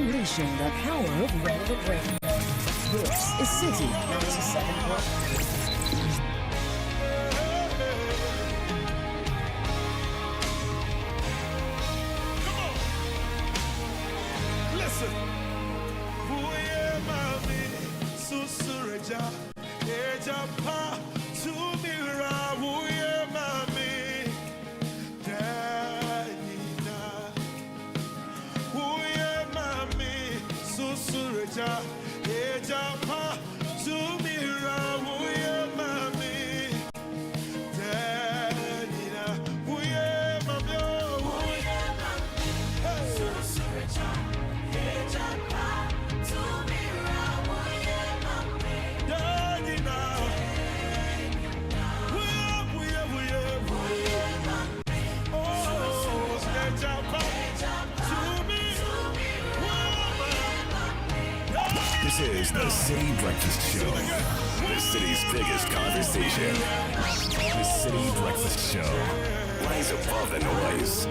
unleashing the power of relevant radio. This is Citi 97.3. This is the Citi Breakfast Show, the city's biggest conversation. The Citi Breakfast Show, rise above the noise.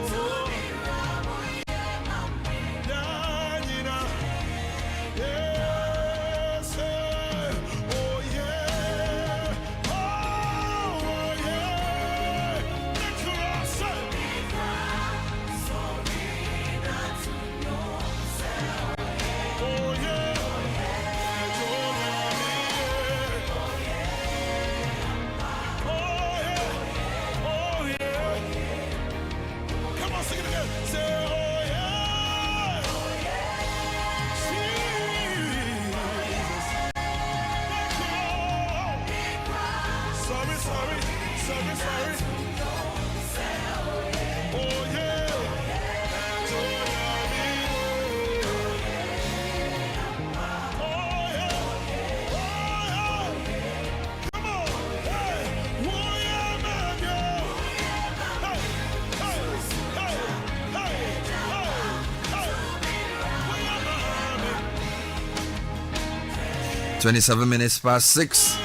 (27:06)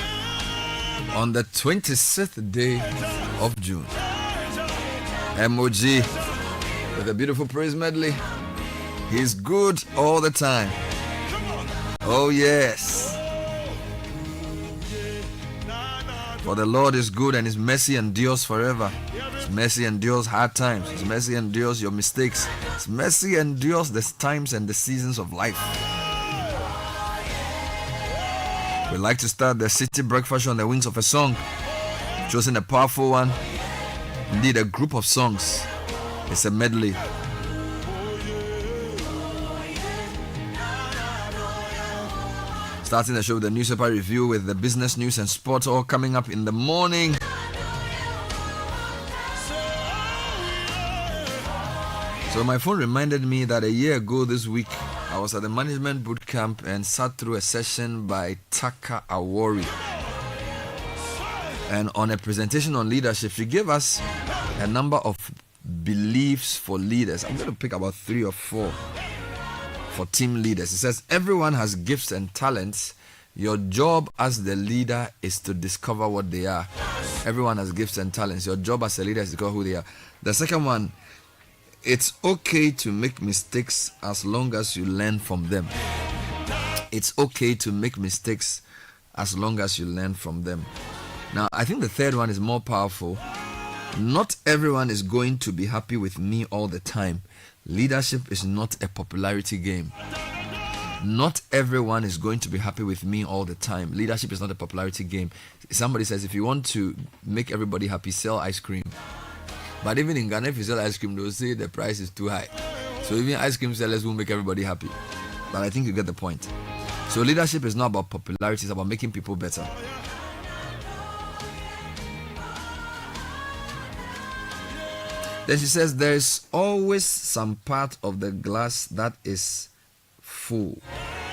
on the 26th day of June. MOG with a beautiful praise medley. He's good all the time. Oh yes. For the Lord is good and his mercy endures forever. His mercy endures hard times. His mercy endures your mistakes. His mercy endures the times and the seasons of life. We'd like to start the Citi Breakfast Show on the wings of a song. Chosen a powerful one. Indeed, a group of songs. It's a medley. Starting the show with the newspaper review with the business news and sports all coming up in the morning. So my phone reminded me that a year ago this week, I was at the management boot camp and sat through a session by Taka Awori. And on a presentation on leadership, she gave us a number of beliefs for leaders. I'm going to pick about 3 or 4 for team leaders. It says, everyone has gifts and talents. Your job as the leader is to discover what they are. Everyone has gifts and talents. Your job as a leader is to discover who they are. The second one, it's okay to make mistakes as long as you learn from them. It's okay to make mistakes as long as you learn from them. Now, I think the third one is more powerful. Not everyone is going to be happy with me all the time. Leadership is not a popularity game. Not everyone is going to be happy with me all the time. Leadership is not a popularity game. Somebody says, if you want to make everybody happy, sell ice cream. But even in Ghana, if you sell ice cream, they'll say the price is too high. So even ice cream sellers won't make everybody happy. But I think you get the point. So leadership is not about popularity, it's about making people better. Then she says, there is always some part of the glass that is full.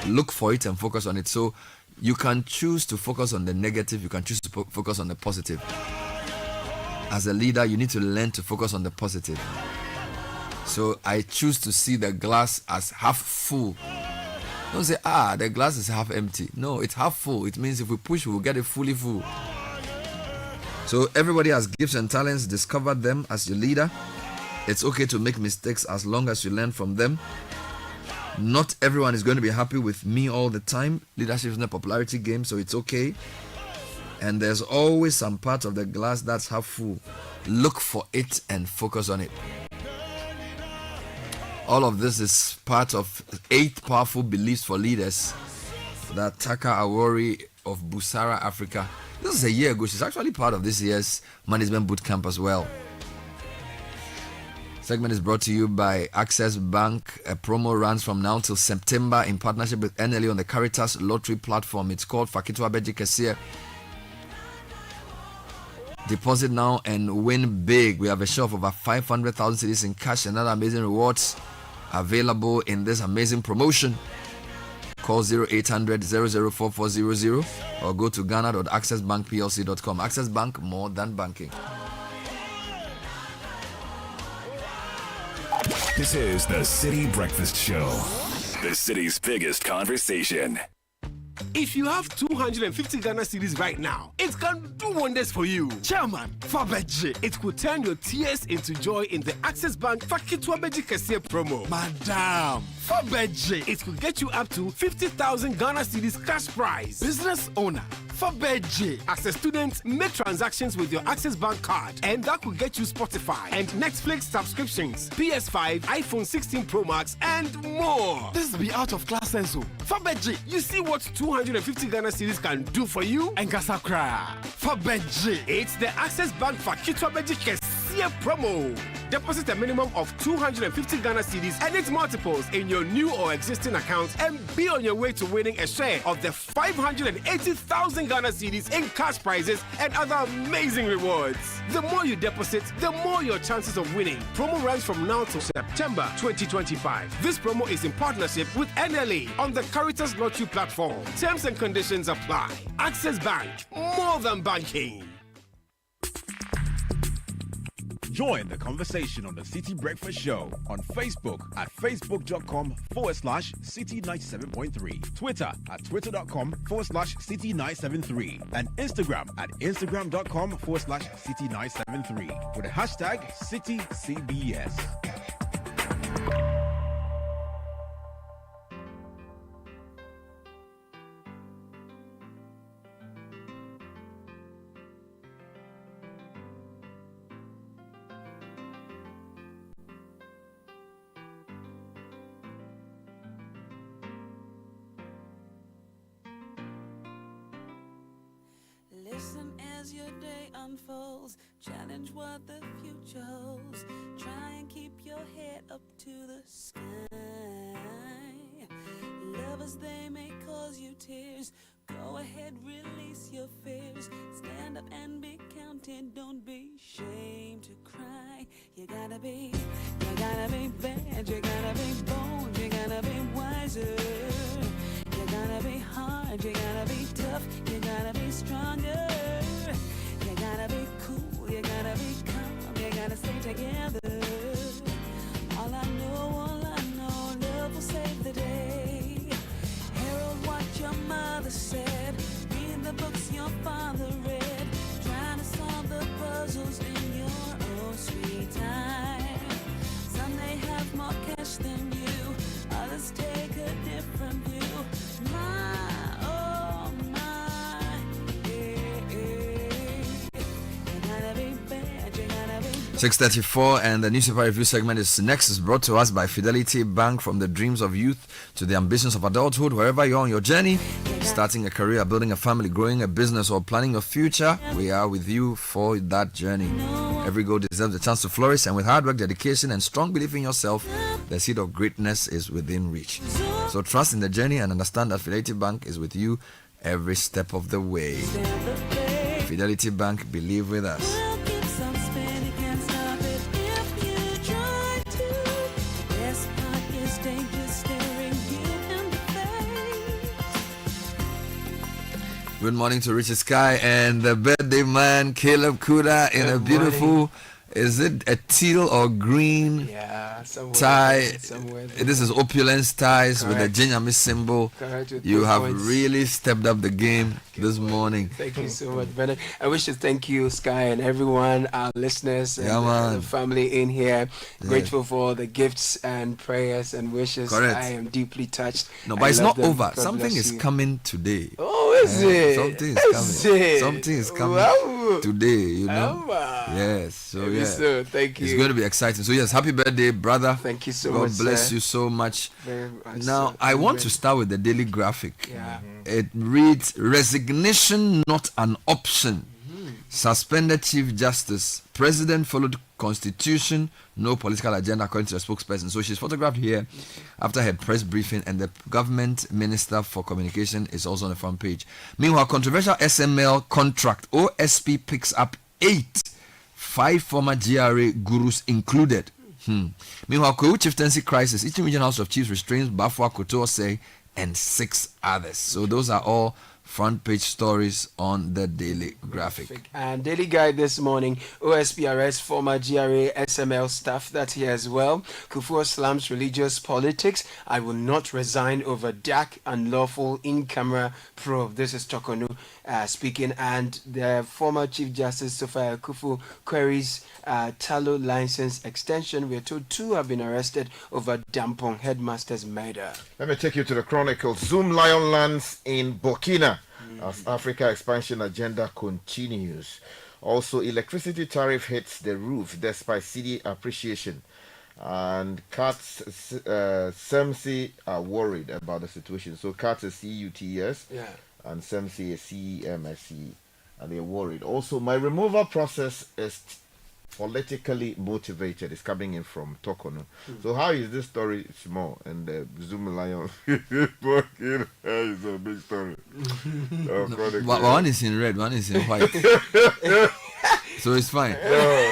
Look for it and focus on it. So you can choose to focus on the negative, you can choose to focus on the positive. As a leader, you need to learn to focus on the positive. So I choose to see the glass as half full. Don't say, the glass is half empty. No, it's half full. It means if we push, we'll get it fully full. So everybody has gifts and talents. Discover them as your leader. It's okay to make mistakes as long as you learn from them. Not everyone is going to be happy with me all the time. Leadership is not a popularity game, so it's okay. And there's always some part of the glass that's half full. Look for it and focus on it. All of this is part of 8 powerful beliefs for leaders that Taka Awori of Busara Africa. This is a year ago. She's actually part of this year's management bootcamp as well. Segment is brought to you by Access Bank. A promo runs from now till September in partnership with NLA on the Caritas Lottery platform. It's called Fakitwa Beji Kesia. Deposit now and win big. We have a share of over 500,000 cedis in cash and other amazing rewards available in this amazing promotion. Call 0800 004400 or go to ghana.accessbankplc.com. Access Bank, more than banking. This is the City Breakfast Show, the city's biggest conversation. If you have 250 Ghana cedis right now, it can do wonders for you. Chairman, Fabeji, it could turn your tears into joy in the Access Bank Fakitwa Beji Kesia promo. Madam, Fabeji, it could get you up to 50,000 Ghana cedis cash prize. Business owner, Fabeji. As a student, make transactions with your Access Bank card, and that could get you Spotify and Netflix subscriptions, PS5, iPhone 16 Pro Max, and more. This be out of class sense. Fabeji, you see what 250 Ghana cedis can do for you? And Gasakra. Fabeji, it's the Access Bank Fakitwa Beji Kesia promo. Deposit a minimum of 250 Ghana cedis and its multiples in your new or existing account and be on your way to winning a share of the 580,000 Ghana cedis in cash prizes and other amazing rewards. The more you deposit, the more your chances of winning. Promo runs from now to September 2025. This promo is in partnership with NLA on the Caritas Lottery platform. Terms and conditions apply. Access Bank, more than banking. Join the conversation on the City Breakfast Show on Facebook at facebook.com/City97.3, Twitter at twitter.com/City973, and Instagram at instagram.com/City973 with the hashtag CityCBS. Listen as your day unfolds, challenge what the future holds, try and keep your head up to the sky. Lovers, they may cause you tears, go ahead, release your fears, stand up and be counted, don't be ashamed to cry. You gotta be bad, you gotta be bold, you gotta be wiser. You gotta be hard, you gotta be tough, you gotta be stronger. You gotta be cool, you gotta be calm, you gotta stay together. All I know, love will save the day. Herald what your mother said, read the books your father read, trying to solve the puzzles in your own sweet time. Some may have more cash than you, others take a different view. 6:34, and the newspaper review segment is next. Is brought to us by Fidelity Bank. From the dreams of youth to the ambitions of adulthood, wherever you're on your journey, starting a career, building a family, growing a business, or planning your future, we are with you for that journey. Every goal deserves a chance to flourish, and with hard work, dedication, and strong belief in yourself, the seed of greatness is within reach. So trust in the journey and understand that Fidelity Bank is with you every step of the way. Fidelity Bank, believe with us. Good morning to Richard Sky and the birthday man Caleb Kuda in a beautiful Is it a teal or green tie? Somewhere. This is opulence ties with the Correct. Jinyami symbol. Correct, with You 3 have points. really stepped up the game this morning. Thank you so much, Bernard. I wish to thank you, Sky, and everyone, our listeners, and Yeah, man. the family in here. Yeah. Grateful for all the gifts and prayers and wishes. Correct. I am deeply touched. No, I but it's love not them. over. God Something bless is you. coming today. Oh, is it? Something Is is coming. it? Something is coming Wow. today, you know. Oh, wow. Yes. So Maybe yeah. so. Thank you. It's going to be exciting. So yes, happy birthday, brother. Thank you so God much. bless sir. you so much. Very much. Now sir. I want to start with the daily graphic. Yeah. It reads resignation not an option. Suspended Chief Justice. President followed Constitution. No political agenda, according to the spokesperson. So she's photographed here after her press briefing, and the government minister for communication is also on the front page. Meanwhile, controversial SML contract. OSP picks up 8. 5 former GRA gurus included. Meanwhile, Kwewu chieftaincy crisis. Eastern Region House of Chiefs restrains Bafwa Kotose and 6 others. So those are all front page stories on the daily graphic. And Daily Guide this morning, OSP arrests former GRA SML staff. That's here as well. Kufuor slams religious politics. I will not resign over DAC unlawful in-camera probe. This is Tokonu speaking. And the former Chief Justice Sophia Kufu queries Talo license extension. We are told 2 have been arrested over Dampong headmaster's murder. Let me take you to the Chronicles. Zoom Lion lands in Burkina as Africa expansion agenda continues. Also, electricity tariff hits the roof despite Citi appreciation. And CATS, SEMSI are worried about the situation. So CATS is CUTS and SEMSI is CEMSE, and they're worried. Also, my removal process is politically motivated. It's coming in from Tokono. So how is this story small and the Zoom Lion is a big story? One is in red, one is in white. So it's fine.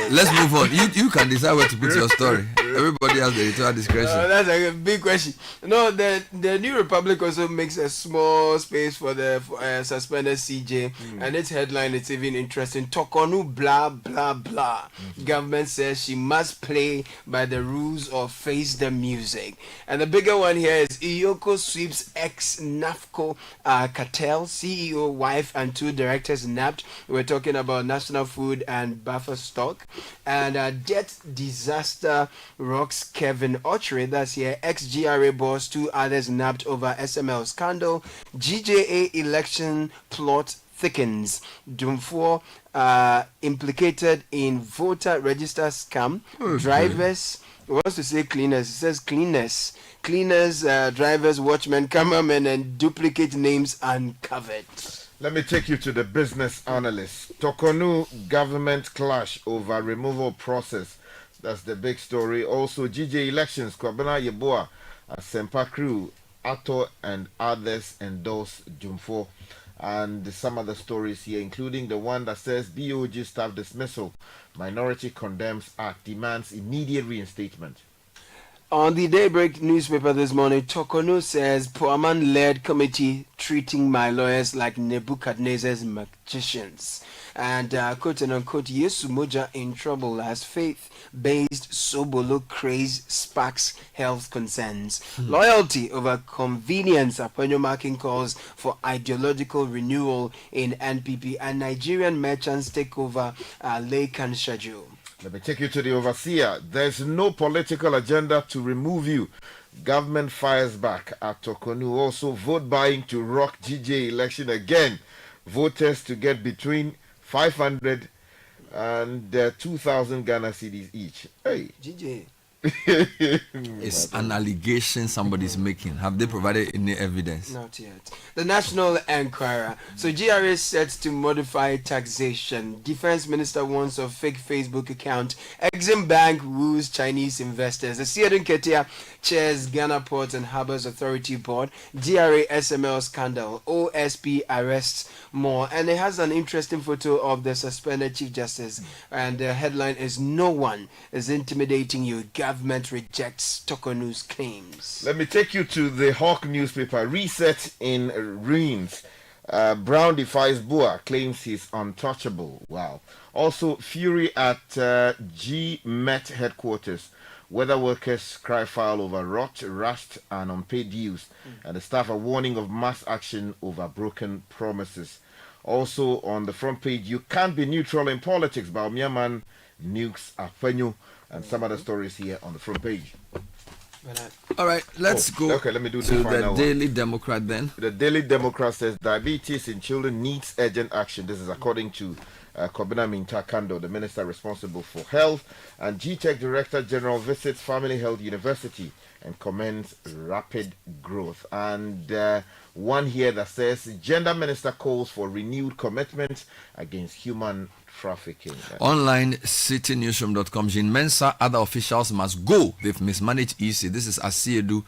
Let's move on. You can decide where to put your story. Everybody has the editorial discretion. That's a big question. No, the New Republic also makes a small space for the suspended CJ, and its headline is even interesting. Tokonu blah blah blah. Government says she must play by the rules or face the music. And the bigger one here is Iyoko sweeps ex-NAFCO cartel, CEO, wife, and 2 directors nabbed. We're talking about National Food and Buffer Stock. And jet disaster rocks Kevin Ochre, that's here, ex-GRA boss, 2 others nabbed over SML scandal. GJA election plot thickens. Dumfuo implicated in voter register scam. Drivers, he wants to say cleaners, it says cleaners, drivers, watchmen, cameramen, and duplicate names uncovered. Let me take you to the business analyst. Tokonu government clash over removal process. That's the big story. Also, GJ elections, Kwabena Yeboah, Sempa Crew, Ato, and others endorse Jumfo. And some other stories here, including the one that says BOG staff dismissal. Minority condemns act, demands immediate reinstatement. On the Daybreak newspaper this morning, Tokonu says Poaman-led committee treating my lawyers like Nebuchadnezzar's magicians. And quote and unquote, Yesu Moja in trouble as faith-based Sobolo craze sparks health concerns. Loyalty over convenience. Aponyo Marking calls for ideological renewal in NPP, and Nigerian merchants take over Lakan schedule. Let me take you to the overseer. There's no political agenda to remove you. Government fires back at Tokonu. Also, vote buying to rock GJ election again. Voters to get between 500 and 2,000 Ghana cedis each. Hey. GJ. It's an allegation somebody's making. Have they provided any evidence? Not yet. The National Enquirer. So GRA is set to modify taxation. Defense Minister warns of fake Facebook account. Exim Bank woos Chinese investors. The Siadun Ketia chairs Ghana Ports and Harbors Authority Board. GRA SML scandal. OSP arrests more. And it has an interesting photo of the suspended Chief Justice. And the headline is "No one is intimidating you. Government rejects Tokonu's claims." Let me take you to the Hawk newspaper. Reset in ruins. Brown defies Bua, claims he's untouchable. Wow. Also, fury at G-Met headquarters. Weather workers cry foul over rot, rust, and unpaid dues. And the staff are warning of mass action over broken promises. Also, on the front page, you can't be neutral in politics. Baumiaman nukes Afenyo. And some other stories here on the front page. All right, let's go okay, let me do to the the final Daily Democrat then. The Daily Democrat says diabetes in children needs urgent action. This is according to Kobina Mintakando, the minister responsible for health. And GTech Director General visits Family Health University and commends rapid growth. And one here that says Gender Minister calls for renewed commitment against human trafficking. Online citynewsroom.com. Jean Mensa, other officials must go. They've mismanaged EC. This is Asiedu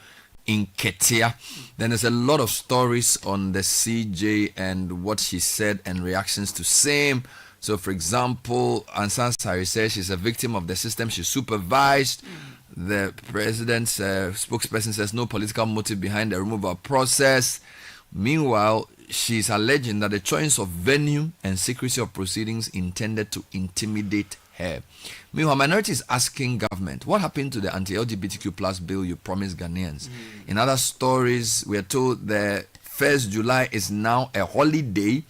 in Ketia. Then there's a lot of stories on the CJ and what she said and reactions to same. So, for example, Ansan Sari says she's a victim of the system she supervised. The president's spokesperson says no political motive behind the removal process. Meanwhile, she's alleging that the choice of venue and secrecy of proceedings intended to intimidate her. Meanwhile, minority is asking government, what happened to the anti-LGBTQ plus bill you promised Ghanaians? In other stories, we are told the 1st July is now a holiday,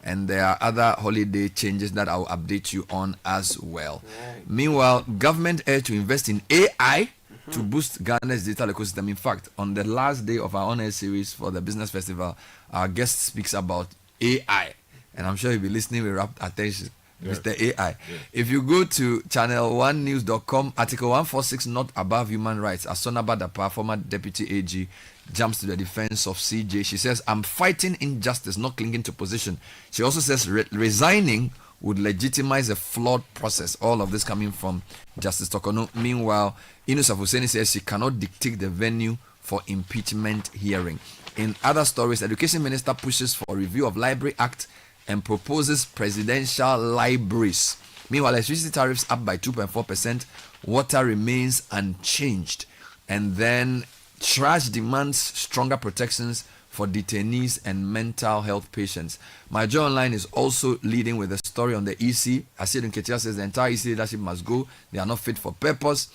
and there are other holiday changes that I will update you on as well. Meanwhile, government urged to invest in AI to boost Ghana's digital ecosystem. In fact, on the last day of our on-air series for the business festival, our guest speaks about AI, and I'm sure you'll be listening with rapt attention. Mr. AI. If you go to channel1news.com, article 146, not above human rights, Asona Badapa, former deputy AG, jumps to the defense of CJ. She says, I'm fighting injustice, not clinging to position. She also says resigning would legitimize a flawed process. All of this coming from Justice Tokono. Meanwhile, Inus Afuseni says she cannot dictate the venue for impeachment hearing. In other stories, Education Minister pushes for review of Library Act and proposes presidential libraries. Meanwhile, electricity tariffs up by 2.4%. Water remains unchanged. And then Trash demands stronger protections for detainees and mental health patients. My Joy Online is also leading with a story on the EC. Asiedun Ketia says the entire EC leadership must go. They are not fit for purpose.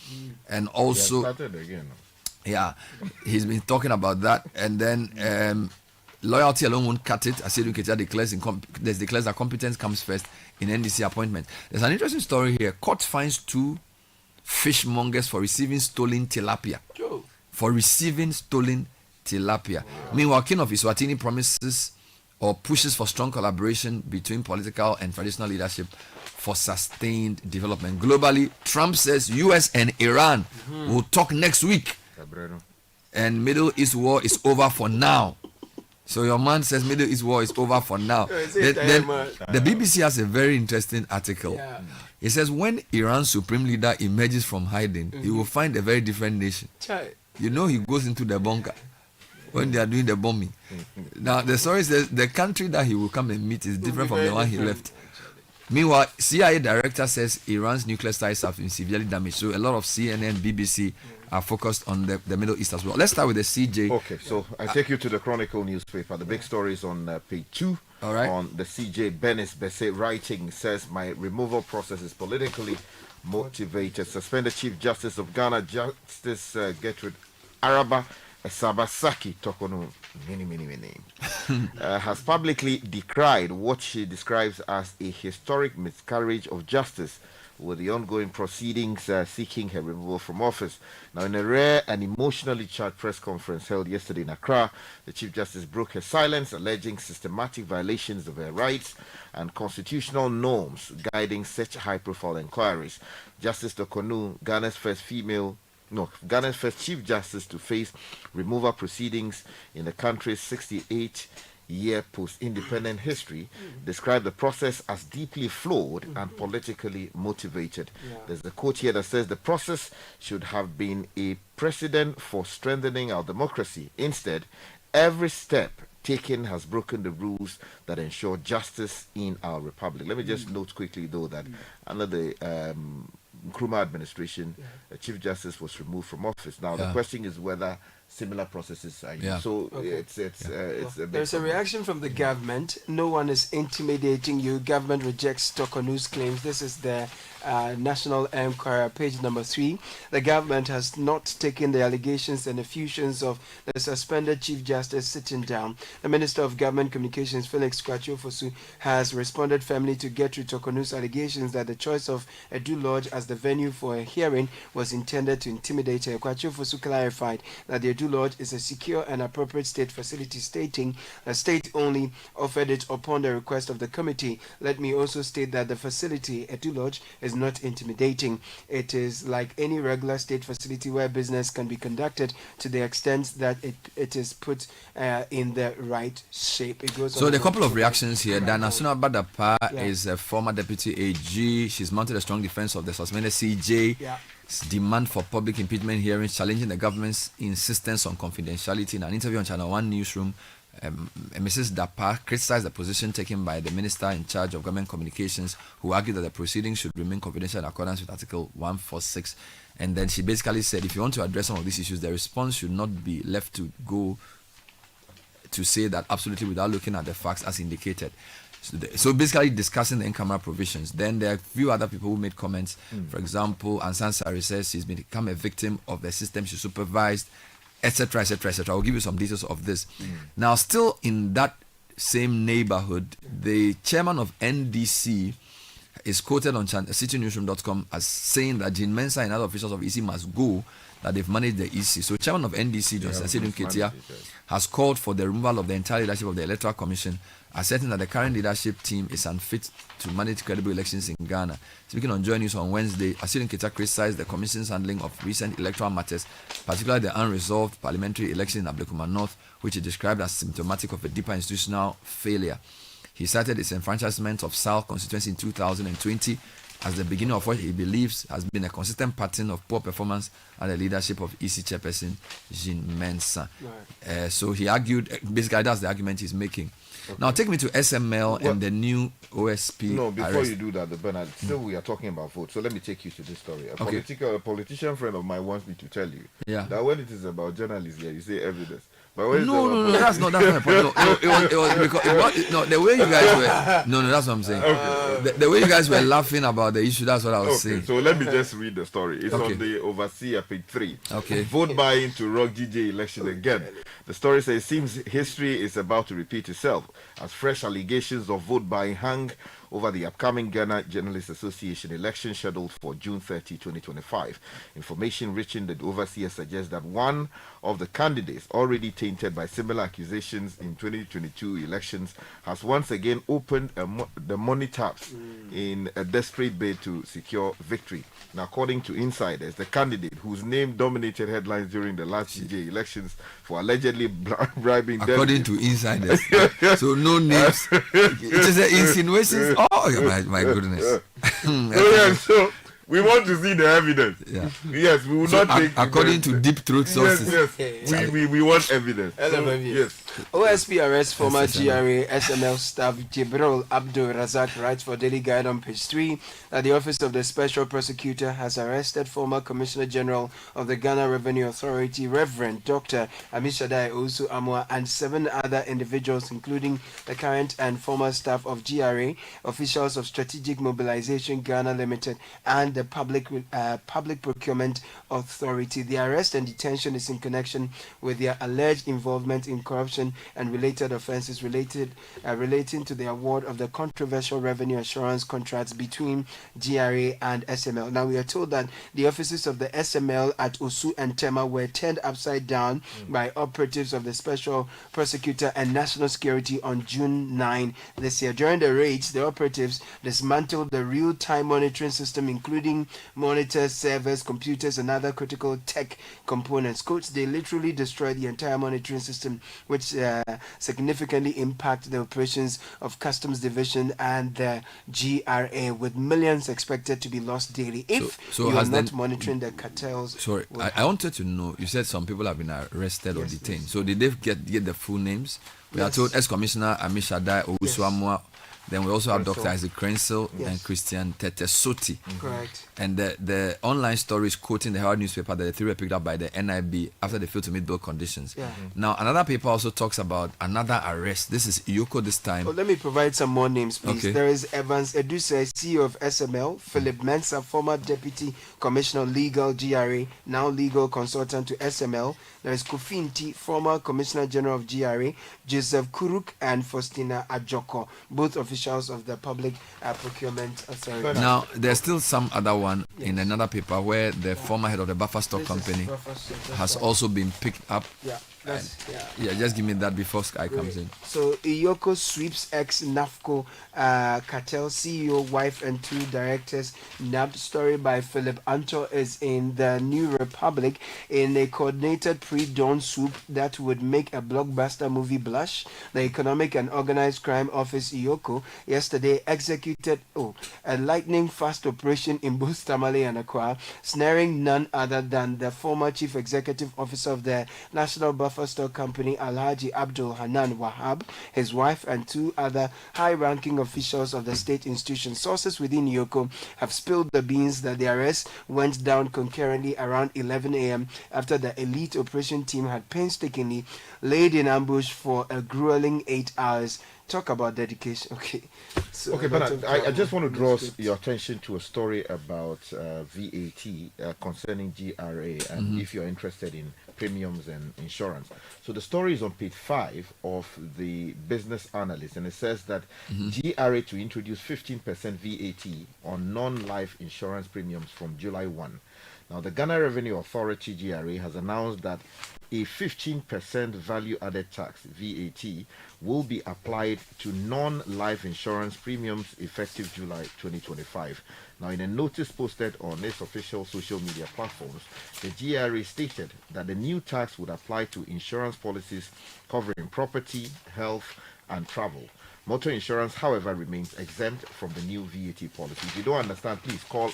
And also, started again. Yeah, he's been talking about that. And then loyalty alone won't cut it. Asiedun Ketia declares that competence comes first in NDC appointment. There's an interesting story here. Court finds 2 fishmongers for receiving stolen tilapia. Meanwhile, King of Iswatini promises or pushes for strong collaboration between political and traditional leadership for sustained development. Globally, Trump says US and Iran will talk next week. And Middle East war is over for now. So your man says Middle East war is over for now. Then the BBC has a very interesting article. It says when Iran's supreme leader emerges from hiding, he will find a very different nation. You know, he goes into the bunker when they are doing the bombing. Now, the story says the country that he will come and meet is different from the one he left. Meanwhile, CIA director says Iran's nuclear sites have been severely damaged. So a lot of CNN, BBC are focused on the Middle East as well. Let's start with the CJ. Okay, so I take you to the Chronicle newspaper. The big story is on page 2. All right. On the CJ, Benis Besse writing says my removal process is politically motivated. Suspended Chief Justice of Ghana, Justice Gertrude Araba Sabasaki Tokono, has publicly decried what she describes as a historic miscarriage of justice with the ongoing proceedings seeking her removal from office. Now, in a rare and emotionally charged press conference held yesterday in Accra, the Chief Justice broke her silence, alleging systematic violations of her rights and constitutional norms guiding such high-profile inquiries. Justice Tokonu, Ghana's first Chief Justice to face removal proceedings in the country's 68-year post-independent history, described the process as deeply flawed and politically motivated. There's a quote here that says the process should have been a precedent for strengthening our democracy. Instead, every step taken has broken the rules that ensure justice in our republic. Let me just note quickly, though, that under the Nkrumah administration, Chief Justice was removed from office. Now, the question is whether similar processes are used. Yeah. So it's a bit There's a reaction from the government. No one is intimidating you. Government rejects stock on news claims. This is the National Enquirer, page number 3. The government has not taken the allegations and effusions of the suspended Chief Justice sitting down. The Minister of Government Communications, Felix Kwatio-Fosu, has responded firmly to Gertrude Tokonu's allegations that the choice of Edu Lodge as the venue for a hearing was intended to intimidate her. Kwatio-Fosu clarified that the Edu Lodge is a secure and appropriate state facility, stating the state only offered it upon the request of the committee. Let me also state that the facility, Edu Lodge, is not intimidating. It is like any regular state facility where business can be conducted to the extent that it is put in the right shape. It goes so on the to- couple of reactions here. Dana Suna Badapa Yeah. is a former deputy AG. She's mounted a strong defense of the suspended CJ. Yeah. Demand for public impeachment hearings, challenging the government's insistence on confidentiality. In an interview on Channel 1 Newsroom, Mrs. Dapa criticized the position taken by the minister in charge of government communications, who argued that the proceedings should remain confidential in accordance with Article 146. And then she basically said, if you want to address some of these issues, the response should not be left to go to say that absolutely without looking at the facts as indicated. So basically discussing the in-camera provisions. Then there are a few other people who made comments. For example, Ansan Sari says she's become a victim of the system she supervised, etc., etc., etc. I'll give you some details of this. Now, still in that same neighborhood, the chairman of NDC is quoted on citinewsroom.com as saying that Jean Mensah and other officials of EC must go, that they've managed the EC. So chairman of NDC, Johnson Sidun Ketia, has called for the removal of the entire leadership of the Electoral Commission, asserting that the current leadership team is unfit to manage credible elections in Ghana. Speaking on Joy News on Wednesday, Asidun Keita criticized the Commission's handling of recent electoral matters, particularly the unresolved parliamentary election in Ablekuma North, which he described as symptomatic of a deeper institutional failure. He cited its enfranchisement of South constituency in 2020 as the beginning of what he believes has been a consistent pattern of poor performance under the leadership of EC chairperson Jean Mensah. So he argued, basically that's the argument he's making. Okay. Now take me to SML and the new OSP. No, before arrest. you do that, Bernard, still we are talking about vote. So let me take you to this story. A politician friend of mine wants me to tell you that when it is about journalists, you say evidence. But when No, that's not my point. No, it was because the way you guys were. No, that's what I'm saying. Okay. The way you guys were laughing about the issue, that's what I was saying. So let me just read the story. It's on the Overseer, page 3. Okay. Vote buying to rock GJ election again. The story says, it seems history is about to repeat itself as fresh allegations of vote buying hang over the upcoming Ghana Journalists Association election scheduled for June 30, 2025. Information reaching the overseer suggests that one of the candidates already tainted by similar accusations in 2022 elections has once again opened the money taps in a desperate bid to secure victory. Now, according to insiders, the candidate whose name dominated headlines during the last GJ elections for allegedly bribing according to insiders. So no names. It is an insinuations. Oh my goodness. So we want to see the evidence. Yes, we will not take according to deep throat sources. Yes. We want evidence. Yes. OSP arrests former GRA SML staff Jibril Abdul Razak writes for Daily Guide on page 3 that the Office of the Special Prosecutor has arrested former Commissioner General of the Ghana Revenue Authority, Reverend Dr. Amishadai Osu Amwa, and 7 other individuals, including the current and former staff of GRA, officials of Strategic Mobilization Ghana Limited, and the Public Procurement Authority. The arrest and detention is in connection with their alleged involvement in corruption and related offences relating to the award of the controversial revenue assurance contracts between GRA and SML. Now, we are told that the offices of the SML at Osu and Tema were turned upside down by operatives of the Special Prosecutor and National Security on June 9 this year. During the raids, the operatives dismantled the real-time monitoring system, including monitors, servers, computers, and other critical tech components. Quotes, they literally destroyed the entire monitoring system, which significantly impact the operations of Customs Division and the GRA, with millions expected to be lost daily if you are not monitoring the cartels. Sorry, I wanted to know, you said some people have been arrested or detained. So did they get the full names? We are told ex-Commissioner Amishadai Owusu-Amwa, Then we also have Crensil. Dr. Isaac Crensil Yes. and Christian Tetesuti. Correct. And the online story is quoting the Herald newspaper that the three were picked up by the NIB after they failed to meet bail conditions. Yeah. Now, another paper also talks about another arrest. This is Iyoko this time. Let me provide some more names, please. Okay. There is Evans Eduse, CEO of SML, Philip Mensah, former Deputy Commissioner Legal GRA, now legal consultant to SML. There is Kofi Nti, former Commissioner General of GRA, Joseph Kuruk, and Faustina Ajoko, both officials of the Public Procurement Authority. Now, there's still some other one in another paper where the former head of the buffer stock This is company Buffer Stock, has that's also been picked up. Yeah, that's, yeah. Yeah, just give me that before Sky comes in. So Iyoko sweeps ex-NAFCO cartel CEO, wife and two directors. Nabbed story by Philip Anto is in the New Republic in a coordinated pre-dawn swoop that would make a blockbuster movie blush. The Economic and Organized Crime Office Iyoko yesterday executed a lightning-fast operation in both Tamale and Accra, snaring none other than the former Chief Executive Officer of the National Buffer Stock Company, Alhaji Abdul Hanan Wahab, his wife, and two other high-ranking officials of the state institution. Sources within Iyoko have spilled the beans that the arrest went down concurrently around 11 a.m. after the elite operation team had painstakingly laid in ambush for a grueling 8 hours. Talk about dedication. Okay. So Okay, but I just want to draw your attention to a story about VAT concerning GRA, and if you're interested in premiums and insurance. So the story is on page 5 of the Business Analyst, and it says that GRA to introduce 15% VAT on non-life insurance premiums from July 1. Now, the Ghana Revenue Authority, GRA, has announced that a 15% value-added tax, VAT, will be applied to non-life insurance premiums effective July 2025. Now, in a notice posted on its official social media platforms, the GRA stated that the new tax would apply to insurance policies covering property, health, and travel. Motor insurance, however, remains exempt from the new VAT policy. If you don't understand, please call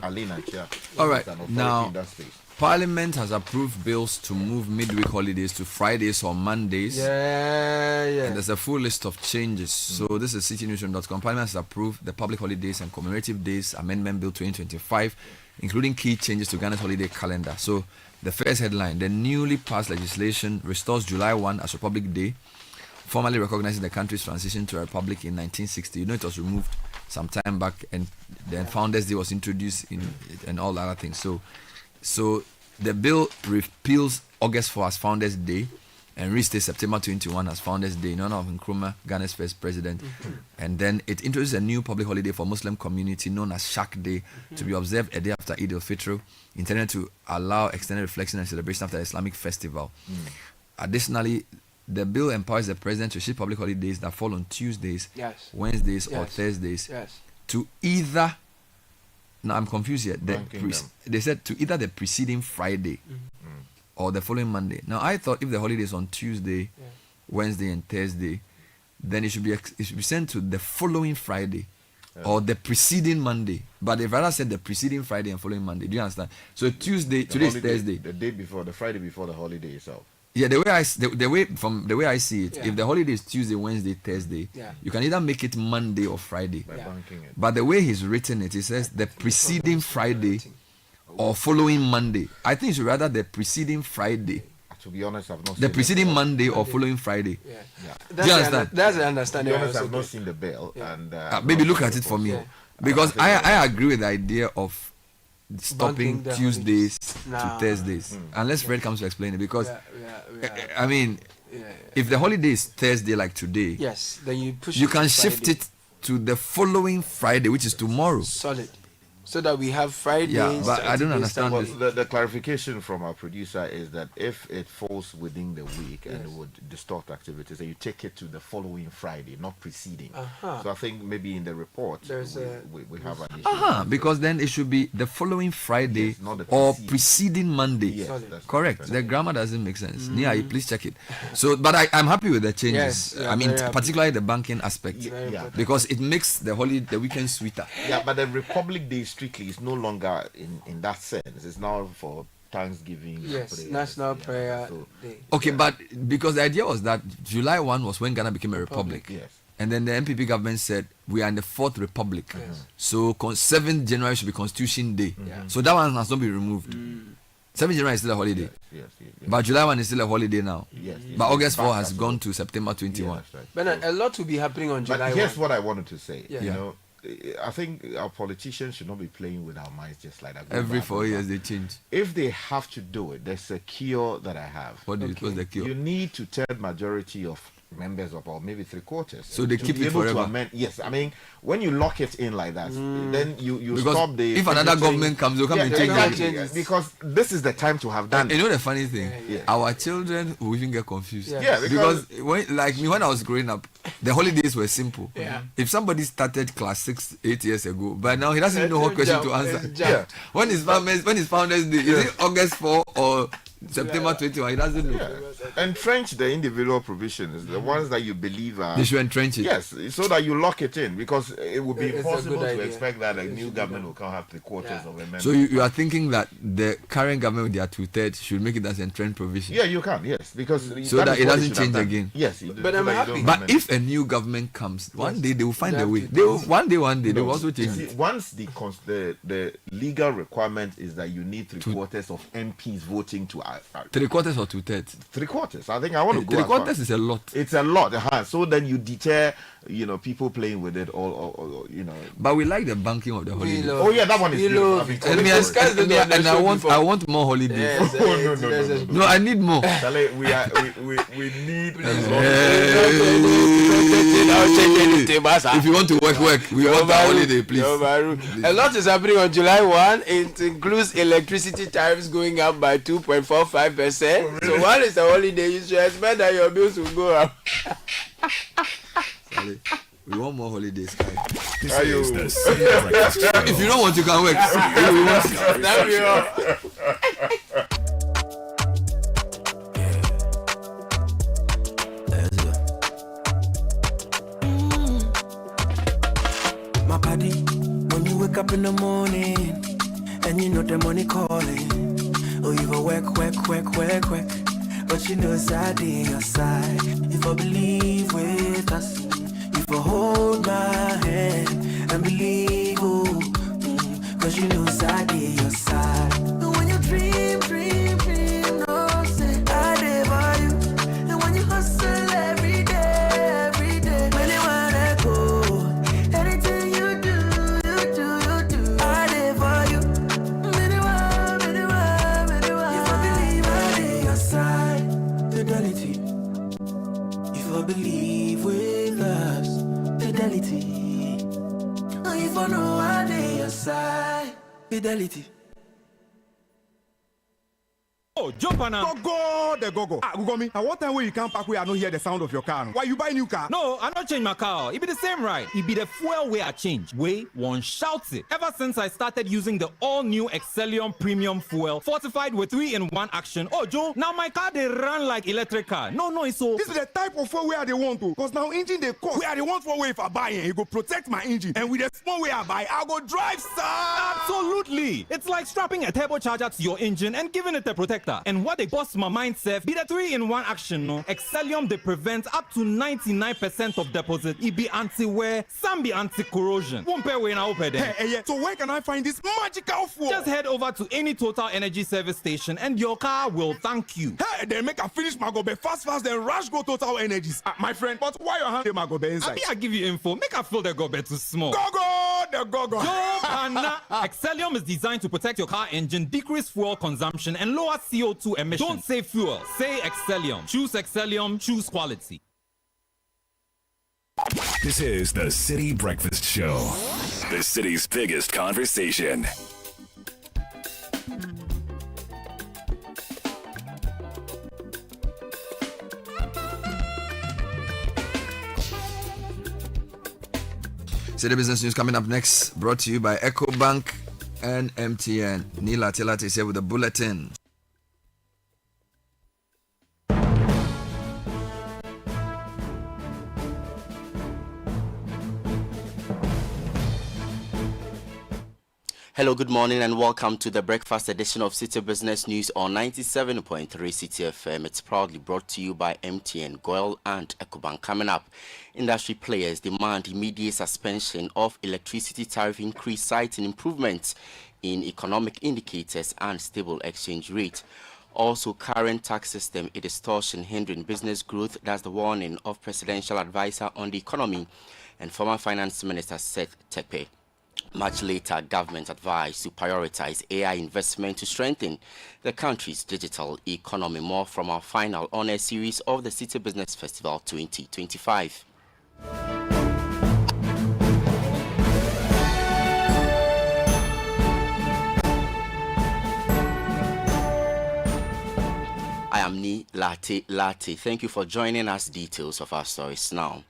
Alina Chia. All right, An authority now, in that space. Parliament has approved bills to move midweek holidays to Fridays or Mondays. And there's a full list of changes. So this is citynewsroom.com. Parliament has approved the Public Holidays and Commemorative Days Amendment Bill 2025, including key changes to Ghana's holiday calendar. So the first headline, the newly passed legislation restores July 1 as Republic Day, formally recognizing the country's transition to a republic in 1960. You know, it was removed some time back, and then Founders Day was introduced in and all other things. So the bill repeals August 4 as Founders Day and restates September 21 as Founders Day in honor of Nkrumah, Ghana's first president. And then it introduces a new public holiday for Muslim community known as Shak Day to be observed a day after Eid al-Fitr, intended to allow extended reflection and celebration after the Islamic festival. Additionally, the bill empowers the president to issue public holidays that fall on Tuesdays, Wednesdays, or Thursdays to either. Now I'm confused here. They said to either the preceding Friday or the following Monday. Now I thought if the holiday is on Tuesday, Wednesday, and Thursday, then it should be sent to the following Friday or the preceding Monday. But they've rather said the preceding Friday and following Monday. Do you understand? So Tuesday, today is Thursday. The day before, the Friday before the holiday itself. Yeah, the way I see it, if the holiday is Tuesday, Wednesday, Thursday, you can either make it Monday or Friday. By banking it. But the way he's written it, he says the preceding Friday or following Monday. I think it's rather the preceding Friday. To be honest, I've not seen the preceding Monday or following Friday. That's Do you understand? That's the understanding. To be honest, I've not seen the bill. And maybe look at it for me. Because I agree with the idea of stopping Tuesdays to Thursdays. Unless Fred comes to explain it. Because, I mean, if the holiday is Thursday like today, then you can shift it to the following Friday, which is tomorrow. Solid. So that we have Fridays. Yeah, but I don't understand this. The clarification from our producer is that if it falls within the week and it would distort activities, then you take it to the following Friday, not preceding. So I think maybe in the report we have an issue. Because then it should be the following Friday or preceding Monday. Correct. The grammar doesn't make sense. Nia, please check it. So, but I'm happy with the changes. I mean, particularly the banking aspect, because it makes the weekend sweeter. Yeah, but the Republic Day strictly is no longer in that sense. It's now for Thanksgiving. Yes, National Prayer Day. Okay, but because the idea was that July 1 was when Ghana became a republic. Yes. And then the NPP government said we are in the fourth republic. So 7th January should be Constitution Day. So that one has not been removed. 7th January is still a holiday. Yes. But July 1 is still a holiday now. Yes. But August 4 has gone to September 21. That's right. But a lot will be happening on July But here's 1. what I wanted to say. Yeah. You know, I think our politicians should not be playing with our minds just like that. Every 4 years they change. If they have to do it, there's a cure that I have. What's the cure? You need to third majority of members of, or maybe 3/4. So they to keep be it able to forever? amend. Yes, I mean, when you lock it in like that, then you Because stop the. if another government comes, they'll come and change exactly, it. because this is the time to have done You it. know the funny thing? Yeah. Our children will even get confused. Yeah, because when I was growing up, the holidays were simple. Yeah. If somebody started class 6, 8 years ago, but now he doesn't even know what question to answer. Yeah. When is Founders Day? Is it August 4 or September 21? He doesn't know. Yeah. Entrench the individual provisions, the ones that you believe are. They should entrench it. Yes, so that you lock it in, because it would be It's a impossible good to idea. expect that a new government will come have 3/4 of a member. So you are thinking that the current government with their 2/3 should make it as an entrenched provision? Yeah, you can, yes, because So that is it what doesn't should have change done. again. Yes, But I'm happy. But if a new government comes, one day they will find a way. One day they will also change See, it. once the legal requirement is that you need 3/4 of MPs voting to 3/4 or 2/3? 3/4. I think I want to go. as 3/4 far. is a lot. It's a lot. So then you deter, people playing with it, or. But we like the banking of the holiday. Oh yeah, that one is beautiful. I've been And calling for it. and I want more holidays. Yes, Oh, no. No, I need more. Charlie, we need. If you want to work. We want a holiday, please. A lot is happening on July 1. It includes electricity tariffs going up by 2.45%. So while it's a holiday, you should expect that your bills will go up. Charlie, we want more holidays, guys. This is the City Breakfast Show. If you don't want, you can work. We want That'll be all. My body, when you wake up in the morning and you know the money calling. Oh, you go work. But you know side in your side. If I believe with us, if I hold my hand and believe, cause you know side in your side. And when you dream, no say I live by you. And when you hustle every day, when you wanna go, anything you do, I live for you. If I believe I live your side, fidelity. If I believe with us, fidelity. If I know I live your side, fidelity. Oh, jump on now. Go. Ugomi, at what time when you come back where I don't hear the sound of your car? Why you buy new car? No, I not change my car. It be the same ride. It be the fuel way I change. Way one shouts it. Ever since I started using the all-new Excellium Premium Fuel, fortified with 3-in-1 action. Oh, Joe, now my car they run like electric car. No, it's so. This is the type of fuel where they want to. Because now engine they cost. Where they want for way if I buy it, it go protect my engine. And with the small way I buy, I go drive, sir. Absolutely. It's like strapping a turbocharger to your engine and giving it a protector. And what they bust my mind, Seth, be the 3-in-1 action, no? Excellium, they prevent up to 99% of deposit. It be anti-wear, some be anti-corrosion. Won't pay when I open them. Hey, so where can I find this magical fuel? Just head over to any Total Energy service station and your car will thank you. Hey, then make a finish my gobe fast, then rush go Total Energies. My friend, but why your hand my gobe inside? I give you info. Make I feel the go too small. Go. Yo, Anna. Excellium is designed to protect your car engine, decrease fuel consumption, and lower CO2 emissions. Don't say fuel, say Excellium. Choose Excellium, choose quality. This is the City Breakfast Show, the city's biggest conversation. City Business News coming up next, brought to you by EcoBank and MTN. Neil Atilate is here with the bulletin. Hello, good morning, and welcome to the breakfast edition of City Business News on 97.3 City FM. It's proudly brought to you by MTN, Goil, and Ecobank. Coming up, industry players demand immediate suspension of electricity tariff increase, citing improvements in economic indicators and stable exchange rate. Also, current tax system is distortion hindering business growth. That's the warning of Presidential Advisor on the Economy and former Finance Minister Seth Tekpe. Much later, government advised to prioritize AI investment to strengthen the country's digital economy. More from our final on-air series of the City Business Festival 2025. I am Ni Latte. Thank you for joining us. Details of our stories now.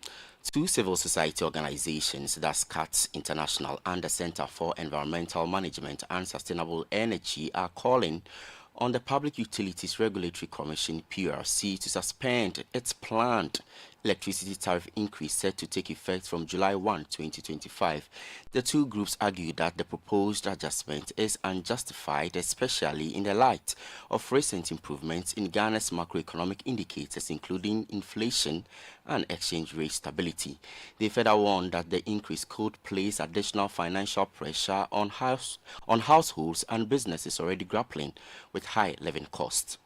Two civil society organizations, that's CATS International and the Center for Environmental Management and Sustainable Energy, are calling on the Public Utilities Regulatory Commission, PURC, to suspend its planned electricity tariff increase set to take effect from July 1, 2025. The two groups argue that the proposed adjustment is unjustified, especially in the light of recent improvements in Ghana's macroeconomic indicators, including inflation and exchange rate stability. They further warned that the increase could place additional financial pressure on households and businesses already grappling with high living costs.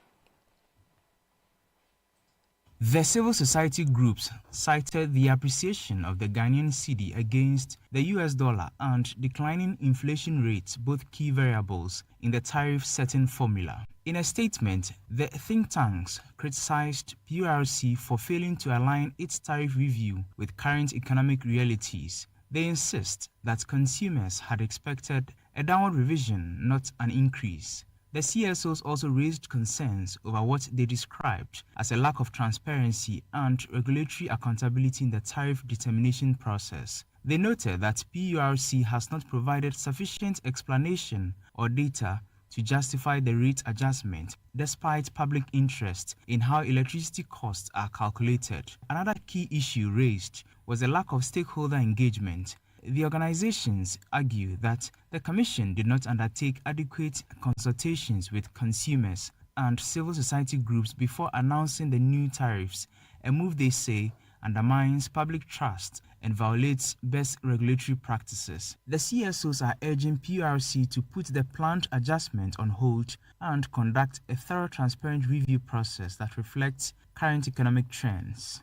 The civil society groups cited the appreciation of the Ghanaian cedi against the US dollar and declining inflation rates, both key variables in the tariff setting formula. In a statement, the think tanks criticized PURC for failing to align its tariff review with current economic realities. They insist that consumers had expected a downward revision, not an increase. The CSOs also raised concerns over what they described as a lack of transparency and regulatory accountability in the tariff determination process. They noted that PURC has not provided sufficient explanation or data to justify the rate adjustment, despite public interest in how electricity costs are calculated. Another key issue raised was the lack of stakeholder engagement. The organizations argue that the Commission did not undertake adequate consultations with consumers and civil society groups before announcing the new tariffs, a move they say undermines public trust and violates best regulatory practices. The CSOs are urging PURC to put the planned adjustment on hold and conduct a thorough, transparent review process that reflects current economic trends.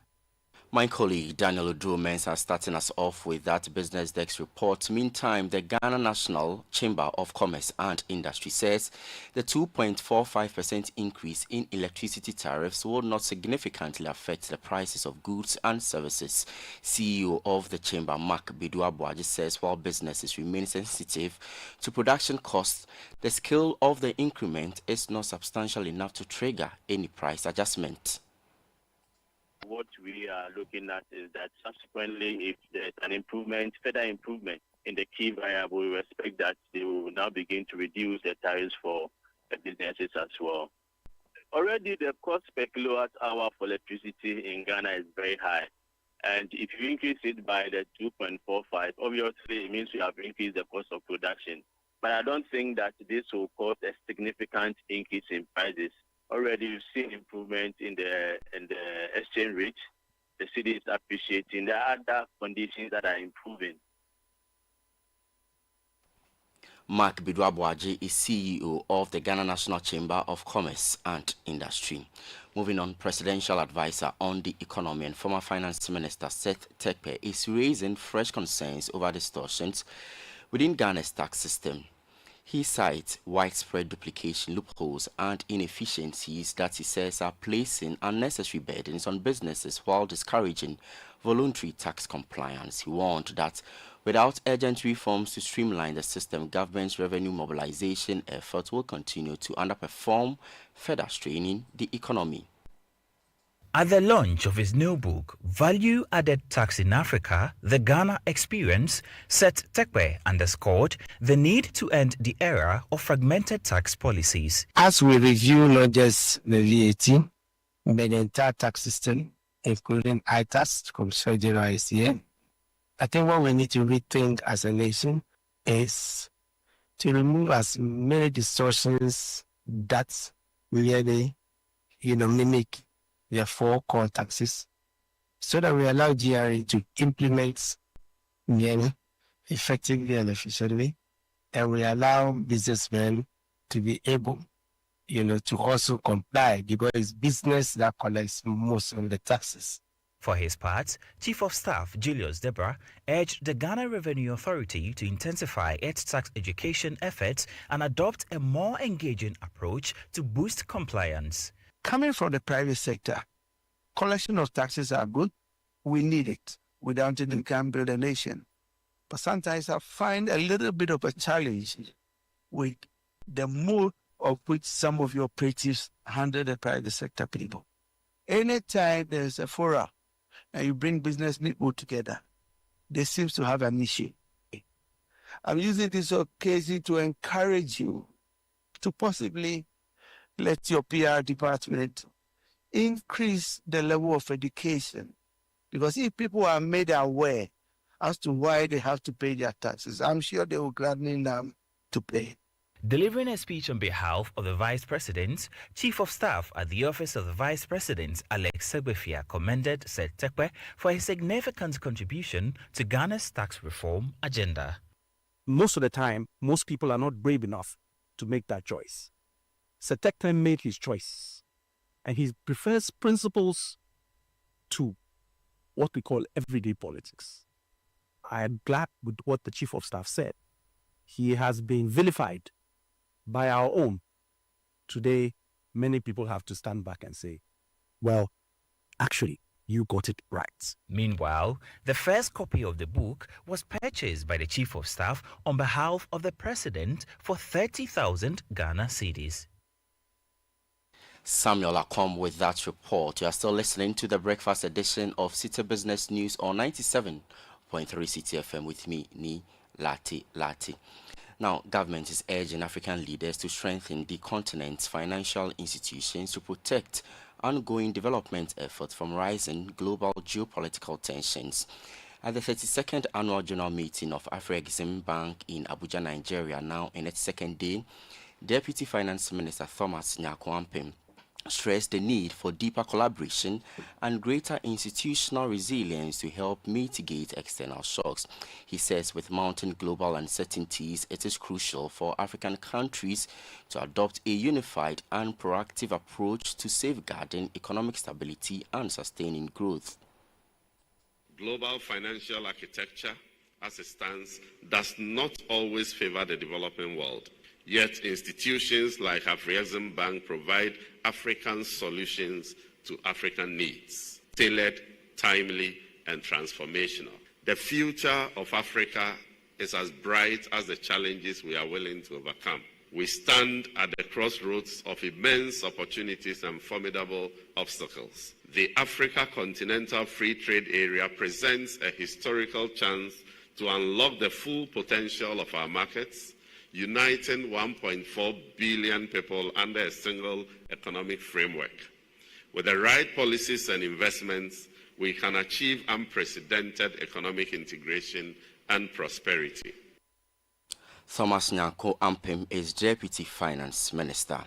My colleague Daniel Odro-Mensah are starting us off with that Business Desk report. Meantime, the Ghana National Chamber of Commerce and Industry says the 2.45% increase in electricity tariffs will not significantly affect the prices of goods and services. CEO of the chamber, Mark Biduabuaji, says while businesses remain sensitive to production costs, the scale of the increment is not substantial enough to trigger any price adjustment. What we are looking at is that subsequently, if there's an improvement, further improvement in the key variable, we expect that they will now begin to reduce the tariffs for the businesses as well. Already, the cost per kilowatt hour for electricity in Ghana is very high. And if you increase it by the 2.45, obviously it means you have increased the cost of production. But I don't think that this will cause a significant increase in prices. Already you've seen improvement in the exchange rate. The city is appreciating. There are other conditions that are improving. Mark Biduabuaji is CEO of the Ghana National Chamber of Commerce and Industry. Moving on, Presidential Advisor on the Economy and former Finance Minister Seth Tekpe is raising fresh concerns over distortions within Ghana's tax system. He cites widespread duplication, loopholes, and inefficiencies that he says are placing unnecessary burdens on businesses while discouraging voluntary tax compliance. He warned that without urgent reforms to streamline the system, government's revenue mobilization efforts will continue to underperform, further straining the economy. At the launch of his new book, Value Added Tax in Africa, The Ghana Experience, Seth Tekpe underscored the need to end the era of fragmented tax policies. As we review not just the VAT, but the entire tax system, including ITAS, Commission General ICA, I think what we need to rethink as a nation is to remove as many distortions that really, mimic the four core taxes, so that we allow GRA to implement effectively and efficiently, and we allow businessmen to be able, to also comply, because it's business that collects most of the taxes. For his part, Chief of Staff Julius Debra urged the Ghana Revenue Authority to intensify its tax education efforts and adopt a more engaging approach to boost compliance. Coming from the private sector, collection of taxes are good. We need it. Without it, we can't build a nation. But sometimes I find a little bit of a challenge with the mode of which some of your operatives handle the private sector people. Anytime there's a forum and you bring business people together, they seem to have an issue. I'm using this occasion to encourage you to possibly let your PR department increase the level of education. Because if people are made aware as to why they have to pay their taxes, I'm sure they will gladly them to pay. Delivering a speech on behalf of the Vice President, Chief of Staff at the Office of the Vice President, Alex Segbefia, commended Sir Tekwe for his significant contribution to Ghana's tax reform agenda. Most of the time, most people are not brave enough to make that choice. Sir Tekwe made his choice, and he prefers principles to what we call everyday politics. I am glad with what the Chief of Staff said. He has been vilified by our own. Today, many people have to stand back and say, well, actually, you got it right. Meanwhile, the first copy of the book was purchased by the Chief of Staff on behalf of the President for 30,000 Ghana cedis. Samuel Akom with that report. You are still listening to the breakfast edition of Citi Business News on 97.3 Citi FM with me, Ni Lati. Now, government is urging African leaders to strengthen the continent's financial institutions to protect ongoing development efforts from rising global geopolitical tensions. At the 32nd Annual General Meeting of Afrexim Bank in Abuja, Nigeria, now in its second day, Deputy Finance Minister Thomas Nyakwampim stressed the need for deeper collaboration and greater institutional resilience to help mitigate external shocks. He says with mounting global uncertainties, it is crucial for African countries to adopt a unified and proactive approach to safeguarding economic stability and sustaining growth. Global financial architecture, as it stands, does not always favor the developing world. Yet institutions like Afrexim Bank provide African solutions to African needs, tailored, timely, and transformational. The future of Africa is as bright as the challenges we are willing to overcome. We stand at the crossroads of immense opportunities and formidable obstacles. The Africa Continental Free Trade Area presents a historical chance to unlock the full potential of our markets, uniting 1.4 billion people under a single economic framework. With the right policies and investments, we can achieve unprecedented economic integration and prosperity. Thomas Nyakwampim is Deputy Finance Minister.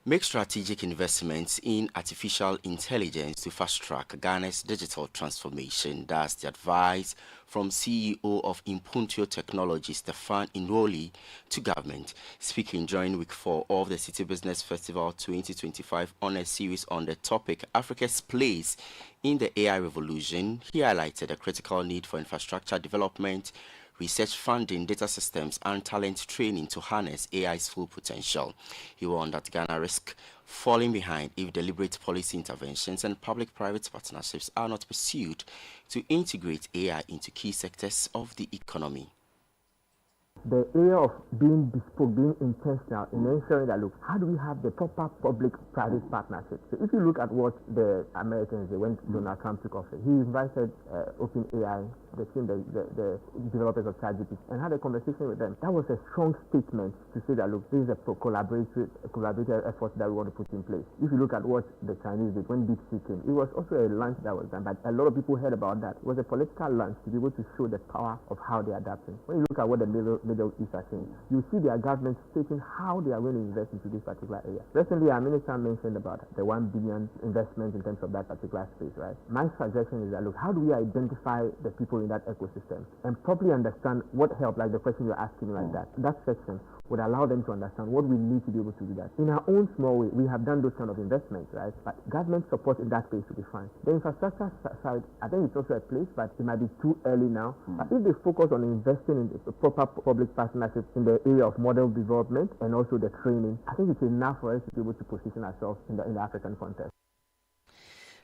Make strategic investments in artificial intelligence to fast-track Ghana's digital transformation. That's the advice from CEO of Impuntio Technology, Stefan Inroli, to government. Speaking during week 4 of the Citi Business Festival 2025 on a series on the topic Africa's place in the AI revolution, he highlighted the critical need for infrastructure development, research funding, data systems, and talent training to harness AI's full potential. He warned that Ghana risks falling behind if deliberate policy interventions and public-private partnerships are not pursued to integrate AI into key sectors of the economy. The area of being bespoke, being intentional in ensuring that, look, how do we have the proper public-private partnerships? So if you look at what the Americans did when Donald Trump took office, he invited OpenAI, the team, the developers of ChatGPT, and had a conversation with them. That was a strong statement to say that, look, this is a collaborative effort that we want to put in place. If you look at what the Chinese did when DeepSeek came, it was also a launch that was done, but a lot of people heard about that. It was a political launch to be able to show the power of how they're adapting. When you look at what the Middle East are saying. You see their government stating how they are going to invest into this particular area. Recently, our minister mentioned about the 1 billion investment in terms of that particular space, right? My suggestion is that, look, how do we identify the people in that ecosystem and properly understand what help, like the question you're asking like that section would allow them to understand what we need to be able to do that. In our own small way, we have done those kind of investments, right? But government support in that space should be fine. The infrastructure side, I think it's also a place, but it might be too early now. But if they focus on investing in the proper public partnerships in the area of model development and also the training, I think it's enough for us to be able to position ourselves in the African context.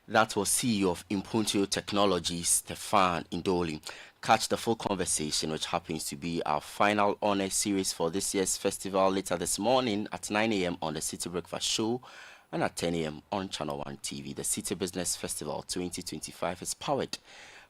That was CEO of Impuntio Technologies, Stefan Indoli. Catch the full conversation, which happens to be our final honor series for this year's festival, later this morning at 9 a.m. on the Citi Breakfast Show and at 10 a.m. on Channel 1 TV. The Citi Business Festival 2025 is powered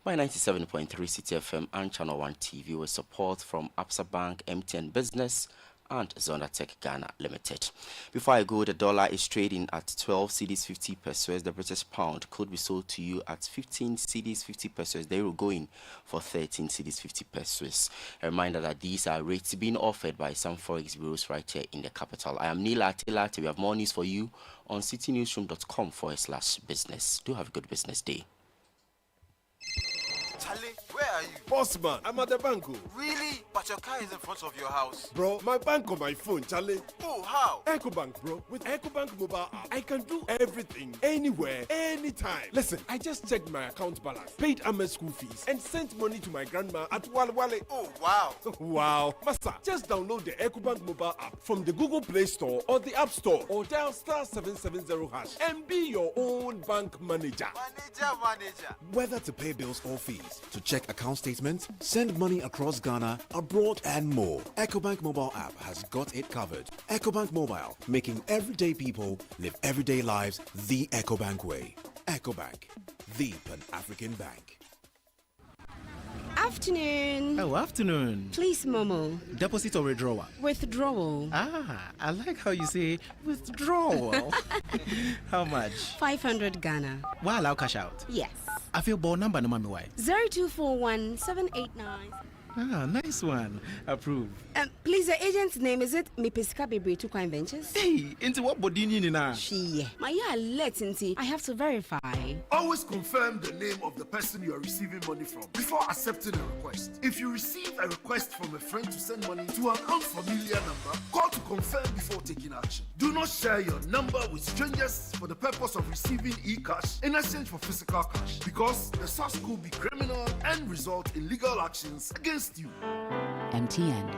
by 97.3 Citi FM and Channel 1 TV with support from Absa Bank, MTN Business, and Zonatech Ghana Limited. Before I go, the dollar is trading at 12 cedis 50 pesos. The British pound could be sold to you at 15 cedis 50 pesos. They were going for 13 cedis 50 pesos. A reminder that these are rates being offered by some forex bureaus right here in the capital. I am Nila Tilate. We have more news for you on citynewsroom.com/business. Do have a good business day. Charlie, where are you? Boss man, I'm at the bank. Really? But your car is in front of your house. Bro, my bank on my phone, Charlie. Oh, how? EcoBank, bro. With EcoBank mobile app, I can do everything, anywhere, anytime. Listen, I just checked my account balance, paid Ahmed's school fees, and sent money to my grandma at Walwale. Oh, wow. Wow. Master, just download the EcoBank mobile app from the Google Play Store or the App Store, or dial *770# and be your own bank manager. Manager. Whether to pay bills or fees, to check account statements, send money across Ghana, abroad, and more, EcoBank mobile app has got it covered. EcoBank Mobile, making everyday people live everyday lives the EcoBank way. EcoBank, the Pan-African bank. Afternoon. Oh, afternoon. Please, Momo. Deposit or withdrawal? Withdrawal. Ah, I like how you say withdrawal. How much? 500 Ghana. Why allow cash out? Yes. I feel ball number no mommy why. 0241 789. Ah, nice one. Approve. Please, the agent's name, is it Mipiska Bebre to Coin Ventures? Hey, into what body you now? She. My let I have to verify. Always confirm the name of the person you are receiving money from before accepting a request. If you receive a request from a friend to send money to an unfamiliar number, call to confirm before taking action. Do not share your number with strangers for the purpose of receiving e-cash in exchange for physical cash, because the source could be criminal and result in legal actions against you. MTN.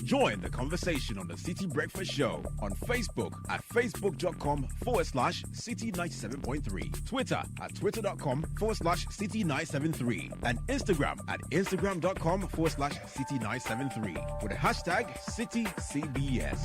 Join the conversation on the Citi Breakfast Show on Facebook at facebook.com/Citi97.3, Twitter at twitter.com/Citi973, and Instagram at instagram.com/Citi973 with the hashtag CitiCBS.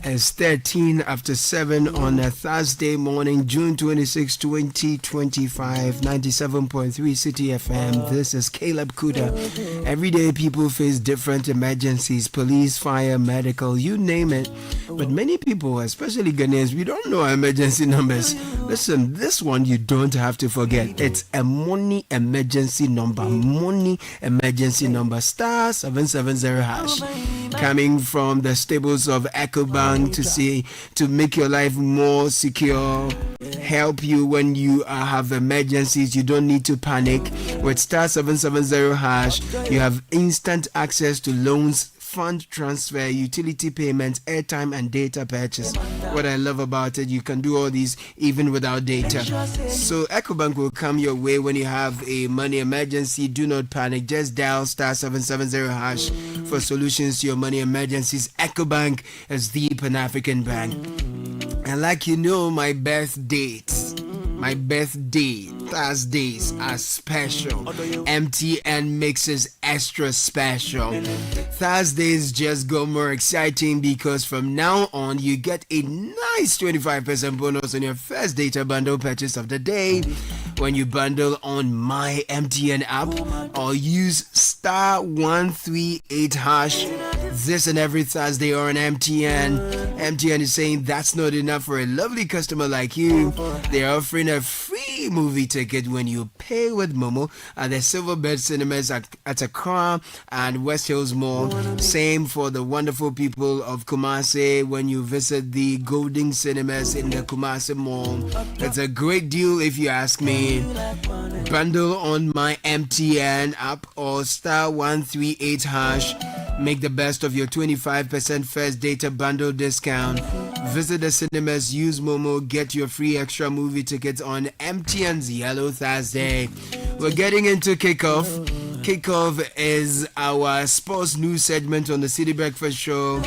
It's 13 after 7 on a Thursday morning, June 26, 2025, 97.3 Citi FM. This is Caleb Kuda. Every day people face different emergencies, police, fire, medical, you name it. But many people, especially Ghanaians, we don't know our emergency numbers. Listen, this one you don't have to forget. It's a money emergency number. Money emergency number. Star 770 hash. Coming from the stables of EcoBank to make your life more secure, help you when you have emergencies. You don't need to panic. With star 770 hash, you have instant access to loans, fund transfer, utility payments, airtime and data purchase. What I love about it, you can do all these even without data. So EcoBank will come your way when you have a money emergency. Do not panic. Just dial star 770 hash for solutions to your money emergencies. EcoBank is the Pan-African bank. And like you know, my birthday Thursdays are special. MTN makes us extra special. Thursdays just go more exciting because from now on you get a nice 25% bonus on your first data bundle purchase of the day when you bundle on my MTN app or use *138 hash this and every Thursday or on MTN. MTN is saying that's not enough for a lovely customer like you. They're offering a free movie ticket when you pay with Momo at the Silverbird Cinemas at Accra and West Hills Mall. Same for the wonderful people of Kumasi when you visit the Golden Cinemas in the Kumasi Mall. It's a great deal if you ask me. Bundle on my MTN app or *138 hash. Make the best of your 25% first data bundle discount. Visit the cinemas, use Momo, get your free extra movie tickets on MTN's Yellow Thursday. We're getting into Kickoff. Kickoff is our sports news segment on the City Breakfast Show,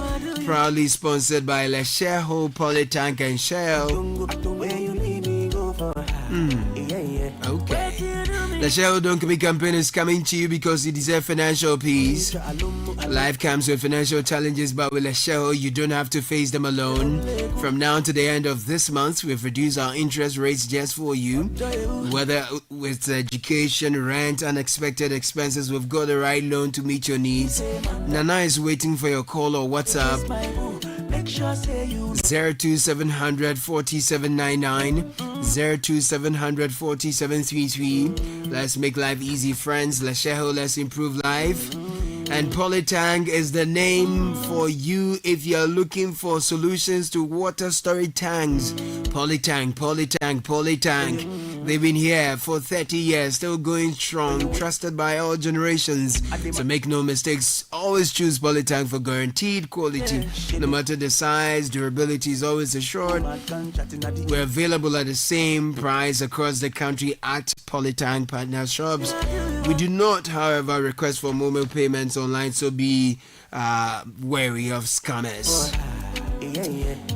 proudly sponsored by Lesheho, Polytank and Shell. Okay. The Shell Don't Commit campaign is coming to you because you deserve financial peace. Life comes with financial challenges, but with Shell, you don't have to face them alone. From now to the end of this month, we've reduced our interest rates just for you. Whether with education, rent, unexpected expenses, we've got the right loan to meet your needs. Nana is waiting for your call or WhatsApp. 02700 4799 02700 4733. Let's make life easy, friends. Lesheho, let's improve life. And Polytank is the name for you if you're looking for solutions to water storage tanks. Polytank. They've been here for 30 years, still going strong, trusted by all generations. So make no mistakes, always choose Polytank for guaranteed quality. No matter the size, durability is always assured. We're available at the same price across the country at Polytank partner shops. We do not, however, request for mobile payments online, so be wary of scammers.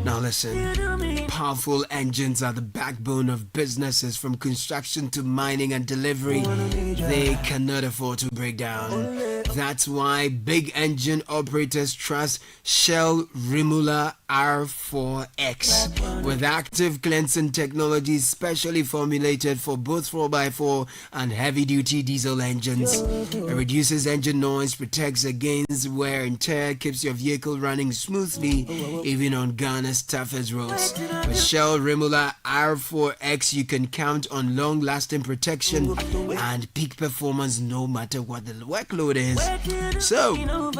Now listen, powerful engines are the backbone of businesses from construction to mining and delivery. They cannot afford to break down. That's why big engine operators trust Shell Rimula R4X with active cleansing technology specially formulated for both 4x4 and heavy-duty diesel engines. It reduces engine noise, protects against wear and tear, keeps your vehicle running smoothly even on Ghana's toughest roads. With Shell Rimula R4X, you can count on long-lasting protection and peak performance no matter what the workload is. So,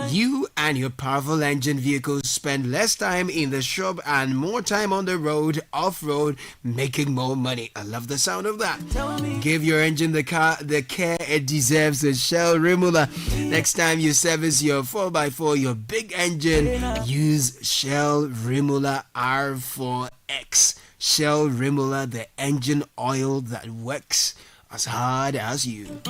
you and your powerful engine vehicles spend less time in the shop and more time on the road, off-road, making more money. I love the sound of that. Give your engine the care it deserves with Shell Rimula. Next time you service your 4x4, your big engine, use Shell Rimula R4X. Shell Rimula, the engine oil that works as hard as you.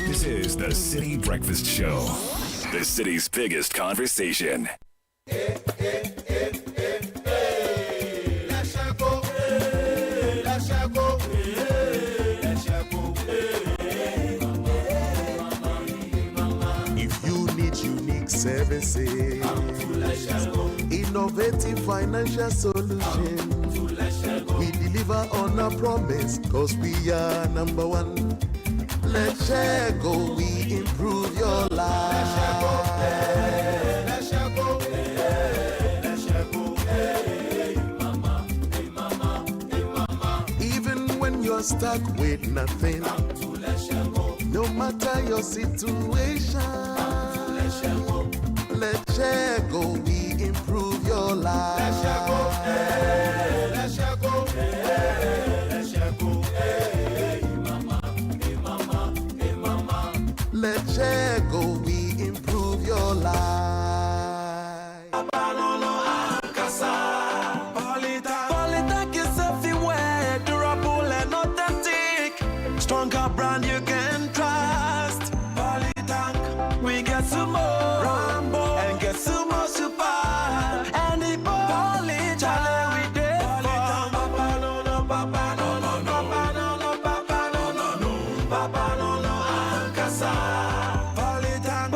This is the City Breakfast Show, the city's biggest conversation. If you need unique services, innovative financial solutions, we deliver on our promise, cause we are number one. Let's go, we improve your life. Even when you're stuck with nothing, no matter your situation, let's go, we improve your life. Let's go, we improve your life. Polytank is everywhere, durable and authentic. Stronger brand you can trust. Polytank, we get some more Rambo and get some more super. Anybody Papa no no ankasa. Polytank,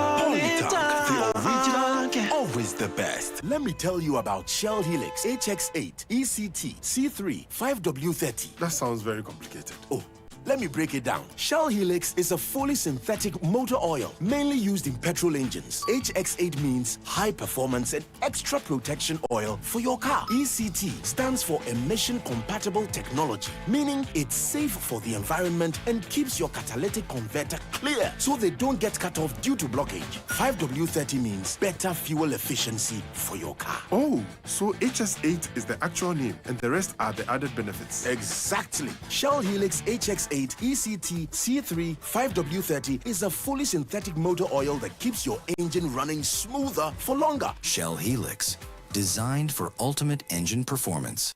the original, always the best. Let me tell you about Shell Helix HX8, ECT, C3, 5W30. That sounds very complicated. Oh, let me break it down. Shell Helix is a fully synthetic motor oil mainly used in petrol engines. HX8 means high performance and extra protection oil for your car. ECT stands for emission compatible technology, meaning it's safe for the environment and keeps your catalytic converter clear so they don't get cut off due to blockage. 5W30 means better fuel efficiency for your car. Oh, so HS8 is the actual name and the rest are the added benefits. Exactly. Shell Helix HX8 ECT C3 5W30 is a fully synthetic motor oil that keeps your engine running smoother for longer. Shell Helix, designed for ultimate engine performance.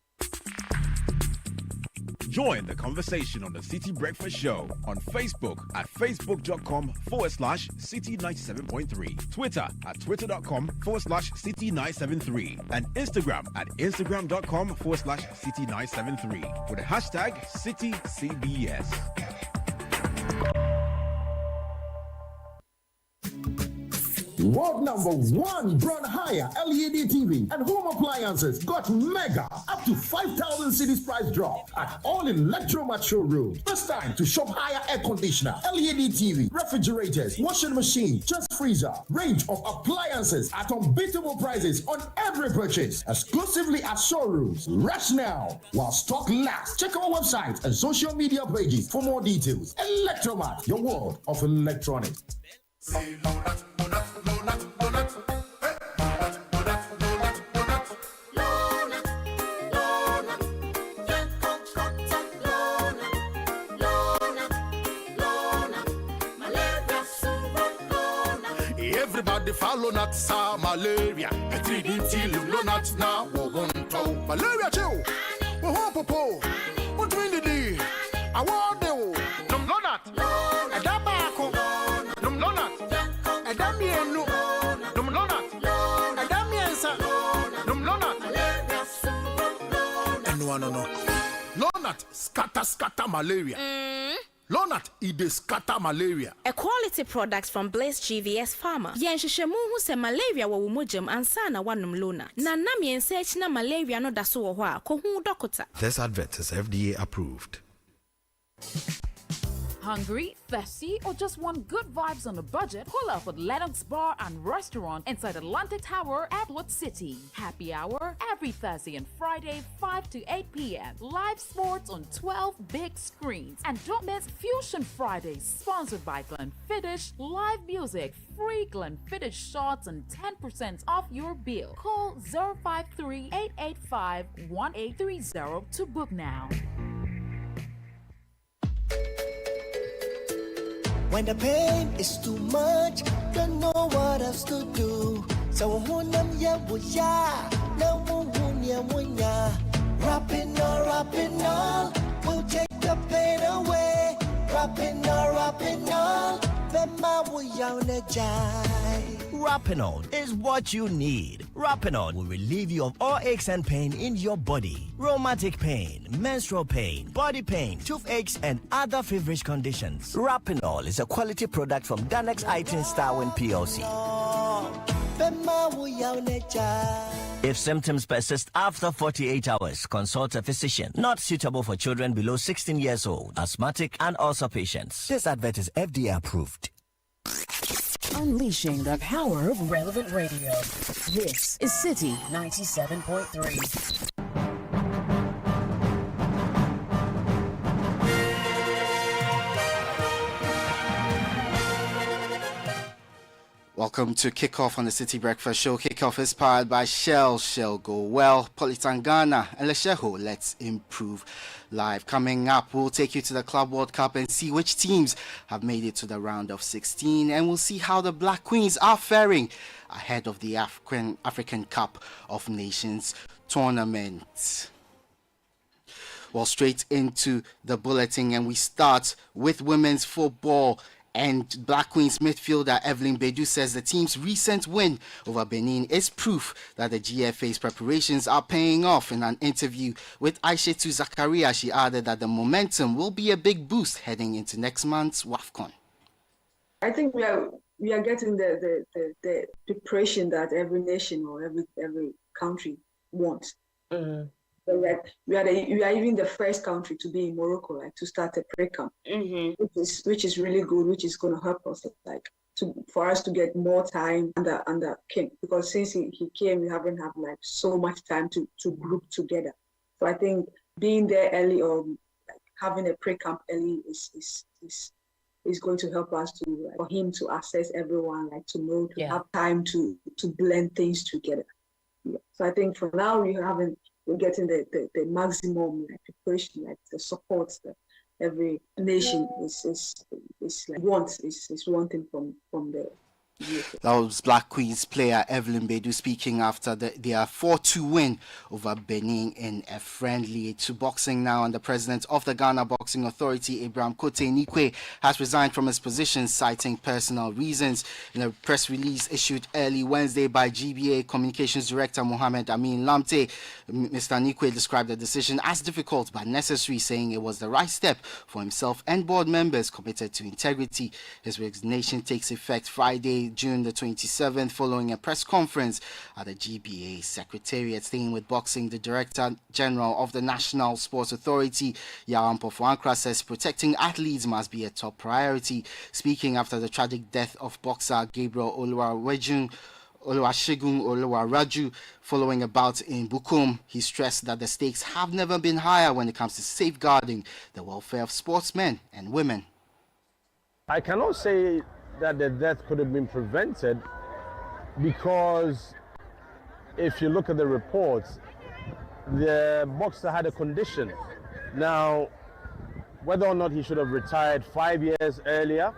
Join the conversation on the City Breakfast Show on Facebook at facebook.com/City97.3, Twitter at twitter.com/City973, and Instagram at instagram.com/City973 with the hashtag CityCBS. World number one broad hire LED TV and home appliances got mega up to 5,000 cities price drop at all Electromat showrooms. First time to shop higher air conditioner, LED TV, refrigerators, washing machine, chest freezer, range of appliances at unbeatable prices on every purchase. Exclusively at showrooms. Rush now while stock lasts. Check our website and social media pages for more details. Electromat, your world of electronics. Everybody follow not sa malaria. Petri till you not now. Malaria chill. Popo. What do we need? I want you. Num lonat. Adabako. Num lonat. Adamienu. Num lonat. Adamiensa. Num lonat. No. Lonat scatter malaria. Lonat ide scatter malaria. A quality product from Blaze GVS Pharma. Yenshishemu hu se malaria wa wumujam ansana wanum Lonat. Na nam yensearch na malaria no daso wo ho a ko hu dokota. This advert is FDA approved. Hungry, thirsty, or just want good vibes on a budget? Pull up at Lennox Bar and Restaurant inside Atlantic Tower, Atwood City. Happy hour every Thursday and Friday, 5 to 8 p.m. Live sports on 12 big screens. And don't miss Fusion Fridays, sponsored by Glenfiddich. Live music, free Glenfiddich shots, and 10% off your bill. Call 053-885-1830 to book now. When the pain is too much, don't know what else to do. So hunam ya wuya, na wunya wunya. Rapping all, we'll take the pain away. Rapping all, Vema wuya unajai. Rapinol is what you need. Rapinol will relieve you of all aches and pain in your body. Rheumatic pain, menstrual pain, body pain, toothaches, and other feverish conditions. Rapinol is a quality product from Danex Itin Starwin PLC. If symptoms persist after 48 hours, consult a physician. Not suitable for children below 16 years old, asthmatic, and ulcer patients. This advert is FDA approved. Unleashing the power of relevant radio. This is City 97.3. Welcome to Kickoff on the City Breakfast Show. Kickoff is powered by Shell. Shell Go Well, Politangana, and Lesheho. Let's improve live. Coming up, we'll take you to the Club World Cup and see which teams have made it to the round of 16, and we'll see how the Black Queens are faring ahead of the African Cup of Nations tournament. Well, straight into the bulletin, and we start with women's football. And Black Queens midfielder Evelyn Bedu says the team's recent win over Benin is proof that the GFA's preparations are paying off. In an interview with Aishetu Zakaria, she added that the momentum will be a big boost heading into next month's WAFCON. I think we are getting the preparation that every nation or every country wants. So we are even the first country to be in Morocco, like to start a pre-camp, which is really good, which is going to help us, like for us to get more time under King, because since he came, we haven't had like so much time to group together. So I think being there early or like having a pre-camp early is going to help us to for him to assess everyone, like to know to have time to blend things together. Yeah. So I think for now we're getting the maximum like preparation, like the support that every nation is like wanting from the. That was Black Queens player Evelyn Bedu speaking after their 4-2 win over Benin in a friendly. To boxing now, and the president of the Ghana Boxing Authority, Abraham Kote Nikwe, has resigned from his position citing personal reasons. In a press release issued early Wednesday by GBA Communications Director Mohamed Amin Lamte, Mr. Nikwe described the decision as difficult but necessary, saying it was the right step for himself and board members committed to integrity. His resignation takes effect Friday, June the 27th, following a press conference at the GBA Secretariat. Staying with boxing, the Director General of the National Sports Authority, Yaw Ampofo-Ankra, says protecting athletes must be a top priority. Speaking after the tragic death of boxer Gabriel Oluwasegun Oluwaraju following a bout in Bukum, he stressed that the stakes have never been higher when it comes to safeguarding the welfare of sportsmen and women. I cannot say that the death could have been prevented, because if you look at the reports, the boxer had a condition. Now, whether or not he should have retired 5 years earlier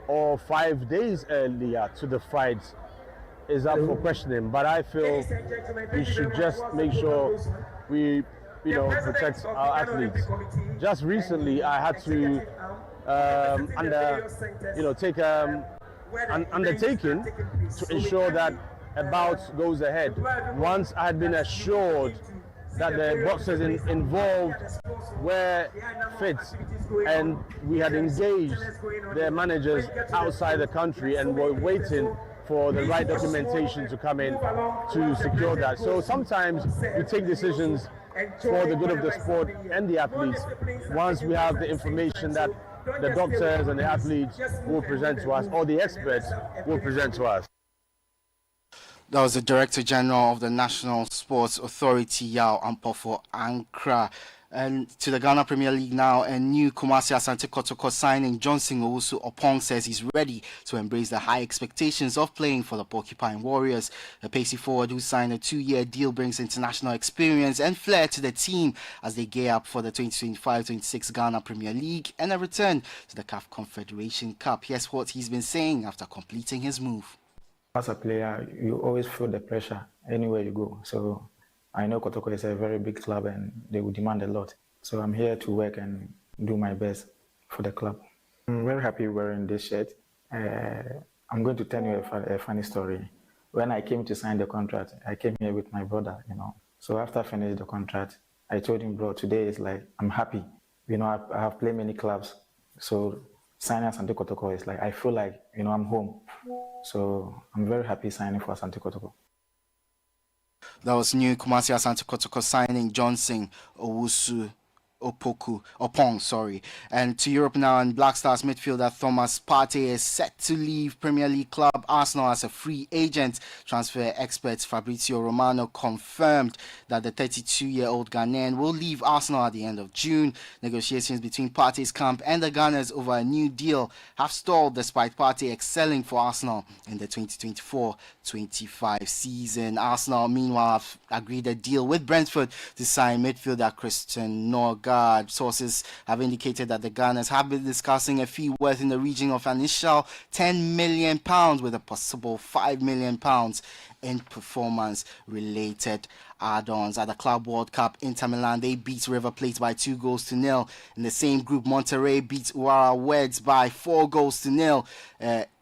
or 5 days earlier to the fight is up for questioning, but I feel we should just make sure we protect our athletes. Just recently I had to take an undertaking to ensure that a bout goes ahead. Once I had been assured that the boxers involved were fit, and we had engaged their managers outside the country and were waiting for the right documentation to come in to secure that. So sometimes we take decisions for the good of the sport and the athletes once we have the information that the doctors and the athletes will present to us, or the experts will present to us. That was the Director General of the National Sports Authority, Yaw Ampofo-Ankra. And to the Ghana Premier League now, a new Kumasi Asante Kotoko signing, Johnson Owusu-Opong, says he's ready to embrace the high expectations of playing for the Porcupine Warriors. The pacey forward, who signed a 2-year deal, brings international experience and flair to the team as they gear up for the 2025-26 Ghana Premier League and a return to the CAF Confederation Cup. Here's what he's been saying after completing his move. As a player, you always feel the pressure anywhere you go. So I know Kotoko is a very big club and they will demand a lot. So I'm here to work and do my best for the club. I'm very happy wearing this shirt. I'm going to tell you a funny story. When I came to sign the contract, I came here with my brother, So after I finished the contract, I told him, bro, today is like, I'm happy. I have played many clubs. So signing Asante Kotoko is like, I feel like, I'm home. So I'm very happy signing for Asante Kotoko. That was new Kumasi Asante Kotoko signing Johnson Owusu-Opong. And to Europe now, and Black Stars midfielder Thomas Partey is set to leave Premier League club Arsenal as a free agent. Transfer experts Fabrizio Romano confirmed that the 32-year-old Ghanaian will leave Arsenal at the end of June. Negotiations between Partey's camp and the Gunners over a new deal have stalled, despite Partey excelling for Arsenal in the 2024-25 season. Arsenal, meanwhile, have agreed a deal with Brentford to sign midfielder Christian Norgard guard. Sources have indicated that the Gunners have been discussing a fee worth in the region of an initial £10 million with a possible £5 million in performance-related add-ons. At the Club World Cup, Inter Milan, they beat River Plate by 2-0. In the same group, Monterrey beat Uara Reds by 4-0.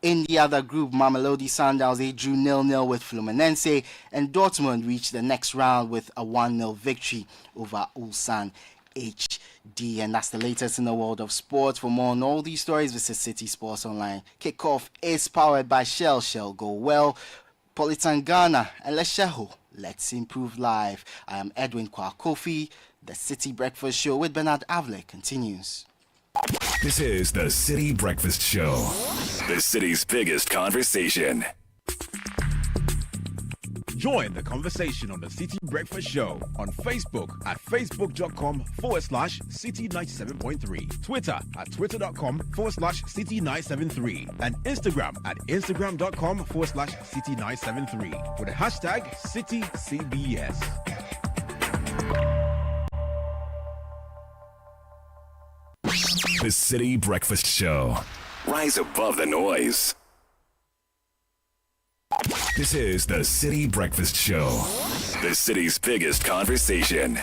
In the other group, Mamelodi Sundowns, they drew 0-0 with Fluminense, and Dortmund reached the next round with a 1-0 victory over Ulsan HD. And that's the latest in the world of sports. For more on all these stories, visit City Sports Online. Kickoff is powered by Shell. Shell go well. Politan Ghana and Lesheho. Let's improve life. I am Edwin Kwakofi. The City Breakfast Show with Bernard Avle continues. This is the City Breakfast Show, the city's biggest conversation. Join the conversation on the City Breakfast Show on Facebook at facebook.com/City97.3, Twitter at twitter.com/City973, and Instagram at instagram.com/City973 with the hashtag CityCBS. The City Breakfast Show. Rise above the noise. This is the City Breakfast Show, the city's biggest conversation.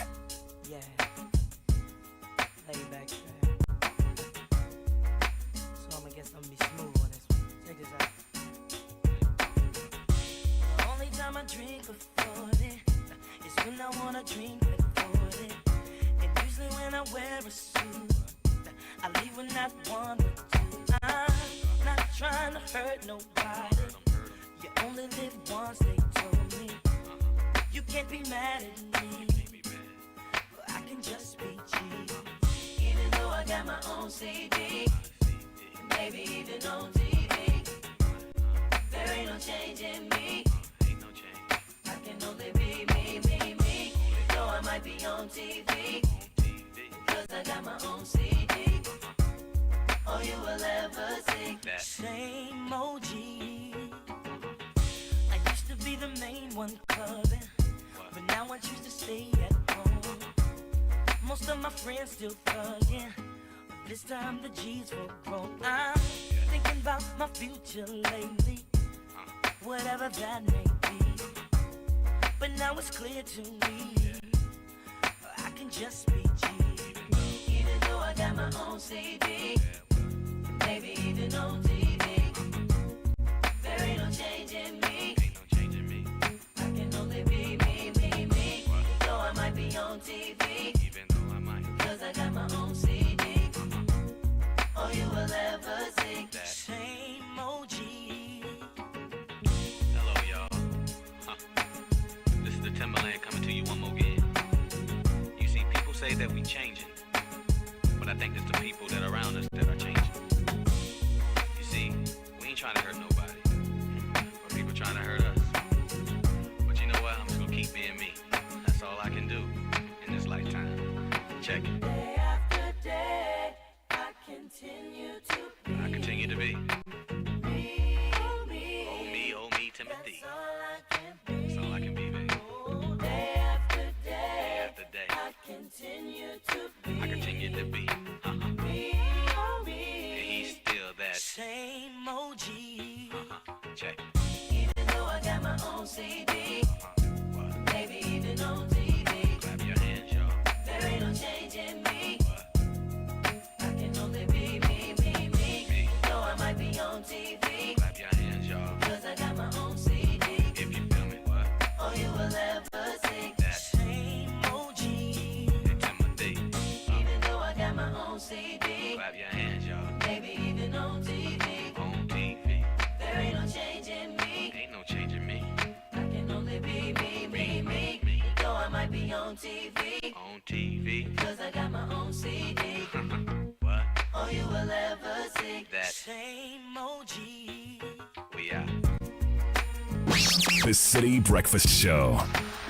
The City Breakfast Show.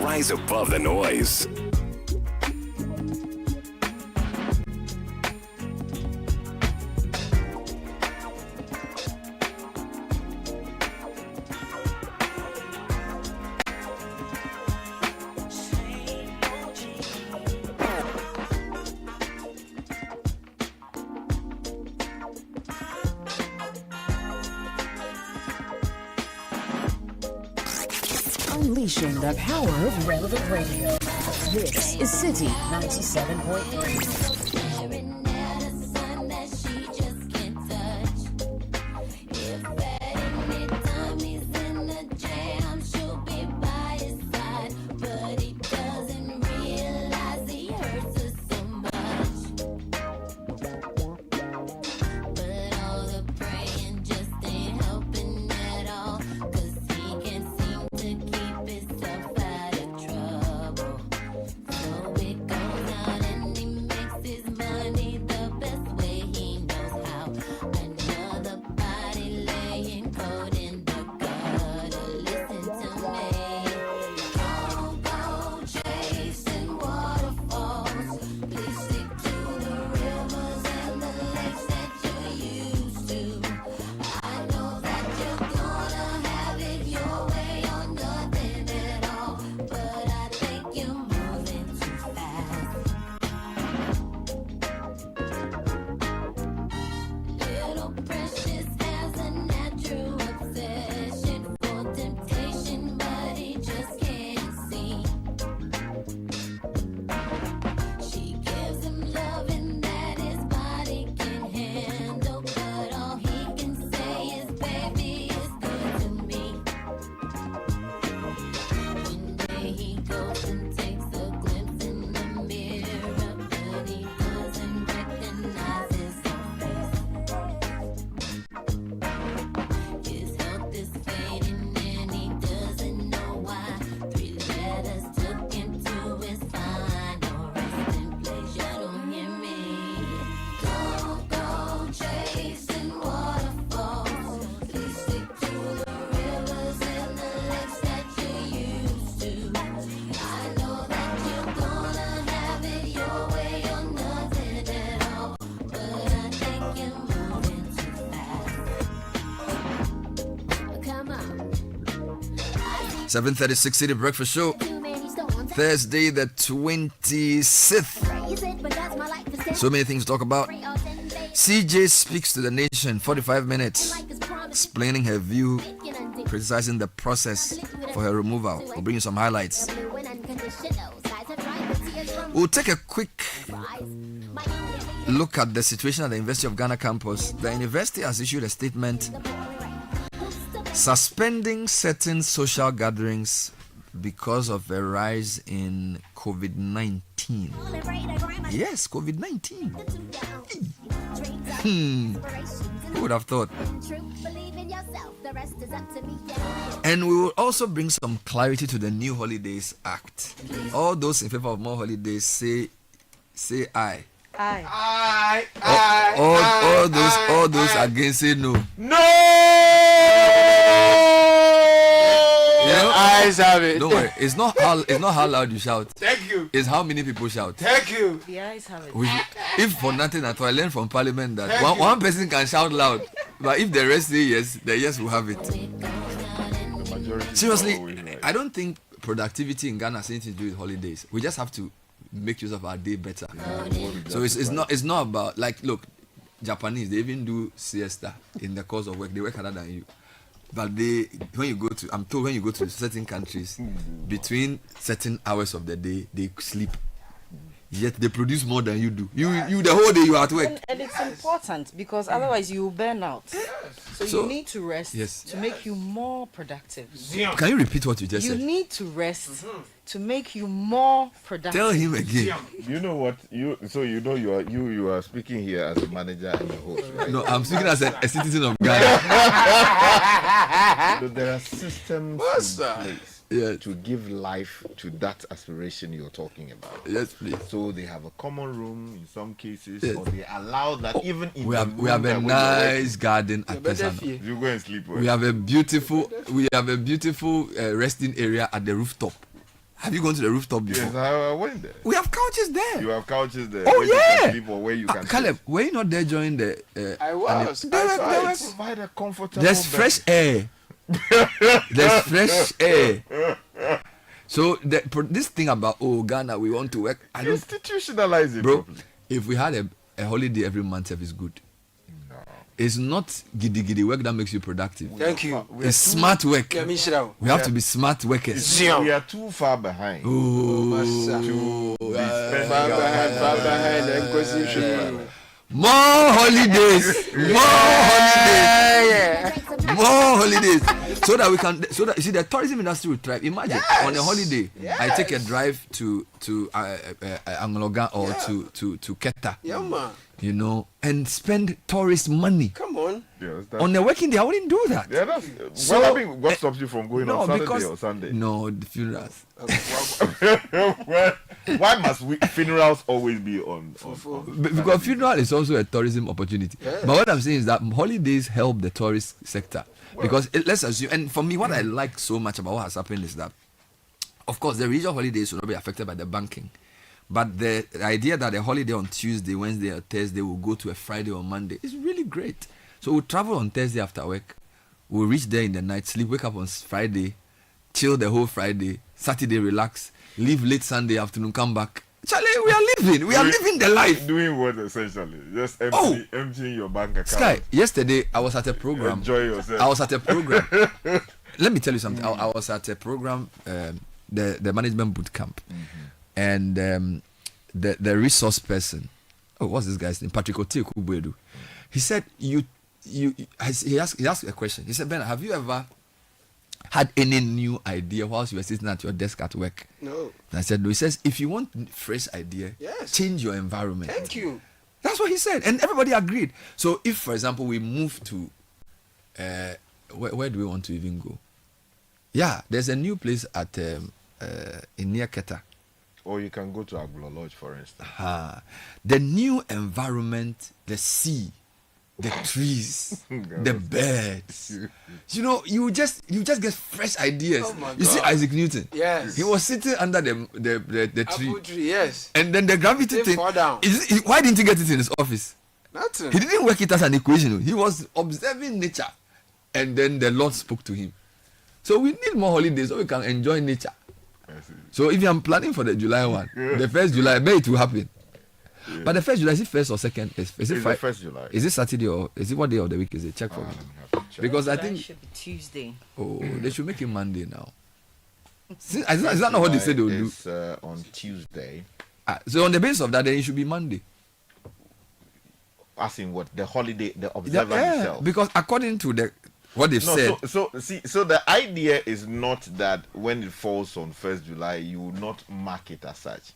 Rise above the noise. Unleashing the power of relevant radio. This is City 97.3. Seven 7:36 City Breakfast Show. Thursday the 26th. So many things to talk about. CJ speaks to the nation, 45 minutes, explaining her view, criticizing the process for her removal. We'll bring you some highlights. We'll take a quick look at the situation at the University of Ghana campus. The university has issued a statement suspending certain social gatherings because of a rise in COVID-19. Yes, COVID-19. Who would have thought? And we will also bring some clarity to the New Holidays Act. All those in favor of more holidays say aye. Aye. All those against say no. No! Eyes have it. Don't worry. It's not how loud you shout. Thank you. It's how many people shout. Thank you. The eyes have it. If for nothing at all, I learned from Parliament that one person can shout loud, but if the rest say yes, the yes will have it. Seriously, I don't think productivity in Ghana has anything to do with holidays. We just have to make use of our day better. So it's not about, like, look, Japanese, they even do siesta in the course of work. They work harder than you. But I'm told when you go to certain countries, between certain hours of the day, they sleep. Yet they produce more than you do. You the whole day you are at work. And it's important because otherwise you will burn out. So you need to rest to make you more productive. Can you repeat what you just said? You need to rest to make you more productive. Tell him again. You know what? You are speaking here as a manager and a host, right? No, I'm speaking as a citizen of Ghana. So there are systems in place. To give life to that aspiration you're talking about. Yes, please. So they have a common room in some cases, or they allow that even in we have a nice garden at Pesano. You go and sleep. We have a beautiful resting area at the rooftop. Have you gone to the rooftop before? Yes, I went there. We have couches there. You have couches there. Oh, where yeah. You can sleep or where you can Caleb, were you not there during the... I was. I provide a comfortable There's bed. fresh air. There's fresh air. So this thing about Ghana, we want to work. I don't institutionalize it, bro. Properly. If we had a holiday every month, it's good. No. it's not giddy work that makes you productive. Thank you. It's smart work. Yeah, we have to be smart workers. We are too far behind. Ooh, far behind. More holidays. More holidays. So that we can, you see, the tourism industry will thrive. Imagine on a holiday, I take a drive to Angloga or to Keta. Yeah, man. You know, and spend tourist money. Come on. Yes, on a working day, I wouldn't do that. Yeah, what stops you from going on Saturday or Sunday? No, the funerals. Why must funerals always be on because funeral is also a tourism opportunity. Yes. But what I'm saying is that holidays help the tourist sector. Because let's assume, and for me, what I like so much about what has happened is that, of course, the regional holidays will not be affected by the banking. But the idea that a holiday on Tuesday, Wednesday, or Thursday will go to a Friday or Monday is really great. So we'll travel on Thursday after work. We'll reach there in the night, sleep, wake up on Friday, chill the whole Friday, Saturday relax, leave late Sunday afternoon, come back. Charlie, we are living. We are living the life. Doing what essentially? Just emptying your bank account. Sky, yesterday I was at a program. Enjoy yourself. I was at a program. Let me tell you something. I was at a program, the management boot camp. Mm-hmm. And the resource person, what's this guy's name? Patrick Oteku. He said, he asked a question. He said, Ben, have you ever had any new idea whilst you were sitting at your desk at work? No. And I said, no. He says, if you want fresh idea, change your environment. Thank you. That's what he said. And everybody agreed. So if, for example, we move to, where do we want to even go? Yeah, there's a new place at in near Keta. Or you can go to Aglo Lodge, for instance. The new environment, the sea, the trees, the birds. You know, you just get fresh ideas. Oh you see Isaac Newton? Yes. He was sitting under the tree. Apple tree, yes. And then the gravity thing. Fall down. Why didn't he get it in his office? Nothing. He didn't work it as an equation. He was observing nature. And then the Lord spoke to him. So we need more holidays so we can enjoy nature. So if I'm planning for the July one, the 1st July, I bet it will happen. Yeah. But the 1st July, is it 1st or 2nd? Is it 1st July? Is it Saturday or is it what day of the week is it? Check for me. Because I think it should be Tuesday. Oh, they should make it Monday now. Is that not what they said they will do? It's on Tuesday. So on the basis of that, then it should be Monday. As in what? The holiday, the observer itself. Because according to what they've said. So the idea is not that when it falls on 1st July, you will not mark it as such.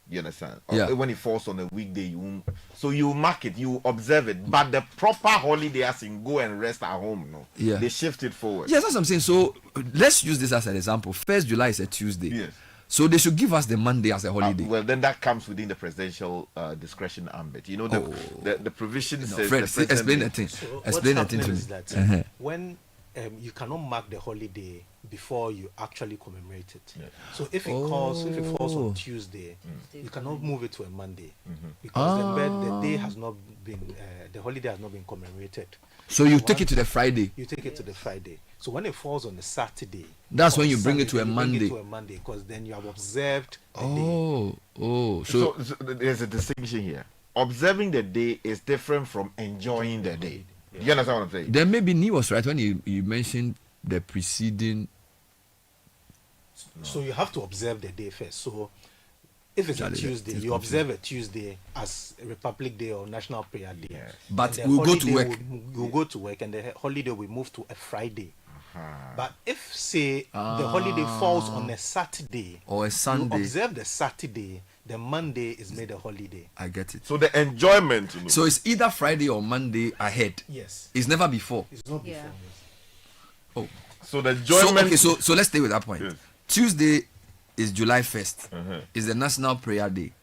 You understand? Yeah. When it falls on a weekday, you won't. So you mark it, you observe it. But the proper holiday, as in go and rest at home, no. Yeah. They shift it forward. Yes, that's what I'm saying. So let's use this as an example. 1st July is a Tuesday. Yes. So they should give us the Monday as a holiday. Well, then that comes within the presidential discretion ambit. You know, the provision says. Fred, explain the thing. Explain the thing to me. That when you cannot mark the holiday before you actually commemorate it. Yeah. So if it falls on Tuesday, you cannot move it to a Monday because the day has not been the holiday has not been commemorated. So you take it to the Friday. You take it to the Friday. So when it falls on a Saturday, that's when you bring it to a Monday. Bring it to a Monday because then you have observed the day. So there's a distinction here. Observing the day is different from enjoying the day. Yeah. You understand what I'm saying? Then maybe Ni was right when you mentioned the preceding. No. So you have to observe the day first. So if it's a Tuesday, you observe a Tuesday as a Republic Day or National Prayer Day. Yes. But we'll go to work. We'll go to work and the holiday will move to a Friday. But if, say, the holiday falls on a Saturday or a Sunday, you observe the Saturday, the Monday is made a holiday. I get it. So the enjoyment. So it's either Friday or Monday ahead. Yes. It's never before. It's not before. Yes. Oh. So the enjoyment. So let's stay with that point. Yes. Tuesday is July 1st. It's the National Prayer Day.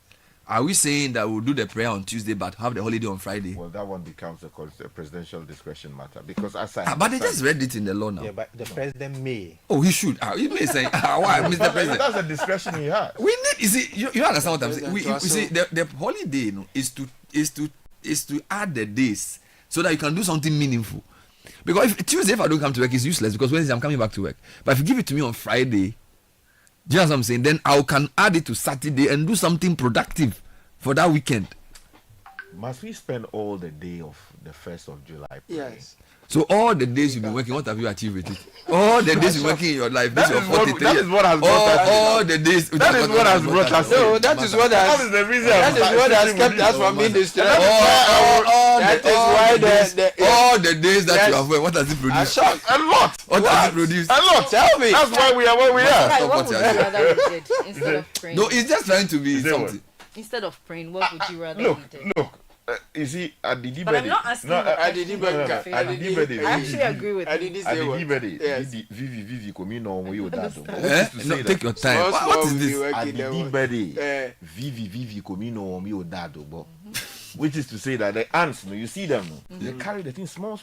Are we saying that we'll do the prayer on Tuesday but have the holiday on Friday? Well, that one becomes a presidential discretion matter because but they just read it in the law now. Yeah, but the president may. Oh, he should. He may say, why, Mr. President? That's a discretion he has. We need. You see, you understand what I'm saying? You see, the holiday, is to add the days so that you can do something meaningful. Because if I don't come to work, it's useless because Wednesday I'm coming back to work. But if you give it to me on Friday. Do you know what I'm saying? Then I can add it to Saturday and do something productive for that weekend. Must we spend all the day of the 1st of July praying? Yes. So all the days you've been working, what have you achieved with it? All the days you've been working in your life, that is what has brought us. All the days. That is what has brought us. No, that is what has. That is the reason. That is what has kept us from being distracted. That is why all the days that you have worked, what has it produced? A lot. What has it produced? A lot. Tell me. That's why we are where we are. What would you rather we did instead of praying? No, it's just trying to be something. Instead of praying, what would you rather Look, we did? look. You see, at the But I'm not asking. At the debate. I actually agree with at you. the debate. Yes. Vivi, come in on you No, take your time. What is this? At the debate. Vivi, come in on you which is to say that the ants, you see them, they carry the thing small.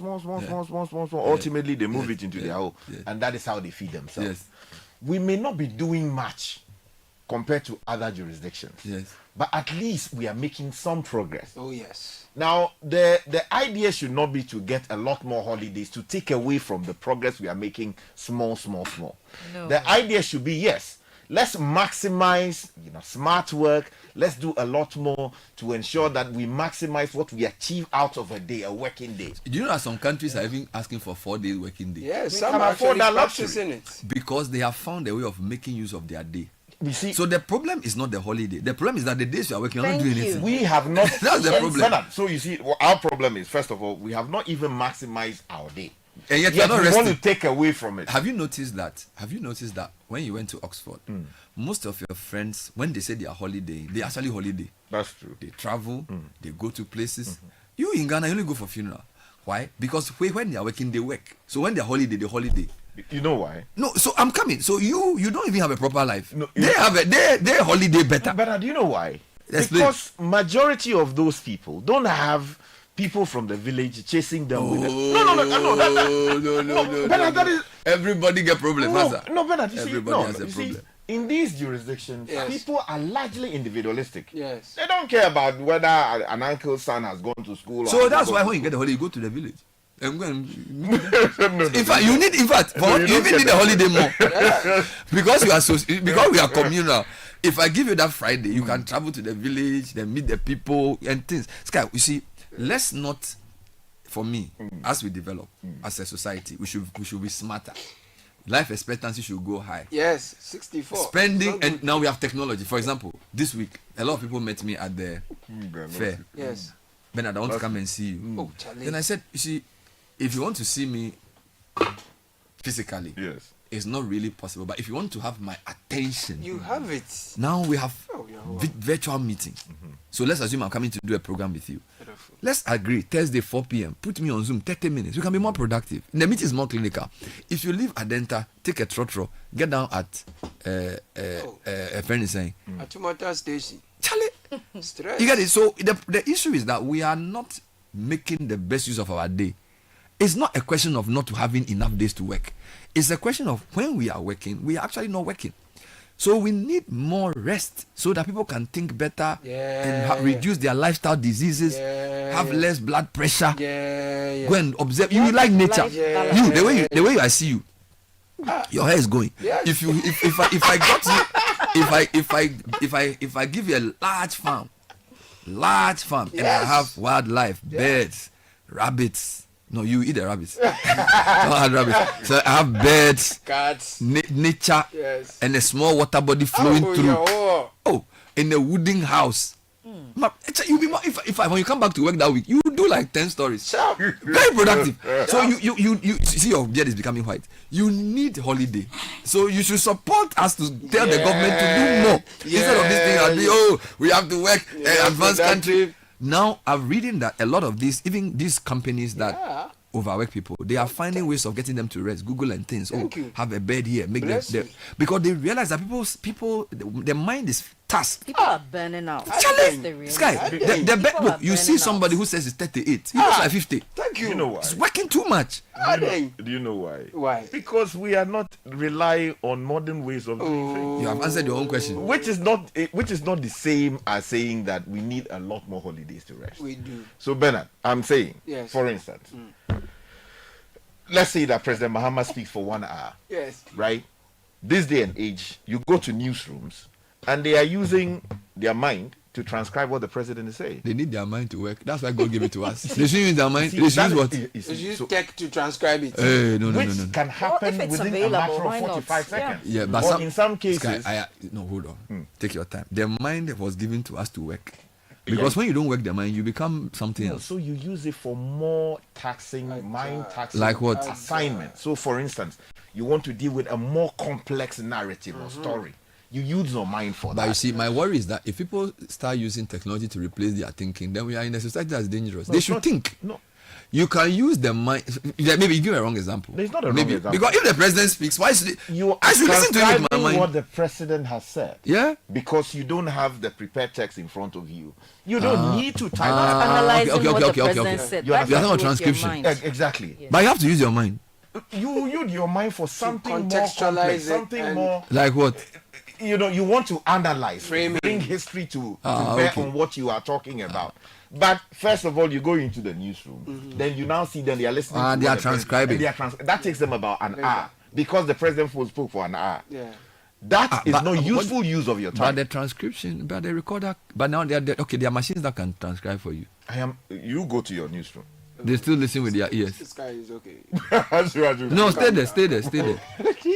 Ultimately, they move it into their hole, and that is how they feed themselves. Yes. We may not be doing much compared to other jurisdictions. Yes. But at least we are making some progress. Oh, yes. Now, the idea should not be to get a lot more holidays to take away from the progress we are making small. No. The idea should be, yes, let's maximize, smart work. Let's do a lot more to ensure that we maximize what we achieve out of a day, a working day. Do you know that some countries are even asking for 4 days working day? Yes, some are actually practicing it. Because they have found a way of making use of their day. We see, so the problem is not the holiday. The problem is that the days you are working, you're not doing anything. We have not. That's the problem. So you see, our problem is, first of all, we have not even maximized our day. And yet you're not we resting. Want to take away from it. Have you noticed that? When you went to Oxford, most of your friends, when they say they are holiday, they actually holiday. That's true. They travel, they go to places. You in Ghana, you only go for funeral. Why? Because when they are working, they work. So when they are holiday, they holiday. You know why? No, so I'm coming. So you don't even have a proper life. No, they have their holiday better. But do you know why? Explain. Because majority of those people don't have people from the village chasing them with it. No. That is, everybody get problem. No, Bernard, you everybody see, has a problem. In these jurisdictions, people are largely individualistic. Yes. They don't care about whether an uncle's son has gone to school. So that's why when you get the holiday, you go to the village. In fact, you need a holiday more because we are communal. If I give you that Friday, you can travel to the village, then meet the people and things. Sky, you see, let's not. For me, as we develop as a society, we should be smarter. Life expectancy should go high. Yes, 64. Spending, and now we have technology. For example, this week, a lot of people met me at the fair. Yes. Bernard, I want to come and see you. Oh, then I said, you see, if you want to see me physically, yes, it's not really possible. But if you want to have my attention, you have it. Now we have virtual meeting. So let's assume I'm coming to do a program with you. Let's agree, Thursday 4 p.m. Put me on Zoom, 30 minutes. You can be more productive. The meeting is more clinical. If you leave Adenta, take a trotro, get down at a friend is saying at Tumata Station. Charlie, stress. You get it. So the issue is that we are not making the best use of our day. It's not a question of not having enough days to work. It's a question of when we are working, we are actually not working. So we need more rest so that people can think better and reduce their lifestyle diseases, have less blood pressure. Go and observe. You like nature. You the way I see you, your hair is going. If I give you a large farm, and I have wildlife, birds, rabbits. No, you eat the rabbits. Don't have rabbits. So I have birds, cats, nature, and a small water body flowing through. In a wooden house. You be more, if when you come back to work that week, you do like 10 stories. Very productive. So you see your beard is becoming white. You need holiday. So you should support us to tell the government to do more. Instead of this thing, we have to work advanced country. Now I'm reading that a lot of even these companies that overwork people, they are finding ways of getting them to rest. Google and things. Have a bed here, make them because they realize that people, their mind is tasked. People are burning out. Sky, the bed. Look, you see somebody who says it's 38. He looks like 50. Thank you. You know why? It's working too much. Do you know why? Why? Because we are not relying on modern ways of doing things. You have answered your own question. Which is not the same as saying that we need a lot more holidays to rest. We do. So Bernard, I'm saying, yes, for instance, let's say that President Mahama speaks for 1 hour. Yes. Right? This day and age, you go to newsrooms and they are using their mind to transcribe what the president is saying. They need their mind to work. That's why God gave it to us. They should use their mind. See, They should use what? They should use tech to transcribe it. No. Which can happen within a matter of 45 seconds. Yeah, but in some cases... no, hold on. Take your time. The mind was given to us to work. Because when you don't work the mind, you become something else. So you use it for more taxing, mind taxing. Like what? Assignment. So for instance, you want to deal with a more complex narrative or story. You use your mind for that. But you see, my worry is that if people start using technology to replace their thinking, then we are in a society that's dangerous. They should think. No. You can use the mind. Maybe you give a wrong example. There's not a wrong example. Because if the president speaks, why should I should listen to him with my mind? What the president has said. Yeah. Because you don't have the prepared text in front of you. You don't need to type. Okay. What the president said. You are not transcription. Exactly. Yes. But you have to use your mind. You use your mind for something more complex, something more. Like what? You want to analyze, bring history to bear on what you are talking about. But first of all, you go into the newsroom. Then you now see them, they are listening. They are transcribing. That takes them about an hour because the president spoke for an hour. Yeah. That is no useful use of your time. But the transcription, but the recorder, but now there are machines that can transcribe for you. You go to your newsroom. They still listen with their ears. This guy is okay. No, stay there.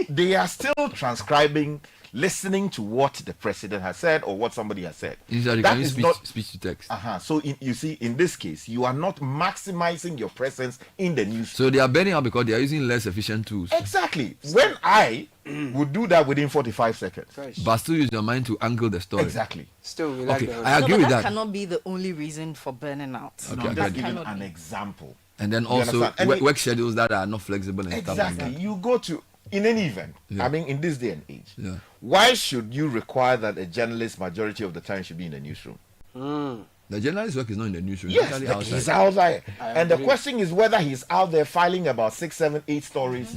They are still transcribing, listening to what the president has said or what somebody has said. That is not speech to text. So you see, in this case, you are not maximizing your presence in the news. So they are burning out because they are using less efficient tools. Exactly. When I would do that within 45 seconds. But still use your mind to angle the story. Exactly. Still, we like I agree with that. That cannot be the only reason for burning out. Okay, I'm just giving an example. And then also work schedules that are not flexible and stuff like that. Exactly. You go to, in any event, I mean, in this day and age, why should you require that a journalist majority of the time should be in the newsroom? The journalist's work is not in the newsroom. Yes, he's out there. And the question is whether he's out there filing about 6, 7, 8 stories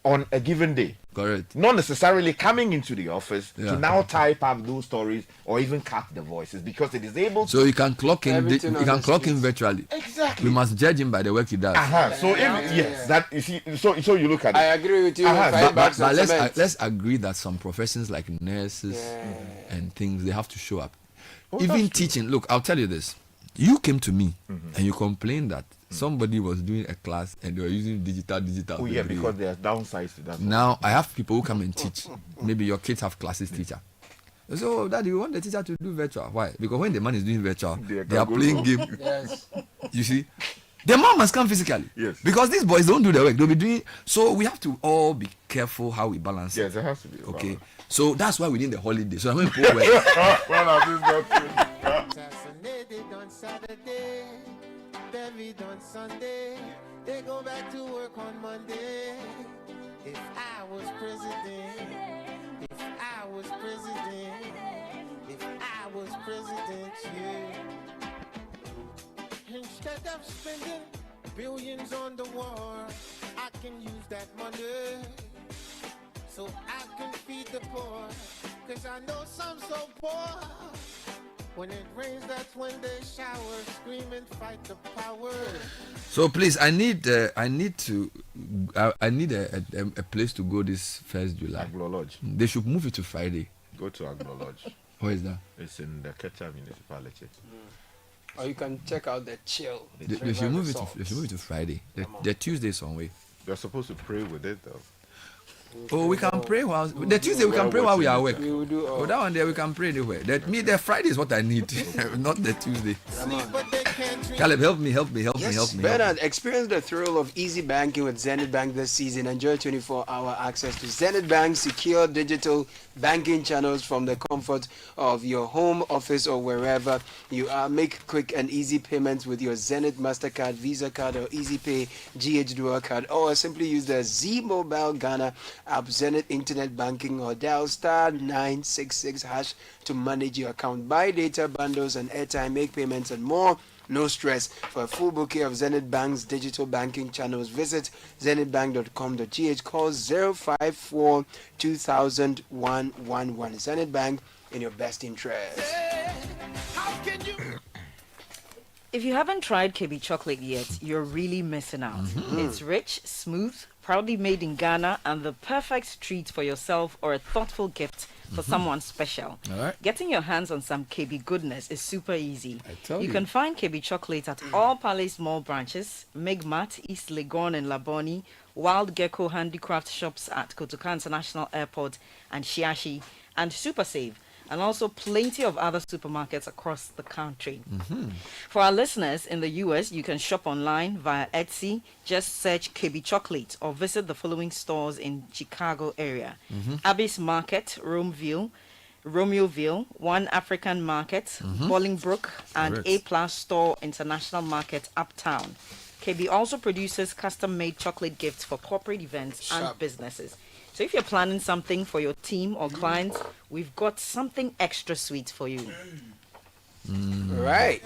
on a given day. Correct. Not necessarily coming into the office to now type up those stories or even cut the voices because it is able to. So you can clock in. You can clock in virtually. Exactly. We must judge him by the work he does. So that you see, so you look at it. I agree with you. But let's agree that some professions like nurses and things, they have to show up. Even teaching. Look, I'll tell you this. You came to me and you complained that somebody was doing a class and they were using digital. Oh yeah, because there are downsides to that. Now I have people who come and teach. Maybe your kids have classes teacher. So Daddy, you want the teacher to do virtual? Why? Because when the man is doing virtual, they are playing game. Yes. You see? The man must come physically. Yes. Because these boys don't do the work. They'll be doing. So we have to all be careful how we balance. Yes, it has to be. Okay. So that's why we need the holiday. So when people work. Assassinated on Saturday, buried on Sunday. They go back to work on Monday. If I was president, if I was president, if I was president, yeah. Instead of spending billions on the war, I can use that money so I can feed the poor. Cause I know some so poor. When it rains, that's when they shower, scream and fight the power. So please, I need a place to go this 1st July. Aglo Lodge. They should move it to Friday. Go to Aglo Lodge. Where is that? It's in the Keta municipality. Or you can check out the chill. They should move it to Friday. The Tuesday is on way. You're supposed to pray with it though. Oh, we can pray while the Tuesday we can pray while we are awake. We will do all. That one there we can pray anywhere. The Friday is what I need, not the Tuesday. Caleb, help me. Bernard, experience the thrill of easy banking with Zenith Bank this season. Enjoy 24-hour access to Zenith Bank's secure digital banking channels from the comfort of your home, office, or wherever you are. Make quick and easy payments with your Zenith MasterCard, Visa card, or EasyPay GH Dual card, or simply use the Z Mobile Ghana app, Zenith Internet Banking, or dial *966# to manage your account. Buy data bundles and airtime, make payments, and more. No stress. For a full bouquet of Zenith Bank's digital banking channels, visit zenithbank.com.gh. Call 054 2000 111. Zenith Bank, in your best interest. If you haven't tried KB chocolate yet, you're really missing out. It's rich, smooth, proudly made in Ghana, and the perfect treat for yourself or a thoughtful gift for someone special. All right. Getting your hands on some KB goodness is super easy. I tell you. You can find KB chocolate at all Palace Mall branches, Migmat, East Legon and Laboni, Wild Gecko handicraft shops at Kotoka International Airport and Shiashi, and Super Save, and also plenty of other supermarkets across the country. For our listeners in the US, you can shop online via Etsy. Just search KB Chocolate or visit the following stores in Chicago area. Abyss Market, Romeoville, One African Market, Bolingbrook, and Correct. A+ Store International Market, Uptown. KB also produces custom-made chocolate gifts for corporate events and businesses. So if you're planning something for your team or clients, we've got something extra sweet for you. Right.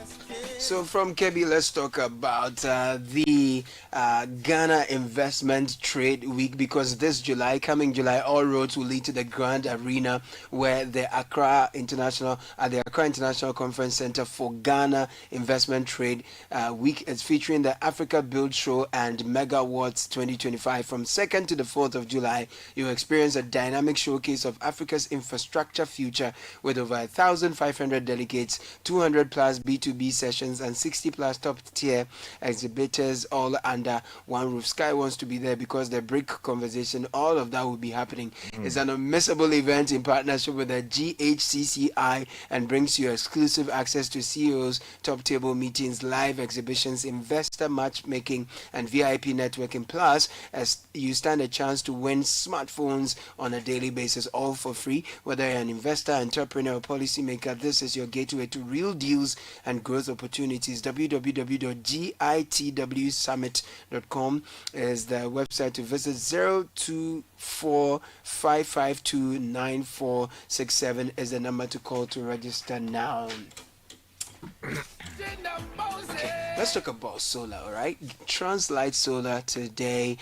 So from Kebi, let's talk about the Ghana Investment Trade Week, because this coming July, all roads will lead to the Grand Arena, where the Accra International Conference Center for Ghana Investment Trade Week is featuring the Africa Build Show and Mega Awards 2025. From 2nd to the 4th of July, you'll experience a dynamic showcase of Africa's infrastructure future with over 1,500 delegates, 200 plus B2B sessions, and 60 plus top tier exhibitors all under one roof. Sky wants to be there because the BRIC conversation, all of that will be happening. It's an unmissable event in partnership with the GHCCI and brings you exclusive access to CEOs, top table meetings, live exhibitions, investor matchmaking, and VIP networking. Plus, as you stand a chance to win smartphones on a daily basis, all for free. Whether you're an investor, entrepreneur, or policymaker, this is your gateway to real deals and growth opportunities. www.gitwsummit.com is the website to visit. 024-552-9467 is the number to call to register now. Let's talk about solar, all right? Translight Solar today.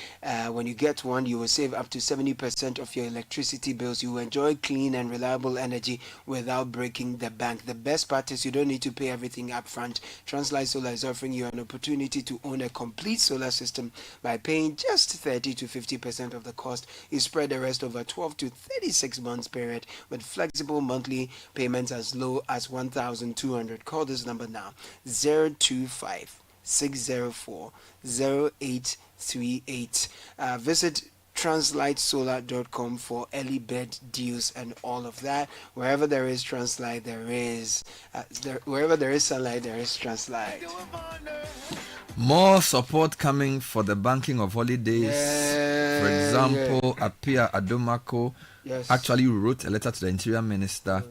When you get one, you will save up to 70% of your electricity bills. You will enjoy clean and reliable energy without breaking the bank. The best part is you don't need to pay everything up front. Translight Solar is offering you an opportunity to own a complete solar system by paying just 30 to 50% of the cost. You spread the rest over 12 to 36 months period with flexible monthly payments as low as 1,200. Call this number now, 025-604-0838. Visit translightsolar.com for early bird deals and all of that. Wherever there is Translight, wherever there is sunlight, there is Translight. More support coming for the banking of holidays. For example, Apia Adomako actually wrote a letter to the Interior Minister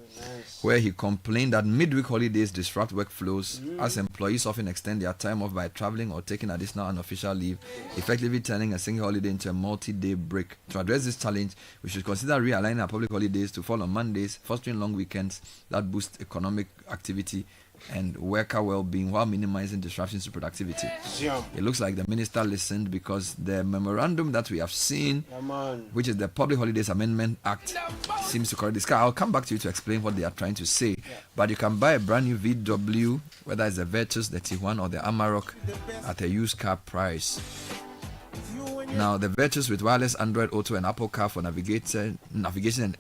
where he complained that midweek holidays disrupt workflows as employees often extend their time off by traveling or taking additional unofficial leave, effectively turning a single holiday into a multi-day break. To address this challenge, we should consider realigning our public holidays to fall on Mondays, fostering long weekends that boost economic activity and worker well-being while minimizing disruptions to productivity. It looks like the minister listened, because the memorandum that we have seen, which is the Public Holidays Amendment Act, seems to correct this. I'll come back to you to explain what they are trying to say. But you can buy a brand new VW, whether it's the Virtus, the T1 or the Amarok, at a used car price. Now, the Virtus with wireless Android Auto and Apple Car for navigation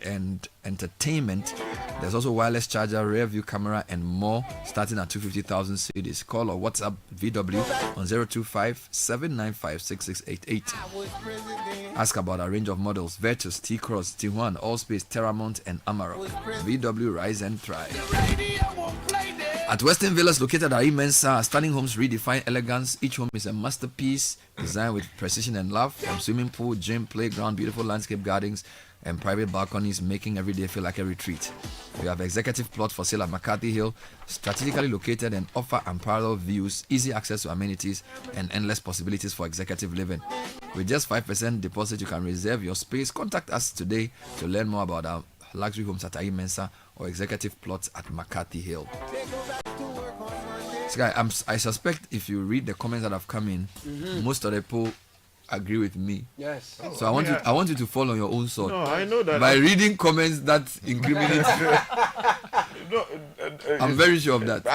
and entertainment. There's also wireless charger, rear view camera, and more, starting at 250,000 cedis. Call or WhatsApp VW on 025-795-6688. Ask about a range of models: Virtus, T-Cross, T1, Allspace, Terramont, and Amarok. VW, rise and thrive. At Western Villas, located at Imensa, stunning homes redefine elegance. Each home is a masterpiece designed with precision and love. From swimming pool, gym, playground, beautiful landscape gardens, and private balconies, making every day feel like a retreat. We have executive plot for sale at McCarthy Hill, strategically located and offer unparalleled views, easy access to amenities, and endless possibilities for executive living. With just 5% deposit, you can reserve your space. Contact us today to learn more about our luxury homes at Imensa or executive plots at McCarthy Hill. So I suspect if you read the comments that have come in, most of the people agree with me. Yes. So I want you to fall on your own sword. No, I know that. By reading comments that incriminate. No, I'm very sure of that.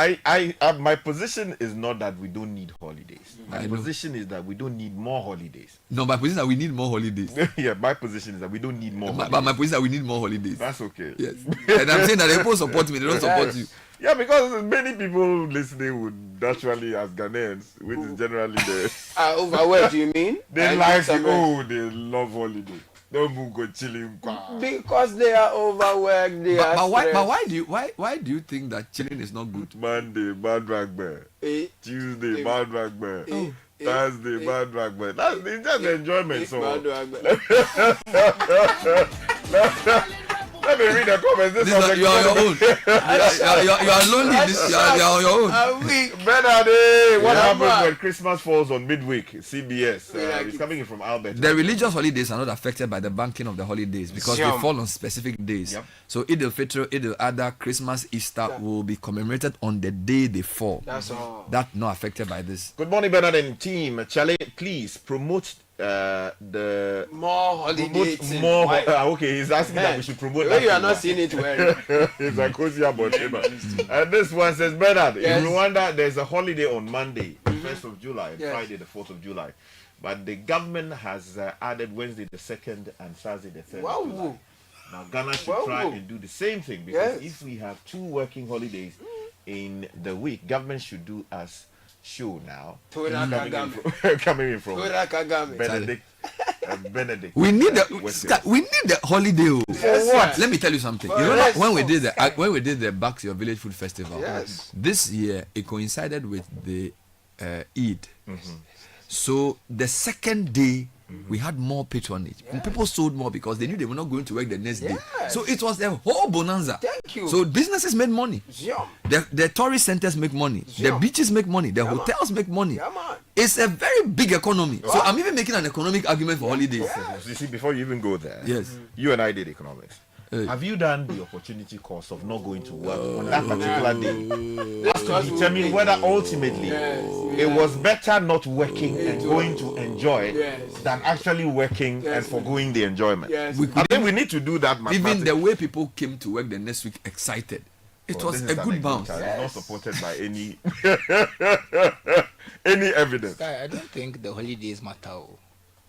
My position is not that we don't need holidays. My position is that we don't need more holidays. No, my position is that we need more holidays. Yeah, my position is that we don't need more holidays. But my position is that we need more holidays. That's okay. Yes. And I'm saying that people support me, they don't support you. Yeah, because many people listening would naturally, as Ghanaians, which is generally the... Overworked, you mean? They love holiday. Don't go chilling. Because they are overworked, But why do you think that chilling is not good? Monday, bad drag bear. Tuesday, bad drag bear. Thursday, bad drag bear. It's just enjoyment. So. Let me read the comments. You are your own. You are lonely. You are on your own. Bernard, what happens when Christmas falls on midweek? CBS. It's coming in from Albert. The religious holidays are not affected by the banking of the holidays because they fall on specific days. Yep. So Eid al-Fitr, Eid al-Adha, Christmas, Easter will be commemorated on the day they fall. That's all. That's not affected by this. Good morning, Bernard and team. Charlie, please promote the more holidays. Okay, he's asking that we should promote that. You are not seeing it well. It's a cozy about and this one says, Bernard, in Rwanda there's a holiday on Monday, the 1st of July, and Friday the 4th of July. But the government has added Wednesday the 2nd and Thursday the 3rd of July. Now Ghana should try and do the same thing, because if we have 2 working holidays in the week, government should do as show now. Coming in from Benedict. Benedict. We need the holiday. For what? Let me tell you something. You know when we did the Back to Your Village Food Festival, this year it coincided with the Eid. So the second day we had more patronage. People sold more because they knew they were not going to work the next day. So it was a whole bonanza. Thank you. So businesses made money. The tourist centers make money. The beaches make money. The hotels make money. It's a very big economy. So I'm even making an economic argument for holidays. You see, before you even go there, yes, you and I did economics. Have you done the opportunity cost of not going to work on that particular day? To determine whether ultimately it was better not working and going to enjoy than actually working and forgoing the enjoyment. I think we need to do that. Even the way people came to work the next week excited. It was a good bounce. Not supported by any evidence. I don't think the holidays matter.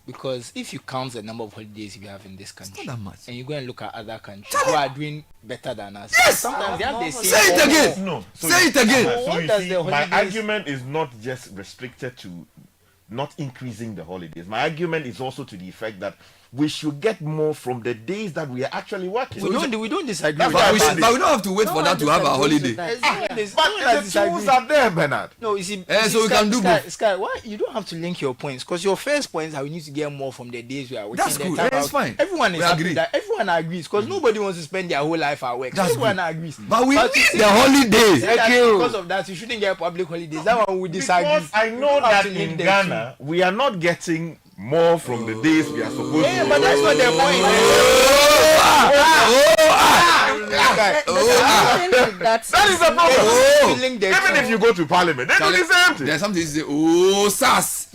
Because if you count the number of holidays we have in this country, it's not that much, and you go and look at other countries who are doing better than us, sometimes they have the same. Say it again. No. Say it again. So you see, my argument is not just restricted to not increasing the holidays. My argument is also to the effect that we should get more from the days that we are actually working. We don't disagree. But we don't have to wait for that to have a holiday. But the tools are there, Bernard. No, you see, so we can do both. Sky, why you don't have to link your points? Because your first point is that we need to get more from the days we are working. That's good. That's fine. Everyone is happy that everyone agrees, because nobody wants to spend their whole life at work. Everyone agrees. But we need the holidays. Because of that, you shouldn't get public holidays. That one we disagree. Because I know that in Ghana we are not getting more from the days we are supposed to. Yeah, but that's not the point. That is the problem. Even if you go to parliament, they do the same thing. There's something to say, SAS.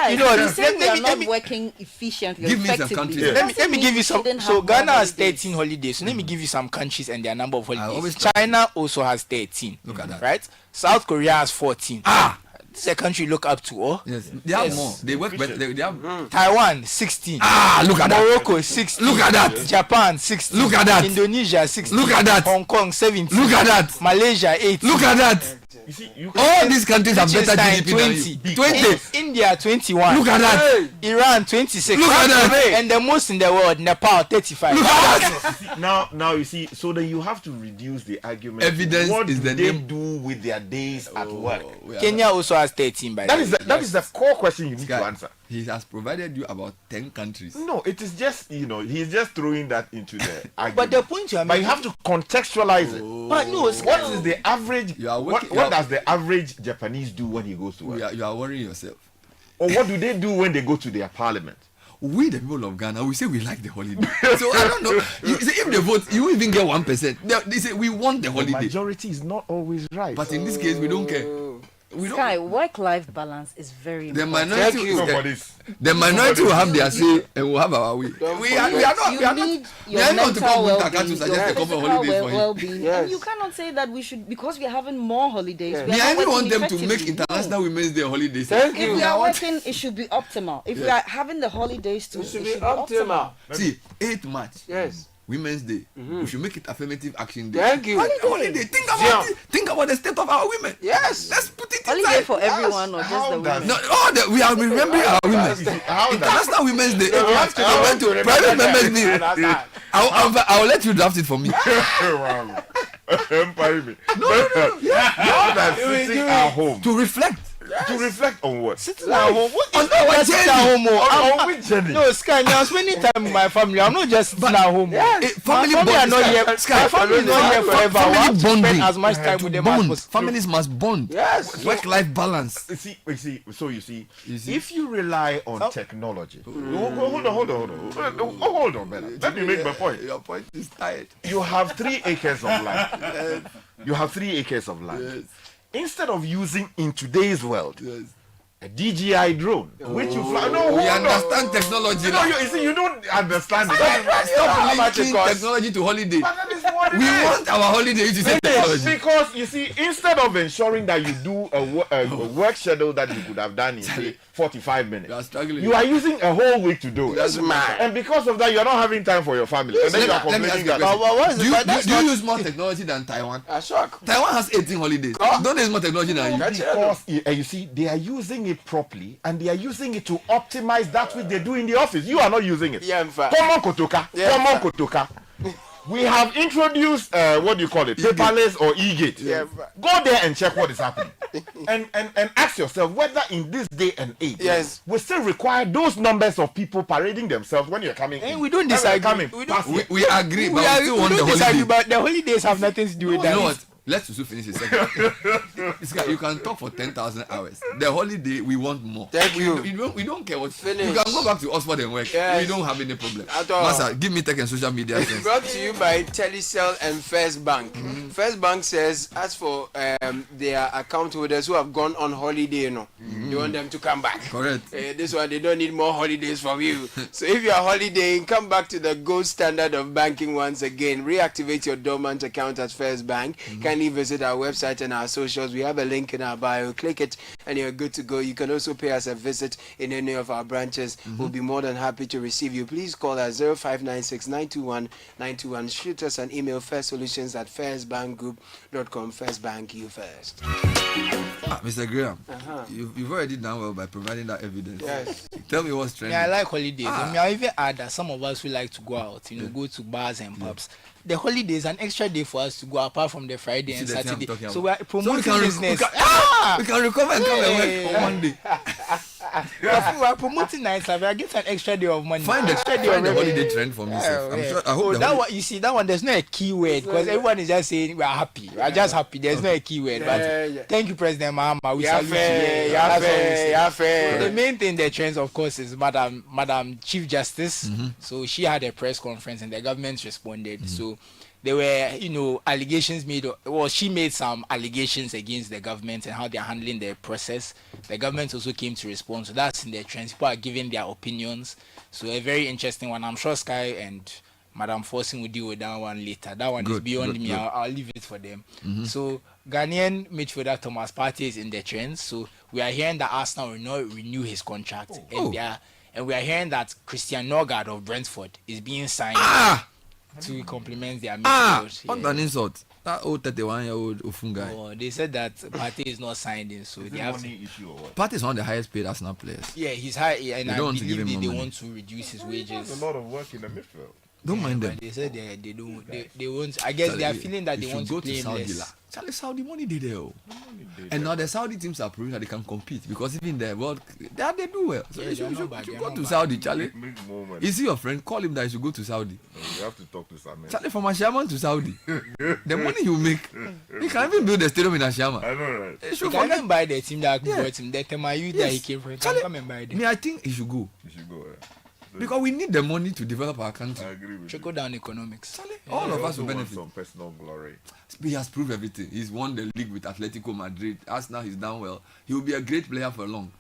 You know, we are not working efficiently. Give me some countries. Let me give you some. So Ghana has 13 holidays. So let me give you some countries and their number of holidays. China also has 13. Look at that. Right? South Korea has 14. This is a country you look up to. Yes, they have more. They work better. They have Taiwan 16. Look at that. Morocco 16. Look at that. Japan 16. Look at that. Indonesia 16. Look at that. Hong Kong 17. Look at that. Malaysia 18. Look at that. You see, all these countries have better GDP 20. 20. India 21. Look at that. Iran 26. Look at that. And the most in the world, Nepal 35. Look at that. Now you see, so then you have to reduce the argument. Evidence what is do the they name. do with their days at work? Kenya also has 13. By that is the core question you need to answer. He has provided you about 10 countries. No, it is just, he's just throwing that into the argument. But the point you are making, making, you have to contextualize it. But no, what is the average? What does the average Japanese do when he goes to work? You are worrying yourself. Or what do they do when they go to their parliament? We, the people of Ghana, we say we like the holiday. So I don't know. You say if they vote, you even get 1%. They say we want the holiday. The majority is not always right. But in this case, we don't care. Sky, work-life balance is very important. The minority will have their say and we'll have our way. We are not your mental well-being. And you cannot say that we should, because we are having more holidays. I even want them to make International Women's Day holidays. If we are working, it should be optimal. If we are having the holidays too, it should be optimal. See, 8th March. Yes. Women's Day. We should make it affirmative action day. Thank you. Holiday. Think about the state of our women. Yes. Let's put it holiday inside. for everyone or just the women? No, we are remembering our women. International Women's Day. I went to private members day. I'll let you draft it for me. No. Now that sitting at home to reflect. Yes. To reflect on what? Sitting at home. What is sitting at home? On which journey? No, Sky, I'm spending time with my family. I'm not just sitting at home. Yes. Family are not here. Sky, family is not here forever. Family bonding. Spend as much time with them as possible. Families must bond. Yes. Work-life balance. So you see, if you rely on technology, hold on, man. Let me make my point. Your point is tired. You have 3 acres of land. You have 3 acres of land. Yes. Instead of using in today's world a DJI drone, which you fly. No, we understand technology. No, you don't understand it. Stop linking technology to holiday. We want our holiday to say technology. Because you see, instead of ensuring that you do a work schedule that you could have done in say 45 minutes, you are using a whole week to do it. That's mad. And because of that, you are not having time for your family. And then you are complaining that. Do you use more technology than Taiwan? Shock. Taiwan has 18 holidays. Don't they use more technology than you? Because you see, they are using it properly and they are using it to optimize that which they do in the office. You are not using it. Yeah, in fact. Common Kotoka. We have introduced what do you call it? Paperless or e-gate. Yeah, go there and check what is happening. and ask yourself whether in this day and age we still require those numbers of people parading themselves when you're coming in. We don't disagree. We agree, but we still want the holiday. But the holidays have nothing to do with that. You know what? Let's also finish this second. You can talk for 10,000 hours. The holiday, we want more. Thank you. We don't care what. Finish. You can go back to Oxford and work. Yes. We don't have any problem. At all. Master, give me tech and social media. Brought to you by Telecel and First Bank. First Bank says, as for their account holders who have gone on holiday, they want them to come back. Correct. This one, they don't need more holidays from you. So if you are holidaying, come back to the gold standard of banking once again. Reactivate your dormant account at First Bank. Kindly visit our website and our socials. We have a link in our bio. Click it and you're good to go. You can also pay us a visit in any of our branches. We'll be more than happy to receive you. Please call us 0596 921 921. Shoot us an email, firstsolutions@firstbankgroup.com. First Bank, you first. Mr. Graham, you've already done well by providing that evidence. Yes. Tell me what's trending. Yeah, I like holidays. I even add that some of us who like to go out, go to bars and pubs. The holiday is an extra day for us to go apart from the Friday and Saturday. So we are promoting business. We can recover and come and work for one day. We are promoting nights. We are getting an extra day of money. Find the holiday trend for me. I'm sure. I hope that one. You see that one. There's no a keyword because everyone is just saying we are happy. We are just happy. There's no a keyword. But thank you, President Mahama. We salute you. The main thing that trends, of course, is Madam Chief Justice. So she had a press conference and the government responded. So there were, allegations made. Well, she made some allegations against the government and how they are handling the process. The government also came to respond. So that's in the trends. People are giving their opinions. So a very interesting one. I'm sure Sky and Madam Forcing will deal with that one later. That one is beyond me. I'll leave it for them. So Ghanaian midfielder Thomas Partey is in the trends. So we are hearing that Arsenal will not renew his contract. And we are hearing that Christian Norgard of Brentford is being signed to complement their midfield. What an insult. That old 31-year-old Ofunga. Oh, they said that Partey is not signed in, so they have Partey is one of the highest paid Arsenal players. Yeah, he's high, and I believe they want to reduce his wages. There's a lot of work in the midfield. Don't mind them. They said they don't. They won't. I guess they are feeling that they want to play less. Charlie, Saudi money did there. And now the Saudi teams are proving that they can compete because even in the world, they do well. So you should go to Saudi, Charlie. You see your friend, call him that you should go to Saudi. You have to talk to Samuel. Charlie, from Ashaiman to Saudi, the money you make, you can even build a stadium in Ashaiman. I know, right? You can even buy the team that bought him. The Temayu that he came from. Charlie, come and buy them. I think he should go. He should go. Because we need the money to develop our country. I agree with Trickle down economics. All of us will benefit. Some personal glory. He has proved everything. He's won the league with Atletico Madrid. As now he's done well. He will be a great player for long.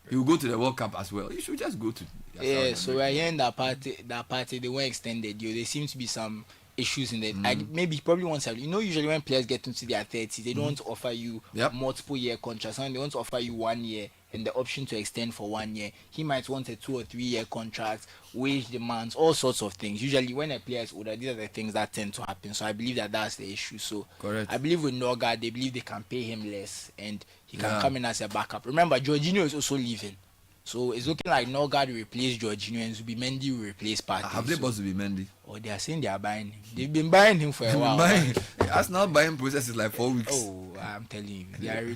He will go to the World Cup as well. You should just go to. Yeah, so we're hearing that party they weren't extended. There seems to be some issues in it. Maybe probably once usually when players get into their 30s, they don't want to offer you multiple year contracts, and they want to offer you 1 year and the option to extend for 1 year. He might want a 2 or 3 year contract, wage demands, all sorts of things. Usually when a player is older, these are the things that tend to happen. So I believe that's the issue. So correct. I believe with Norgard, they believe they can pay him less and he can come in as a backup. Remember, Jorginho is also leaving. So it's looking like Norgard will replace Jorginho and Zubimendi will replace Partey. Have they bought Zubimendi? Oh, they are saying they are buying him. They've been buying him for a while. Arsenal buying process is like 4 weeks. Oh, I'm telling you,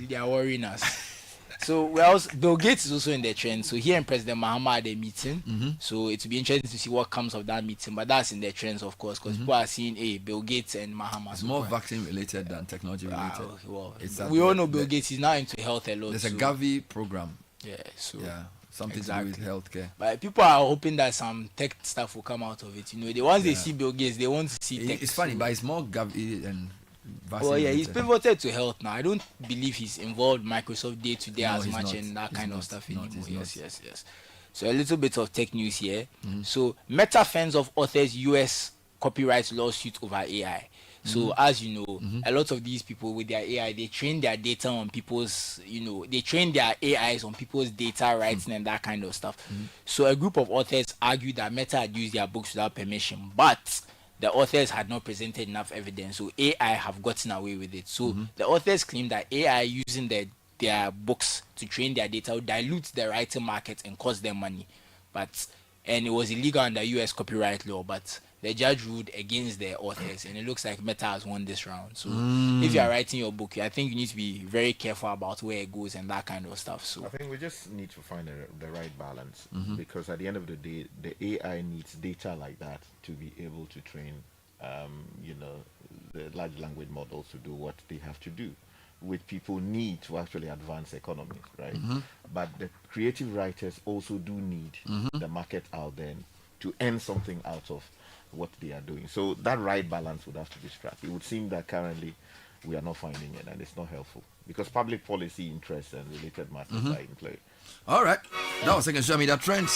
they are worrying us. So Bill Gates is also in the trend. So here and President Mahama had a meeting. So it will be interesting to see what comes of that meeting. But that's in the trends, of course, because people are seeing Bill Gates and Mahama. It's more vaccine related than technology related. We all know Bill Gates is now into health a lot. There's a Gavi program. Yeah, so something to do with healthcare. But people are hoping that some tech stuff will come out of it. Once they see Bill Gates, they want to see tech. It's funny, but it's more Gavi and vaccine. Well, he's pivoted to health now. I don't believe he's involved Microsoft day to day as much and that kind of stuff anymore. Yes. So a little bit of tech news here. So Meta fends off authors' US copyright lawsuit over AI. So as you know, a lot of these people with their AI, they train their data on people's, they train their AIs on people's data writing and that kind of stuff. So a group of authors argued that Meta had used their books without permission, but the authors had not presented enough evidence. So AI have gotten away with it. So the authors claim that AI using their books to train their data would dilute the writing market and cost them money. And it was illegal under US copyright law, but the judge ruled against the authors, and it looks like Meta has won this round. So if you are writing your book, I think you need to be very careful about where it goes and that kind of stuff. So I think we just need to find the right balance, because at the end of the day, the AI needs data like that to be able to train, the large language models to do what they have to do, which people need to actually advance economies, right? But the creative writers also do need the market out there to earn something out of what they are doing. So that right balance would have to be struck. It would seem that currently we are not finding it, and it's not helpful because public policy interests and related matters are in play. All right, that was second show me that trends.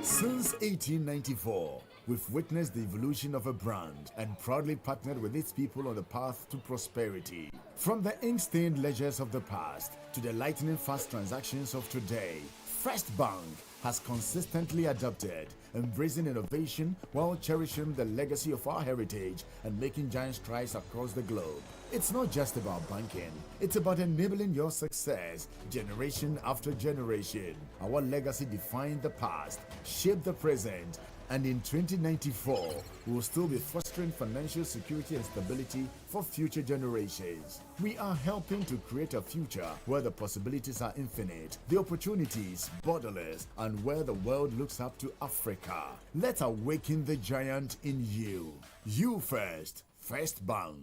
Since 1894, we've witnessed the evolution of a brand and proudly partnered with its people on the path to prosperity. From the ink-stained ledgers of the past to the lightning-fast transactions of today, First Bank has consistently adapted, embracing innovation while cherishing the legacy of our heritage and making giant strides across the globe. It's not just about banking, it's about enabling your success generation after generation. Our legacy defined the past, shaped the present, and in 2094, we will still be fostering financial security and stability for future generations. We are helping to create a future where the possibilities are infinite, the opportunities borderless, and where the world looks up to Africa. Let's awaken the giant in you. You first. First Bank.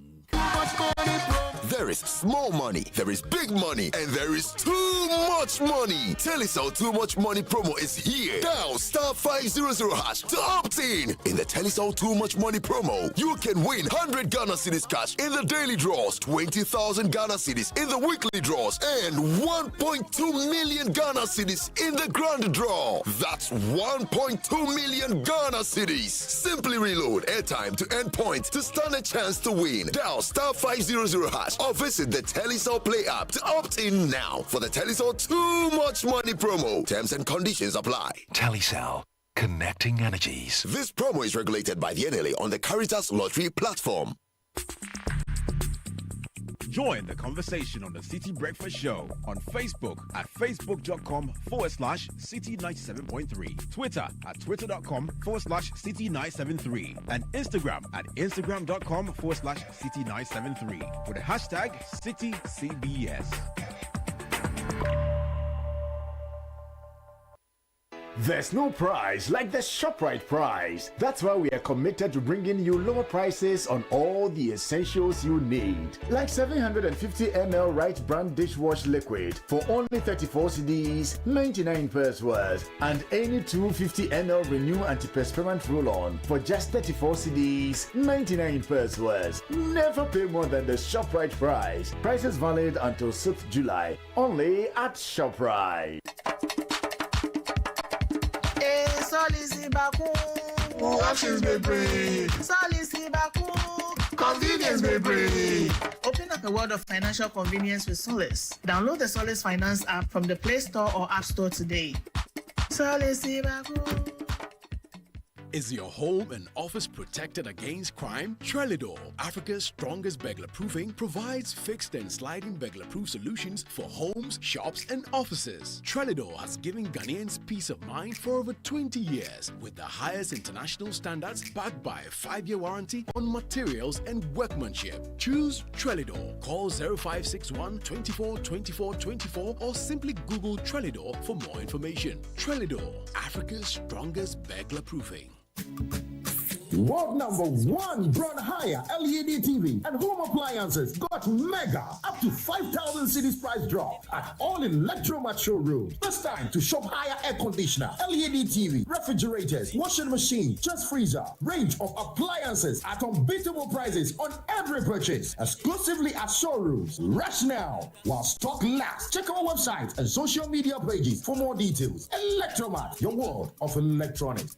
There is small money, there is big money, and there is too much money. Telecel Too Much Money promo is here. Dial *500# to opt in. In the Telecel Too Much Money promo, you can win 100 Ghana cedis cash in the daily draws, 20,000 Ghana cedis in the weekly draws, and 1.2 million Ghana cedis in the grand draw. That's 1.2 million Ghana cedis. Simply reload airtime to earn points to stand a chance to win. Dial *500# or visit the Telecel Play app to opt in now for the Telecel Too Much Money promo. Terms and conditions apply. Telecel, connecting energies. This promo is regulated by the NLA on the Caritas Lottery platform. Join the conversation on the City Breakfast Show on Facebook at facebook.com/City97.3, Twitter at twitter.com/City973, and Instagram at instagram.com/City973 with the hashtag CityCBS. There's no price like the ShopRite price. That's why we are committed to bringing you lower prices on all the essentials you need. Like 750 ml Right brand dishwash liquid for only 34 cedis, 99 pence worth, and any 250 ml Renew antiperspirant roll-on for just 34 cedis, 99 pence worth. Never pay more than the ShopRite price. Prices valid until 6th July. Only at ShopRite. Options may bring. Convenience may bring. Open up a world of financial convenience with Solace. Download the Solace Finance app from the Play Store or App Store today. Solace. Is your home and office protected against crime? Trelidor, Africa's strongest burglar-proofing, provides fixed and sliding burglar-proof solutions for homes, shops, and offices. Trelidor has given Ghanaians peace of mind for over 20 years with the highest international standards backed by a 5-year warranty on materials and workmanship. Choose Trelidor. Call 0561 24 24 24 or simply Google Trelidor for more information. Trelidor, Africa's strongest burglar-proofing. World #1 Broad Hire LED TV and home appliances got mega up to 5,000 cedis price drop at all Electromat showrooms. First time to shop higher air conditioner, LED TV, refrigerators, washing machine, chest freezer, range of appliances at unbeatable prices on every purchase. Exclusively at showrooms. Rush now while stock lasts. Check our website and social media pages for more details. Electromat, your world of electronics.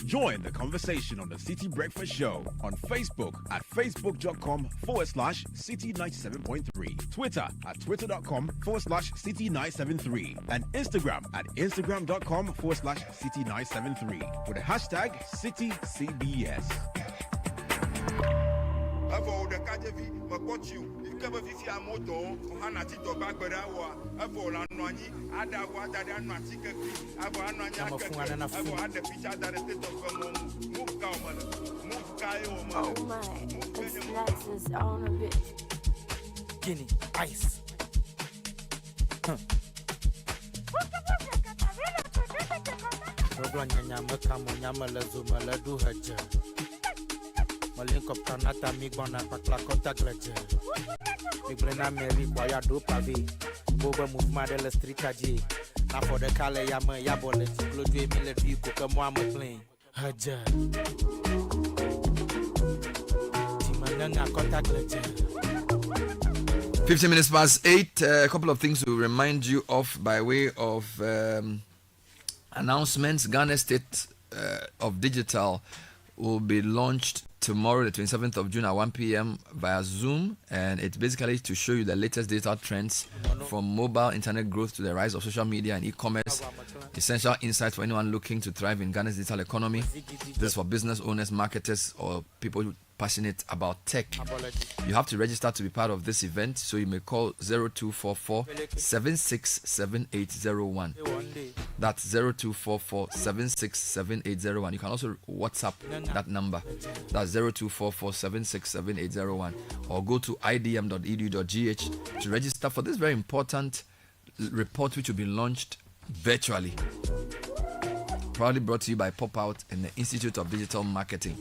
Join the conversation on the City Breakfast Show on Facebook at facebook.com/City97.3, Twitter at twitter.com/City973, and Instagram at instagram.com/City973 with the hashtag CityCBS. Guinea, ice. Malinko pranata migbona paklakota glaje. Miglena meri kwaya do pavi. Boba mouvement de la street aji. Na for the kale yama yabole. Glodwe mile viku kamo amo plain. Haja. Timananga kota glaje. 15 minutes past 8. A couple of things to remind you of by way of announcements. Ghana State of Digital will be launched tomorrow, the 27th of June at 1 p.m. via Zoom, and it's basically to show you the latest digital trends from mobile internet growth to the rise of social media and e-commerce. Essential insights for anyone looking to thrive in Ghana's digital economy. This is for business owners, marketers, or people passionate about tech. You have to register to be part of this event, so you may call 0244 767801. That's 0244 767801. You can also WhatsApp that number. That's 0244 767801. Or go to idm.edu.gh to register for this very important report, which will be launched virtually. Proudly brought to you by Pop Out and the Institute of Digital Marketing.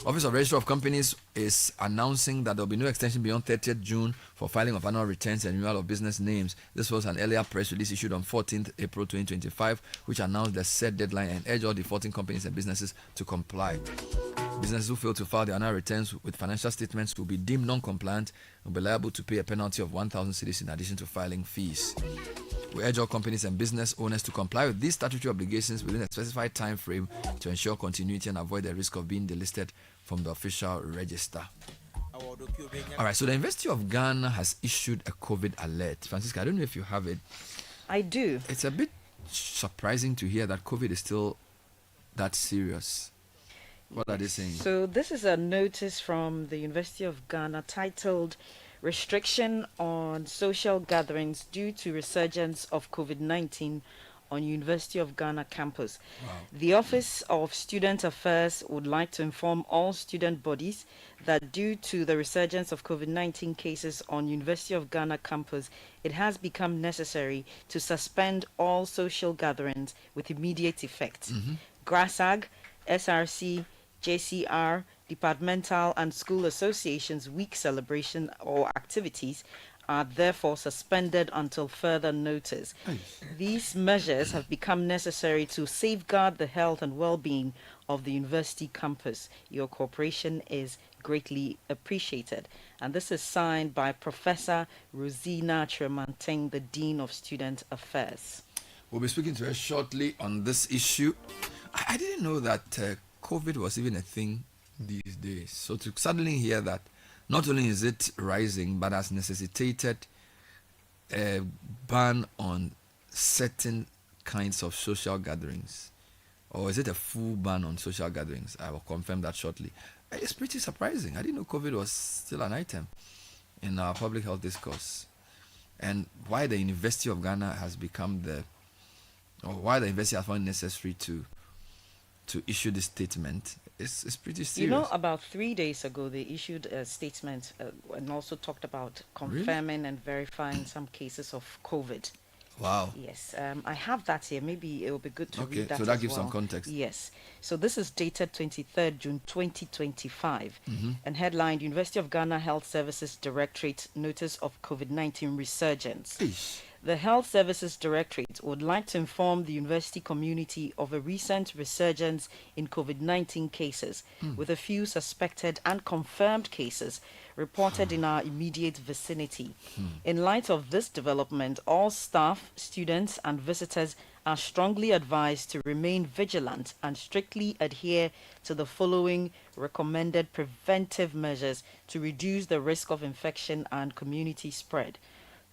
Office of Registrar of Companies is announcing that there will be no extension beyond 30th June for filing of annual returns and renewal of business names. This was an earlier press release issued on 14th April 2025, which announced the set deadline and urged all defaulting companies and businesses to comply. Businesses who fail to file their annual returns with financial statements will be deemed non-compliant and will be liable to pay a penalty of 1,000 cedis in addition to filing fees. We urge all companies and business owners to comply with these statutory obligations within a specified time frame to ensure continuity and avoid the risk of being delisted from the official register. All right, so the University of Ghana has issued a COVID alert. Francisca, I don't know if you have it. I do. It's a bit surprising to hear that COVID is still that serious. What are they saying? So this is a notice from the University of Ghana titled Restriction on Social Gatherings Due to Resurgence of COVID-19 on University of Ghana campus. Wow. The Office of Student Affairs would like to inform all student bodies that due to the resurgence of COVID-19 cases on University of Ghana campus, it has become necessary to suspend all social gatherings with immediate effect. GRASAG, SRC, JCR, departmental and school associations' week celebration or activities are therefore suspended until further notice. These measures have become necessary to safeguard the health and well-being of the university campus. Your cooperation is greatly appreciated. And this is signed by Professor Rosina Tremanting, the Dean of Student Affairs. We'll be speaking to her shortly on this issue. I didn't know that COVID was even a thing these days. So to suddenly hear that not only is it rising, but has necessitated a ban on certain kinds of social gatherings. Or is it a full ban on social gatherings? I will confirm that shortly. It's pretty surprising. I didn't know COVID was still an item in our public health discourse. And why the University of Ghana has become why the university has found it necessary to issue this statement is pretty serious. You know, about 3 days ago, they issued a statement and also talked about confirming and verifying some cases of COVID. Wow. Yes, I have that here. Maybe it will be good to read that. So that as gives well. some context. Yes. So this is dated 23rd June 2025 and headlined University of Ghana Health Services Directorate Notice of COVID-19 Resurgence. The Health Services Directorate would like to inform the university community of a recent resurgence in COVID-19 cases, with a few suspected and confirmed cases reported in our immediate vicinity. In light of this development, all staff, students, and visitors are strongly advised to remain vigilant and strictly adhere to the following recommended preventive measures to reduce the risk of infection and community spread.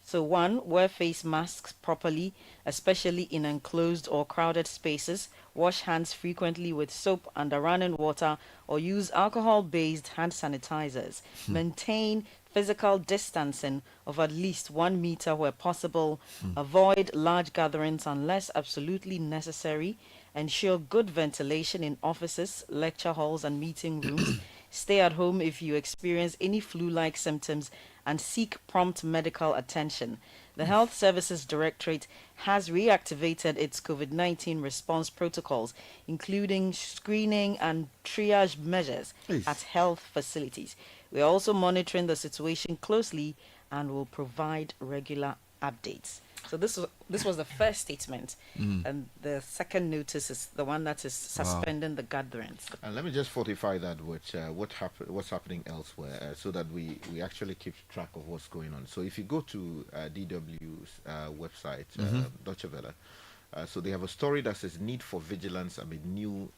So 1, wear face masks properly, especially in enclosed or crowded spaces. Wash hands frequently with soap and running water, or use alcohol-based hand sanitizers. Maintain physical distancing of at least 1 meter where possible. Avoid large gatherings unless absolutely necessary. Ensure good ventilation in offices, lecture halls, and meeting rooms. Stay at home if you experience any flu-like symptoms and seek prompt medical attention. The Health Services Directorate has reactivated its COVID-19 response protocols, including screening and triage measures at health facilities. We are also monitoring the situation closely and will provide regular updates. So this was the first statement, and the second notice is the one that is suspending the gatherings. And let me just fortify that with what's happening elsewhere, so that we actually keep track of what's going on. So if you go to DW's website, Deutsche Welle, so they have a story that says need for vigilance amid new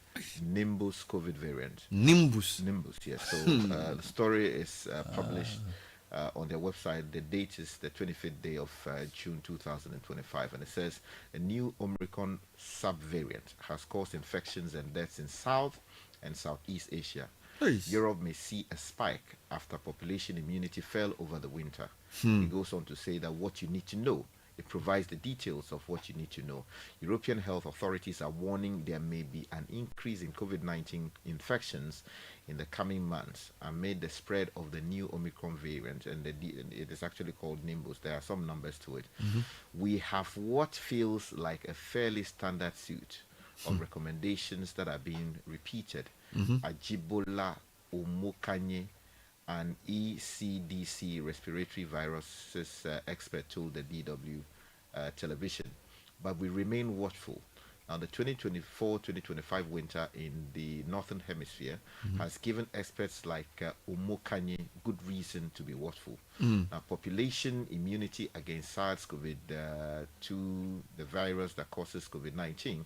Nimbus COVID variant. Nimbus, yes. So the story is published on their website. The date is the 25th day of June 2025, and it says a new Omicron subvariant has caused infections and deaths in South and Southeast Asia. Europe may see a spike after population immunity fell over the winter. It goes on to say that what you need to know. It provides the details of what you need to know. European health authorities are warning there may be an increase in COVID-19 infections in the coming months amid the spread of the new Omicron variant, and it is actually called Nimbus. There are some numbers to it. We have what feels like a fairly standard suit of recommendations that are being repeated. Ajibola Omokanye, an ECDC respiratory viruses expert, told the DW television. But we remain watchful. Now, the 2024-2025 winter in the Northern Hemisphere has given experts like Omokanye good reason to be watchful. Now, population immunity against SARS-CoV-2, the virus that causes COVID-19,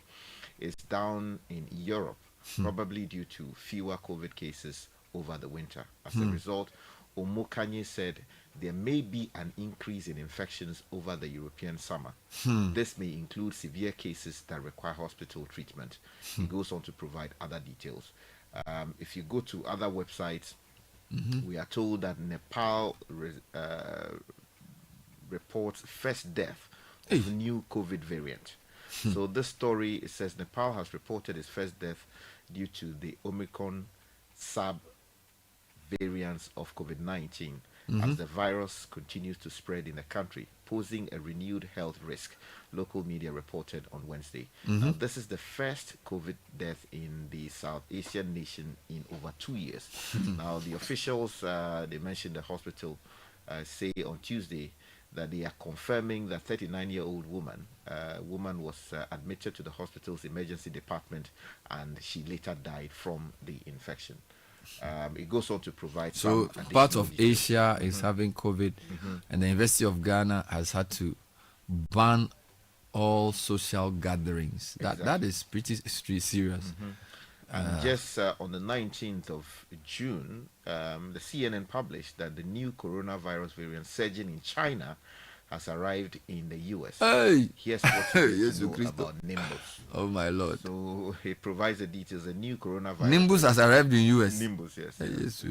is down in Europe, probably due to fewer COVID cases over the winter. As a result, Omokanye said there may be an increase in infections over the European summer. This may include severe cases that require hospital treatment. He goes on to provide other details. If you go to other websites, we are told that Nepal reports first death of new COVID variant. So this story, it says Nepal has reported its first death due to the Omicron sub-variants of COVID-19 as the virus continues to spread in the country, posing a renewed health risk, local media reported on Wednesday. Now, this is the first COVID death in the South Asian nation in over 2 years. Now, the officials, they mentioned the hospital, say on Tuesday that they are confirming that 39-year-old woman was admitted to the hospital's emergency department, and she later died from the infection. It goes on to provide so part of Asia is having COVID, and the University of Ghana has had to ban all social gatherings. That is pretty serious. And just on the 19th of June, the CNN published that the new coronavirus variant surging in China has arrived in the US. Hey! Here's what you know about Nimbus. Oh my Lord. So he provides the details. A new coronavirus. Nimbus has arrived in US. Nimbus, yes. Yes.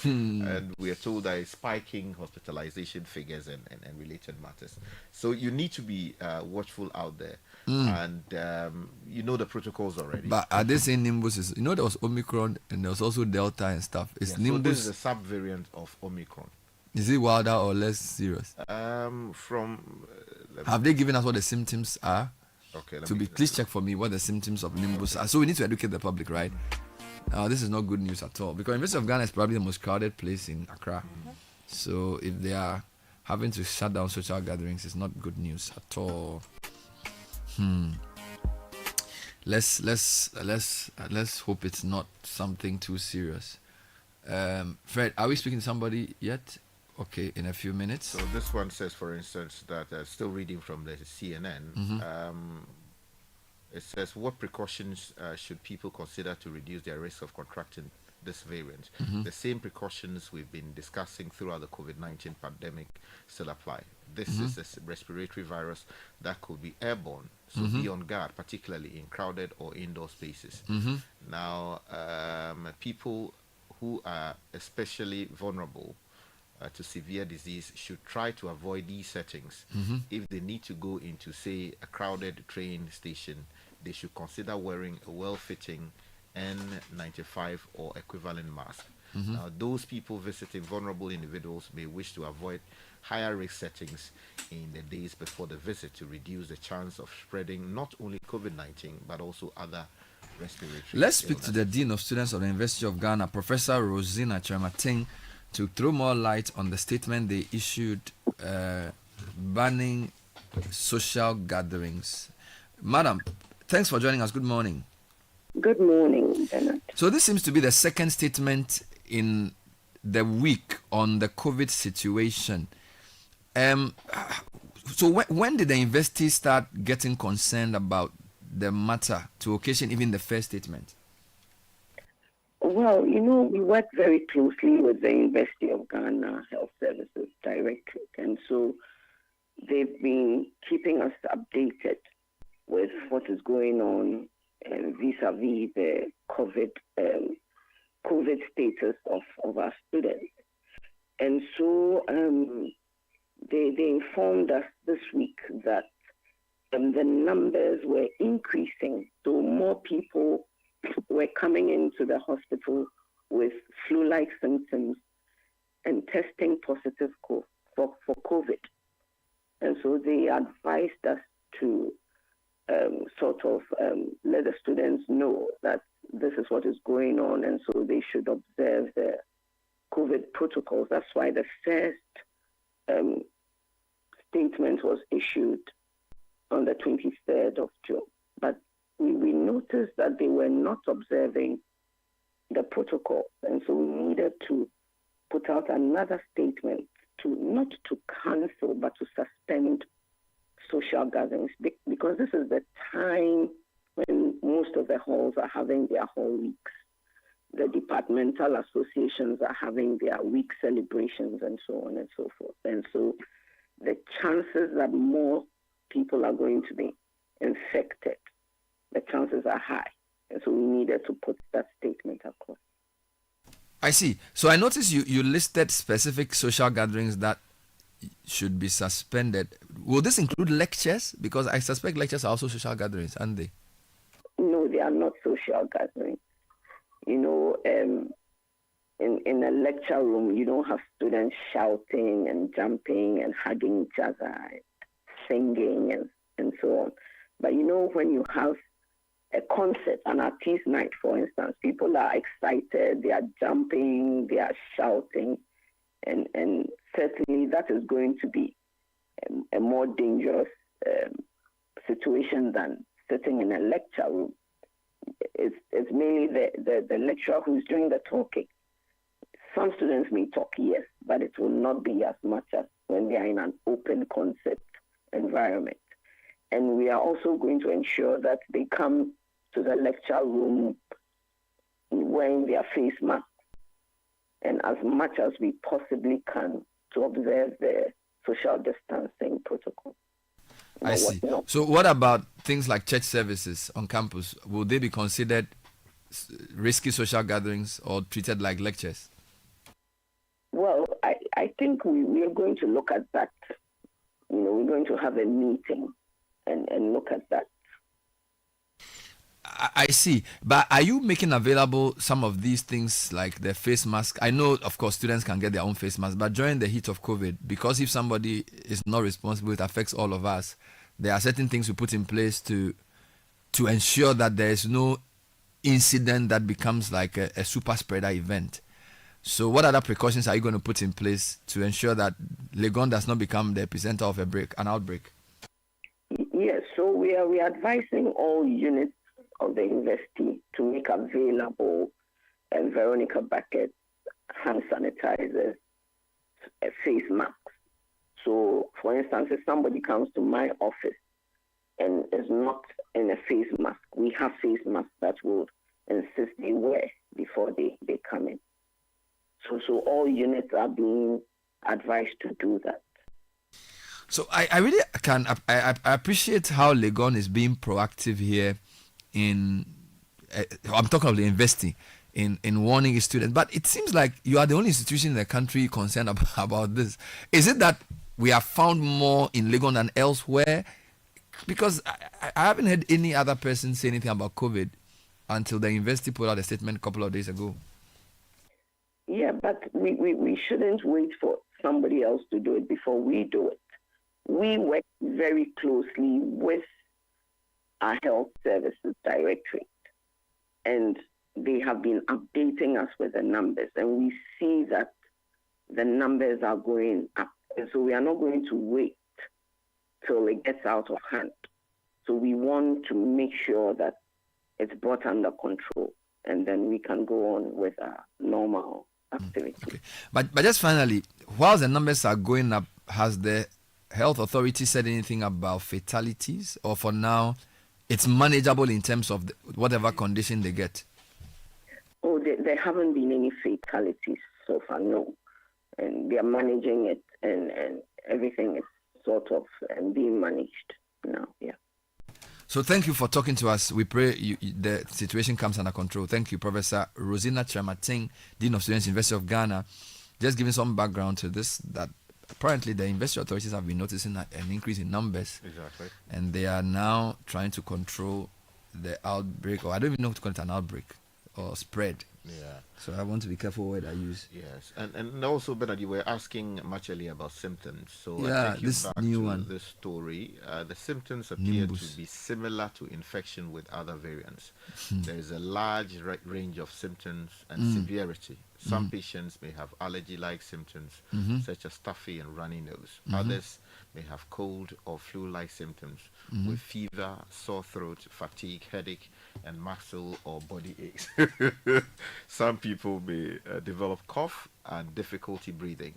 And we are told that it's spiking hospitalization figures and related matters. So you need to be watchful out there. And you know the protocols already. But are they saying Nimbus is, there was Omicron and there was also Delta and stuff. Is Nimbus, so this is a sub-variant of Omicron. Is it wilder or less serious? Have they given us what the symptoms are? Okay. Please check for me what the symptoms of Nimbus are. So we need to educate the public, right? This is not good news at all, because University of Ghana is probably the most crowded place in Accra. So if they are having to shut down social gatherings, it's not good news at all. Let's hope it's not something too serious. Fred, are we speaking to somebody yet? Okay, in a few minutes. So this one says, for instance, that still reading from the CNN, it says, what precautions should people consider to reduce their risk of contracting this variant? The same precautions we've been discussing throughout the COVID-19 pandemic still apply. This is a respiratory virus that could be airborne, so be on guard, particularly in crowded or indoor spaces. Now, people who are especially vulnerable to severe disease should try to avoid these settings. If they need to go into, say, a crowded train station, they should consider wearing a well-fitting N95 or equivalent mask. Now, those people visiting vulnerable individuals may wish to avoid higher risk settings in the days before the visit to reduce the chance of spreading not only COVID-19 but also other respiratory Let's speak to the Dean of Students of the University of Ghana, Professor Rosina Chemating, to throw more light on the statement they issued banning social gatherings. Madam, thanks for joining us. Good morning. Good morning, Bernard. So this seems to be the second statement in the week on the COVID situation. So when did the university start getting concerned about the matter to occasion even the first statement? Well, we work very closely with the University of Ghana Health Services Directorate, and so they've been keeping us updated with what is going on vis-a-vis the COVID status of our students. And so they informed us this week that the numbers were increasing, so more people were coming into the hospital with flu-like symptoms and testing positive for COVID. And so they advised us to let the students know that this is what is going on, and so they should observe the COVID protocols. That's why the first statement was issued on the 23rd of June. But we noticed that they were not observing the protocols, and so we needed to put out another statement not to cancel but to suspend social gatherings, because this is the time when most of the halls are having their hall weeks. The departmental associations are having their week celebrations and so on and so forth. And so the chances that more people are going to be infected, the chances are high. And so we needed to put that statement across. I see. So I noticed you listed specific social gatherings that should be suspended. Will this include lectures? Because I suspect lectures are also social gatherings, aren't they? No, they are not social gatherings. You know, in a lecture room, you don't have students shouting and jumping and hugging each other, and singing and so on. But you know, when you have a concert, an artist night, for instance, people are excited, they are jumping, they are shouting, and certainly that is going to be a more dangerous situation than sitting in a lecture room. It's mainly the lecturer who's doing the talking. Some students may talk, yes, but it will not be as much as when they are in an open concept environment. And we are also going to ensure that they come to the lecture room wearing their face masks, and as much as we possibly can to observe the social distancing protocol. I see. So what about things like church services on campus? Will they be considered risky social gatherings or treated like lectures? Well, I think we are going to look at that. You know, we're going to have a meeting and look at that. I see. But are you making available some of these things like the face mask? I know, of course, students can get their own face mask, but during the heat of COVID, because if somebody is not responsible, it affects all of us. There are certain things we put in place to ensure that there is no incident that becomes like a super spreader event. So what other precautions are you going to put in place to ensure that Legon does not become the epicenter of an outbreak? Yes, so we are advising all units of the university to make available Veronica buckets, hand sanitizers, face masks. So, for instance, if somebody comes to my office and is not in a face mask, we have face masks that will insist they wear before they come in. So all units are being advised to do that. So I really can I appreciate how Legon is being proactive here in I'm talking about investing in warning his students, but it seems like you are the only institution in the country concerned about this. Is it that we have found more in Legon than elsewhere? Because I haven't heard any other person say anything about COVID until the university put out a statement a couple of days ago. Yeah, but we shouldn't wait for somebody else to do it before we do it. We work very closely with our health services directorate, and they have been updating us with the numbers, and we see that the numbers are going up. And so we are not going to wait till it gets out of hand. So we want to make sure that it's brought under control, and then we can go on with our normal activity. Okay. But just finally, while the numbers are going up, has the health authority said anything about fatalities, or for now it's manageable in terms of whatever condition they get? Oh, there haven't been any fatalities so far, no. And they are managing it, and everything is sort of being managed now, yeah. So thank you for talking to us. We pray the situation comes under control. Thank you, Professor Rosina Chamating, Dean of Students, University of Ghana. Just giving some background to this, that apparently the investor authorities have been noticing an increase in numbers. Exactly. And they are now trying to control the outbreak, or I don't even know what to call it, an outbreak or spread. Yeah. So I want to be careful what I use. Yes, and also, Bernard, you were asking much earlier about symptoms. So yeah, I take you this back new to one. this story. The symptoms appear Nimbus. to be similar to infection with other variants. There is a large range of symptoms and severity. Some patients may have allergy-like symptoms, such as stuffy and runny nose. Others may have cold or flu-like symptoms with fever, sore throat, fatigue, headache, and muscle or body aches. Some people may develop cough and difficulty breathing.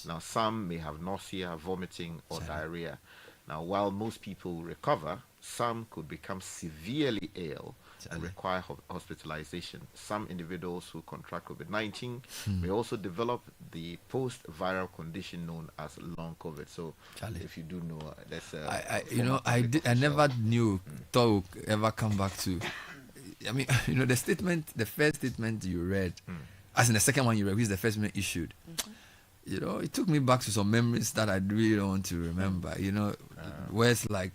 Now, some may have nausea, vomiting, or diarrhea. Now, while most people recover, some could become severely ill and require hospitalization. Some individuals who contract COVID-19 may also develop the post-viral condition known as long COVID. So, if you do know, that's I never knew thought would ever come back to. I mean, the statement, the first statement you read, as in the second one you read, which is the first one issued. you know, it took me back to some memories that I really don't want to remember. You know, where it's like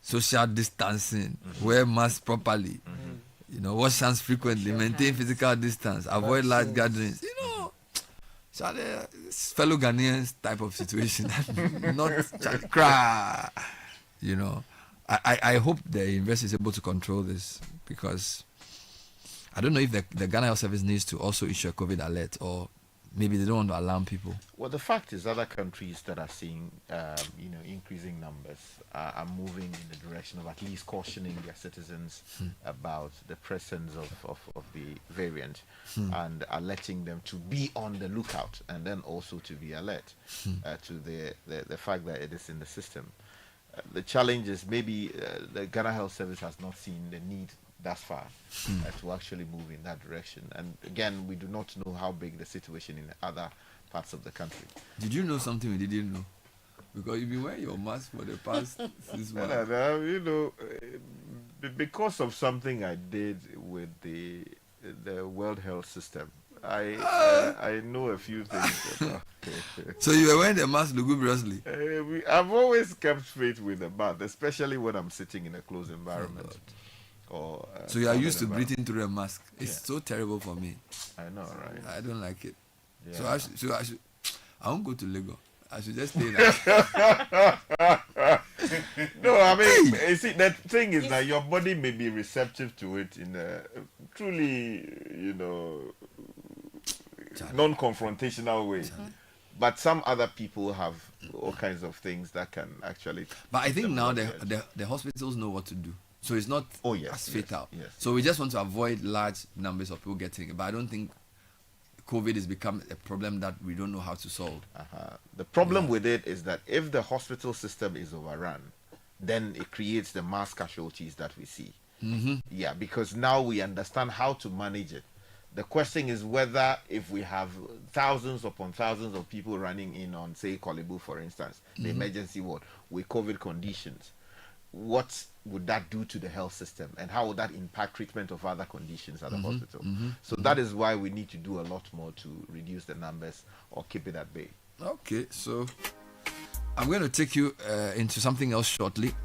social distancing, wear mask properly, you know, wash hands frequently, maintain physical distance, avoid large gatherings. You know, fellow Ghanaians type of situation, not cry. You know, I hope the university is able to control this, because I don't know if the Ghana Health Service needs to also issue a COVID alert, or maybe they don't want to alarm people. Well, the fact is, other countries that are seeing, increasing numbers are moving in the direction of at least cautioning their citizens about the presence of the variant and alerting them to be on the lookout, and then also to be alert to the fact that it is in the system. The challenge is maybe the Ghana Health Service has not seen the need thus far to actually move in that direction. And again, we do not know how big the situation in other parts of the country. Did you know something we didn't know? Because you've been wearing your mask for the past 6 months. You know, because of something I did with the World Health System, I know a few things. So you were wearing the mask lugubriously? I've always kept faith with the mask, especially when I'm sitting in a closed environment. So you are used to breathing through a mask. It's so terrible for me. I know, right? I don't like it. Yeah. I won't go to Lagos. I should just stay there. No, I mean, you see, the thing is that your body may be receptive to it in a truly, you know, non-confrontational way. But some other people have all kinds of things that can actually. But I think now the hospitals know what to do. So it's not as fatal. Yes. So we just want to avoid large numbers of people getting it. But I don't think COVID has become a problem that we don't know how to solve. The problem with it is that if the hospital system is overrun, then it creates the mass casualties that we see. Yeah, because now we understand how to manage it. The question is whether, if we have thousands upon thousands of people running in on, say, Kolebu, for instance, the emergency ward, with COVID conditions, what would that do to the health system, and how would that impact treatment of other conditions at the hospital? So that is why we need to do a lot more to reduce the numbers or keep it at bay. Okay, so I'm going to take you into something else shortly.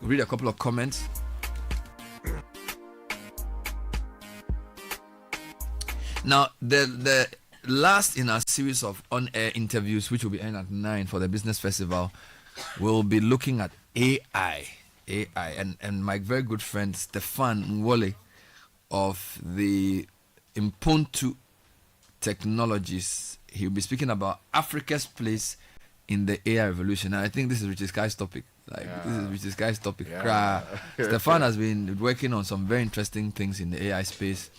Read a couple of comments. Now, the last in our series of on-air interviews, which will be airing at 9 for the Business Festival, will be looking at AI. And my very good friend Stefan Nwole of the Impontu Technologies, he'll be speaking about Africa's place in the AI revolution. And I think this is Richard Sky's topic. This is Richard Sky's topic. Stefan has been working on some very interesting things in the AI space.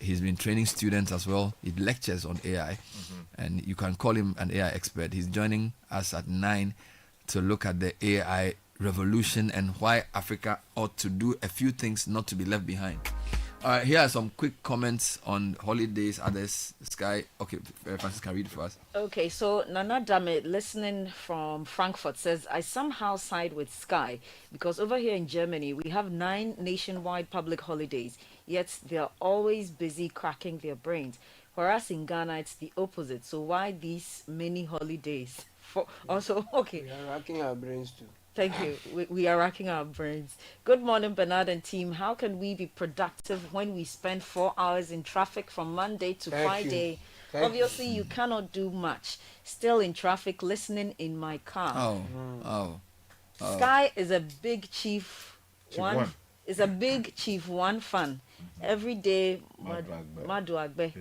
He's been training students as well. He lectures on AI, and you can call him an AI expert. He's joining us at 9 to look at the AI revolution and why Africa ought to do a few things not to be left behind. Here are some quick comments on holidays. Others, Sky. Okay, Francis can read it for us. Okay, so Nana Damit, listening from Frankfurt, says, I somehow side with Sky because over here in Germany, we have 9 nationwide public holidays, yet they are always busy cracking their brains. Whereas in Ghana, it's the opposite. So why these many holidays? Okay. We are racking our brains too. Thank you. We are racking our brains. Good morning, Bernard and team. How can we be productive when we spend 4 hours in traffic from Monday to Friday? Obviously, you cannot do much. Still in traffic, listening in my car. Sky is a big Chief One. Is a big Chief One fan. Every day, Madu Agbe.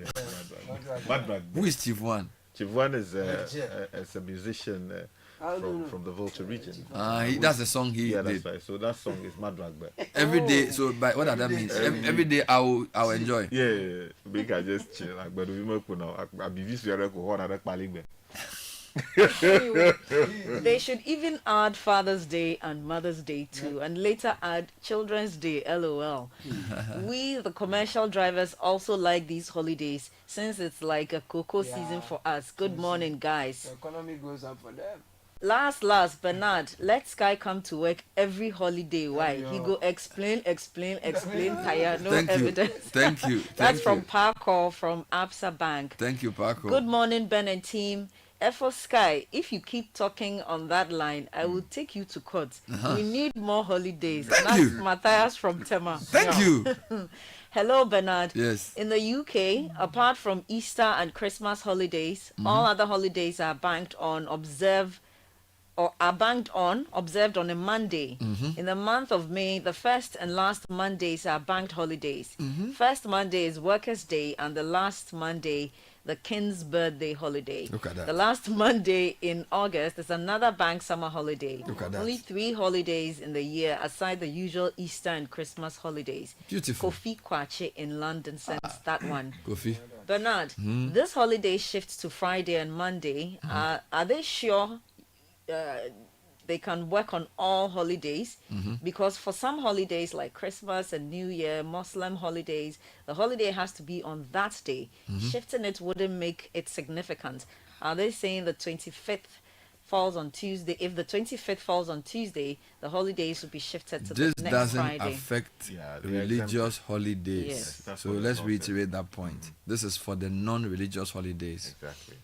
Who is Chief One? Chief One is a musician from the Volta region. That's the song he did. That's right. So that song is Madragbe. Every day. So by what does that mean? Every day I will enjoy. Yeah. Make I just chill. But we make now. I be this year They should even add Father's Day and Mother's Day too, and later add Children's Day. LOL. We, the commercial drivers, also like these holidays since it's like a cocoa season for us. Good morning, guys. The economy goes up for them. Last, Bernard, let Sky come to work every holiday. Why? He go explain, tire, no evidence. Thank you. That's from Parkour from Absa Bank. Thank you, Parkour. Good morning, Ben and team. Efo Sky, if you keep talking on that line, I will take you to court. We need more holidays. Thank you. Matthias from Tema. Thank you. Hello, Bernard. Yes. In the UK, apart from Easter and Christmas holidays, all other holidays are observed on a Monday. In the month of May, the first and last Mondays are banked holidays. First Monday is Workers' Day, and the last Monday, the King's Birthday holiday. Look at that. The last Monday in August is another bank summer holiday. Look at that. Only 3 holidays in the year aside the usual Easter and Christmas holidays. Beautiful. Kofi Kwache in London sends that one. Kofi. Bernard, this holiday shifts to Friday and Monday. Are they sure they can work on all holidays? Because for some holidays like Christmas and New Year, Muslim holidays, the holiday has to be on that day. Shifting it wouldn't make it significant. Are they saying the 25th falls on Tuesday? If the 25th falls on Tuesday, the holidays will be shifted to This the next doesn't Friday. affect the religious holidays. Yes. So let's reiterate that point. This is for the non-religious holidays. Exactly.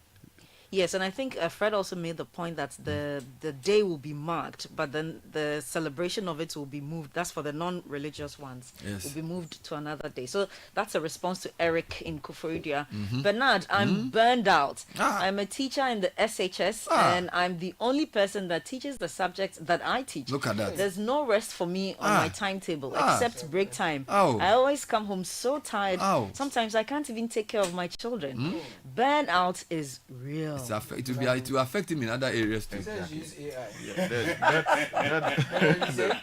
Yes, and I think Fred also made the point that the day will be marked, but then the celebration of it will be moved. That's for the non-religious ones. Yes. Will be moved to another day. So that's a response to Eric in Kufuridia. Bernard, I'm burned out. I'm a teacher in the SHS, and I'm the only person that teaches the subject that I teach. Look at that. There's no rest for me on my timetable except break time. Oh. I always come home so tired. Oh. Sometimes I can't even take care of my children. Burnout is real. It will affect him in other areas too. Use AI.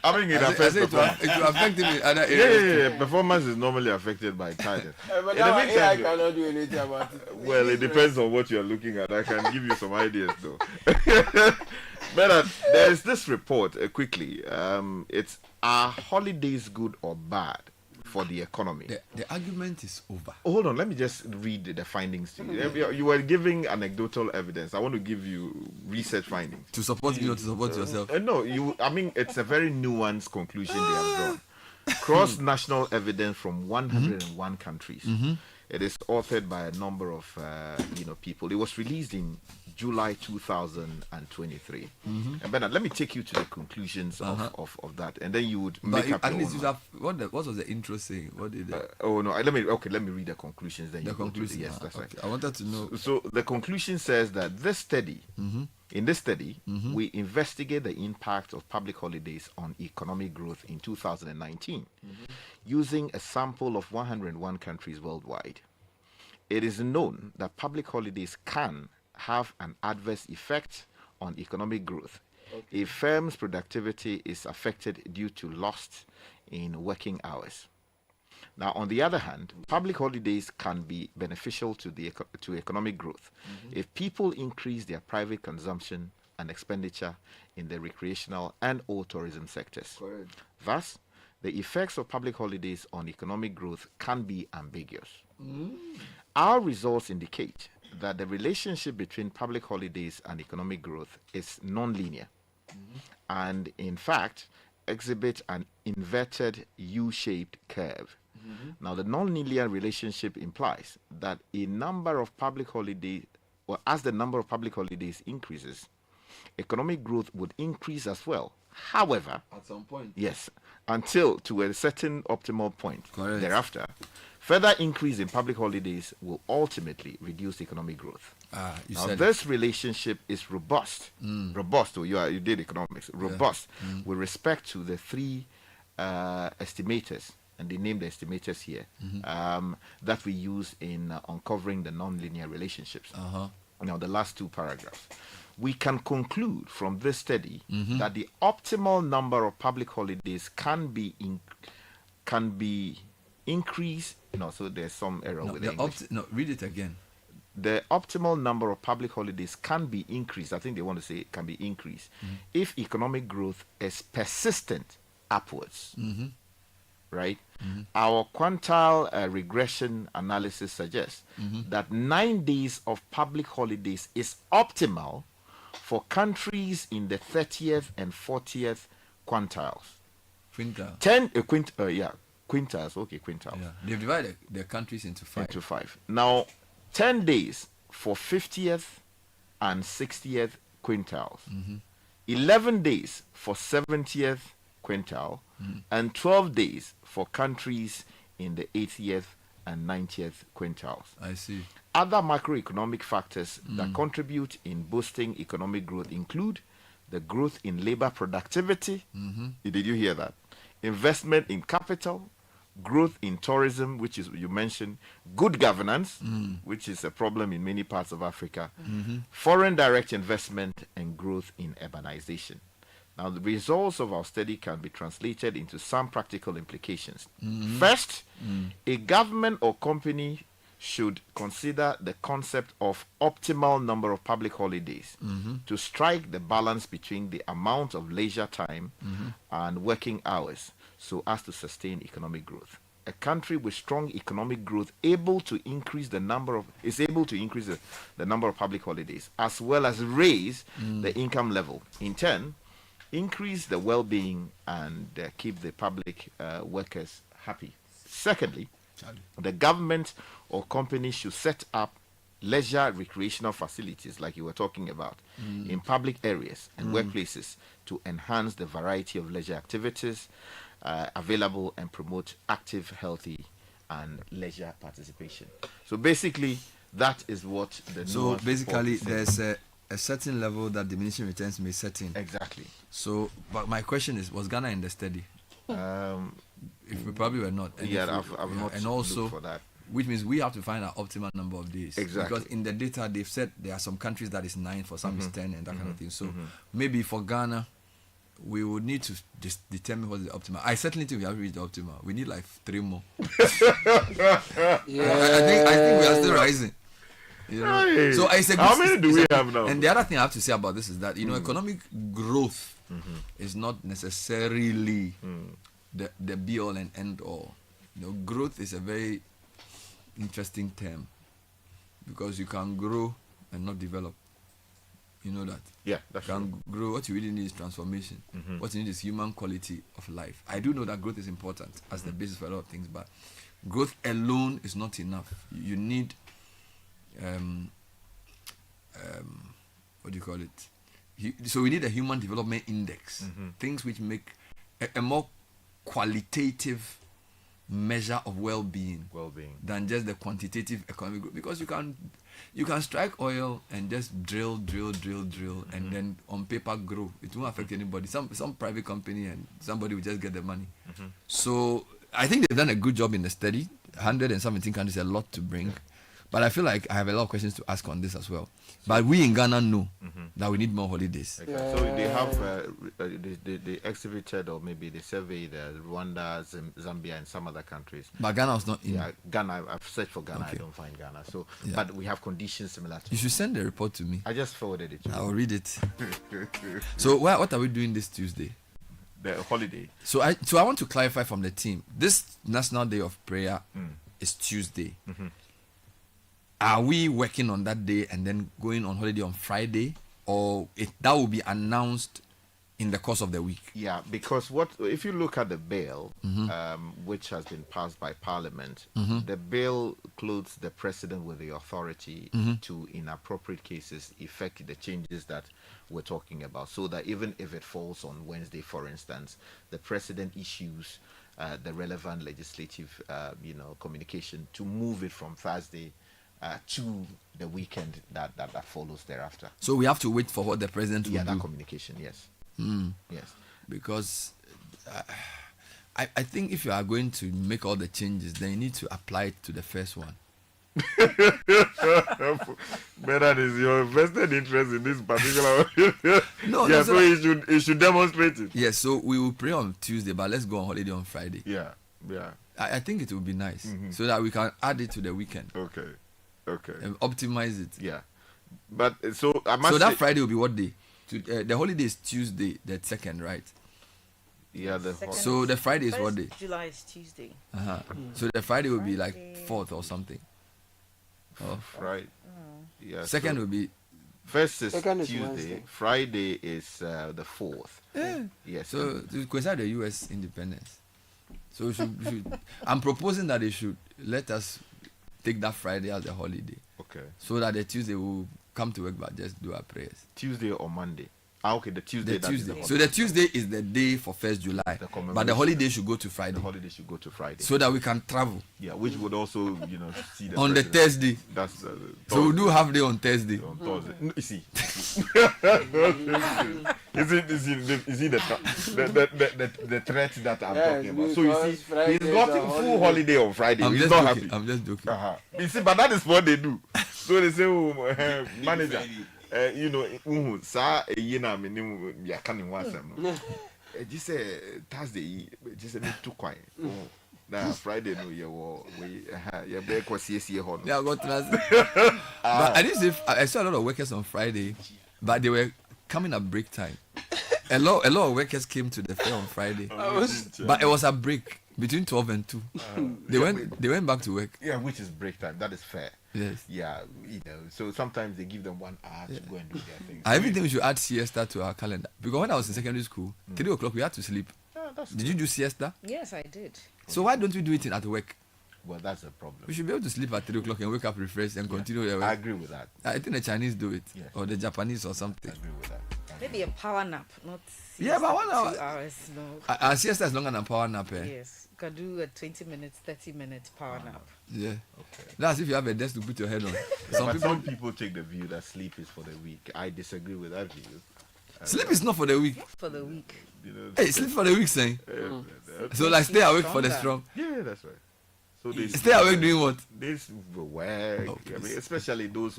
I mean, it affects it will affect him in other areas. Yeah. Performance is normally affected by tiredness. But now AI cannot do anything about it. Well, it depends on what you're looking at. I can give you some ideas though. But there is this report quickly. Are holidays good or bad for the economy? The argument is over. Hold on, let me just read the findings to you. You were giving anecdotal evidence. I want to give you research findings. To support you or to support yourself? No, it's a very nuanced conclusion they have drawn. Cross-national evidence from 101 countries. It is authored by a number of people. It was released in July 2023. And Bernard, let me take you to the conclusions of that, and then you would make up your own. What was the intro saying? What did it? Let me read the conclusions. Then the you conclusion. Yes, that's right. I wanted to know. So the conclusion says that this study, in this study, we investigate the impact of public holidays on economic growth in 2019, using a sample of 101 countries worldwide. It is known that public holidays can have an adverse effect on economic growth if firms' productivity is affected due to loss in working hours. Now, on the other hand, public holidays can be beneficial to economic growth if people increase their private consumption and expenditure in the recreational and/or tourism sectors. Correct. Thus, the effects of public holidays on economic growth can be ambiguous. Our results indicate that the relationship between public holidays and economic growth is non-linear and, in fact, exhibit an inverted U-shaped curve. Now, the non-linear relationship implies that as the number of public holidays increases, economic growth would increase as well. However, at some point, yes, until to a certain optimal point. Correct. Thereafter, further increase in public holidays will ultimately reduce economic growth. Now, this relationship is robust. Robust. You did economics. Robust with respect to the three estimators, and they named the estimators here, that we use in uncovering the nonlinear relationships. Now, the last two paragraphs. We can conclude from this study that the optimal number of public holidays can be increased. No, so there's some error with the English. Read it again. The optimal number of public holidays can be increased. I think they want to say it can be increased if economic growth is persistent upwards. Right? Our quantile regression analysis suggests that 9 days of public holidays is optimal for countries in the 30th and 40th quintiles. Quintile. Quintiles. Okay, quintiles. Yeah. They've divided their countries into 5. Now, 10 days for 50th and 60th quintals, 11 days for 70th quintile, and 12 days for countries in the 80th and 90th quintiles. I see. Other macroeconomic factors that contribute in boosting economic growth include the growth in labor productivity. Did you hear that? Investment in capital, growth in tourism, which is you mentioned, good governance, which is a problem in many parts of Africa, foreign direct investment, and growth in urbanization. Now, the results of our study can be translated into some practical implications. First, a government or company should consider the concept of optimal number of public holidays to strike the balance between the amount of leisure time and working hours so as to sustain economic growth. A country with strong economic growth is able to increase the number of public holidays as well as raise the income level. In turn, increase the well-being and keep the public workers happy. Secondly, the government or company should set up leisure recreational facilities like you were talking about in public areas and workplaces to enhance the variety of leisure activities available and promote active, healthy and leisure participation. So basically that is what the So basically there's a certain level that diminishing returns may set in. Exactly. So but my question is, was Ghana in the study? If we probably were not. And I've not and also for that. Which means we have to find an optimal number of days. Exactly. Because in the data they've said there are some countries that is 9, for some is 10 and that kind of thing. So maybe for Ghana we would need to just determine what is the optimal. I certainly think we have reached the optimal. We need like 3 more. I think we are still rising. You know? Right. So it's a good, how many do we have now? And the other thing I have to say about this is that economic growth is not necessarily the be all and end all. Growth is a very interesting term because you can grow and not develop. You know that? Yeah, that's you can grow. What you really need is transformation. What you need is human quality of life. I do know that growth is important as the basis for a lot of things, but growth alone is not enough. You need what do you call it? So we need a human development index, things which make a more qualitative measure of well-being than just the quantitative economic growth, because you can strike oil and just drill and then on paper grow. It won't affect anybody. Some private company and somebody will just get the money. So I think they've done a good job in the study. 117 countries, a lot to bring. But I feel like I have a lot of questions to ask on this as well. But we in Ghana know that we need more holidays. Okay. So they have they exhibited or maybe they surveyed Rwanda, Zambia, and some other countries. But Ghana was not in. Yeah, Ghana. I've searched for Ghana. Okay. I don't find Ghana. So, but we have conditions similar to. You should send the report to me. I just forwarded it to you. I'll read it. So what are we doing this Tuesday? The holiday. So I want to clarify from the team. This National Day of Prayer is Tuesday. Are we working on that day and then going on holiday on Friday, or that will be announced in the course of the week? Yeah, because if you look at the bill, which has been passed by Parliament, the bill clothes the president with the authority to, in appropriate cases, effect the changes that we're talking about. So that even if it falls on Wednesday, for instance, the president issues the relevant legislative, communication to move it from Thursday to the weekend that follows thereafter. So we have to wait for what the president will do. Yeah, that communication, yes. Yes. Because I think if you are going to make all the changes, then you need to apply it to the first one. Better is your vested interest in this particular No, yeah, so he should demonstrate it. Yes, so we will pray on Tuesday, but let's go on holiday on Friday. Yeah. I think it will be nice so that we can add it to the weekend. Okay. And optimize it. Yeah. But so that Friday will be what day? The holiday is Tuesday, the 2nd, right? Yeah. So the Friday is what day? July is Tuesday. So the Friday will be like 4th or something. Right. Yeah. 2nd will be. First is Tuesday. Friday is the 4th. Yeah. Yes. So to coincide the U.S. independence. So we should I'm proposing that they should let us take that Friday as a holiday. Okay. So that the Tuesday will come to work, but just do our prayers. Tuesday or Monday? Okay, the Tuesday. So the Tuesday is the day for 1st July, but the holiday should go to Friday. The holiday should go to Friday, so that we can travel. Yeah, which would also, see the on president. the Thursday. That's so we do half day on Thursday. On Thursday, no, you see. Is it the threat that I'm talking about? So you see, he's got a full holiday on Friday. I'm he's just not joking. happy. I'm just joking. You see, but that is what they do. So they say, manager. Sa na me ya kan wasam no. Just say Thursday, just say too quiet. Na Friday no we be kwasiesie ho no. Yeah, got But I didn't say I saw a lot of workers on Friday, but they were coming at break time. A lot of workers came to the fair on Friday. But it was a break between 12 and 2. They went back to work. Yeah, which is break time. That is fair. Yes. Yeah, so sometimes they give them 1 hour to go and do their things. I even think we should add siesta to our calendar. Because when I was in secondary school, 3 o'clock we had to sleep. Did you do siesta? Yes, I did. So why don't we do it at work? Well, that's a problem. We should be able to sleep at 3 o'clock and wake up refreshed and continue the work. I agree with that. I think the Chinese do it. Yes. Or the Japanese or something. I agree with that. Maybe a power nap, not siesta. Yeah, but 1 hour. 2 hours, no. Our siesta is longer than power nap. Yes. You can do a 20 minutes, 30 minutes power nap. Yeah. Okay. That's if you have a desk to put your head on. Some people take the view that sleep is for the weak. I disagree with that view. Sleep is not for the weak. For the weak. Hey, sleep for the weak, saying. So like stay awake for the strong. Yeah, that's right. So they stay awake doing what? They work. I mean, especially those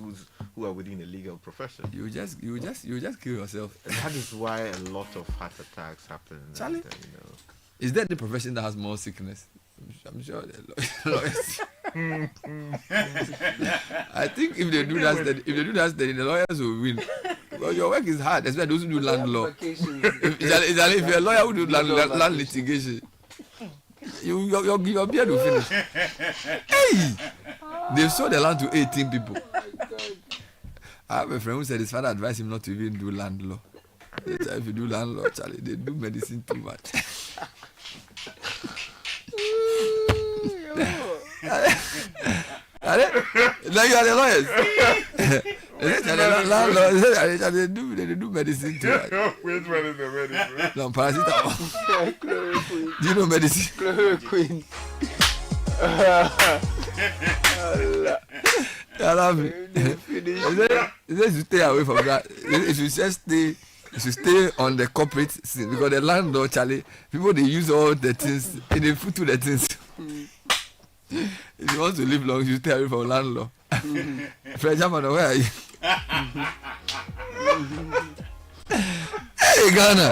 who are within the legal profession. You just kill yourself. And that is why a lot of heart attacks happen. Charlie, is that the profession that has more sickness? I'm sure lawyers. I think if they do that, then the lawyers will win. Because your work is hard, especially those who do land law. If you're a lawyer who do land litigation, your beard will finish. Hey! They've sold the land to 18 people. I have a friend who said his father advised him not to even do land law. If you do land law, Charlie, they do medicine too much. Now you are the lawyers. They do medicine too much. Which one is the medicine? No, paracetamol. Do you know medicine? Chloroquine. I love it. It says you stay away from that. If you just stay on the corporate scene, because the landlord, Charlie, people they use all the things and they put to the things. If you want to live long, you stay away from landlord. Fred German, where are you? Hey, Ghana.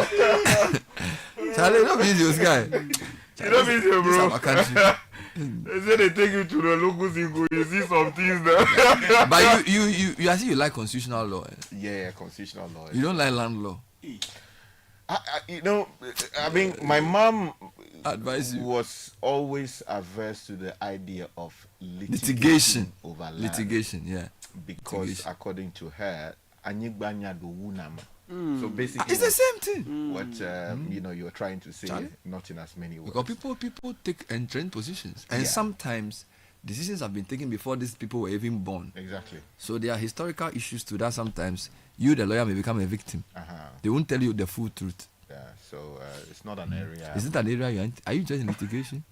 Charlie, don't be this guy. You don't be here, bro. Our country. They say they take you to the local single, you see some things there. But you actually like constitutional law. Yeah, constitutional law. You don't like land law. I mean, my mom was always averse to the idea of litigation over land. Litigation, yeah. Because according to her, so basically, it's the same thing. What you're trying to say, Charlie? Not in as many words. Because people take entrenched positions, and sometimes decisions have been taken before these people were even born. Exactly. So there are historical issues to that. Sometimes you, the lawyer, may become a victim. They won't tell you the full truth. Yeah. So it's not an area. Is it an area are you interested in litigation?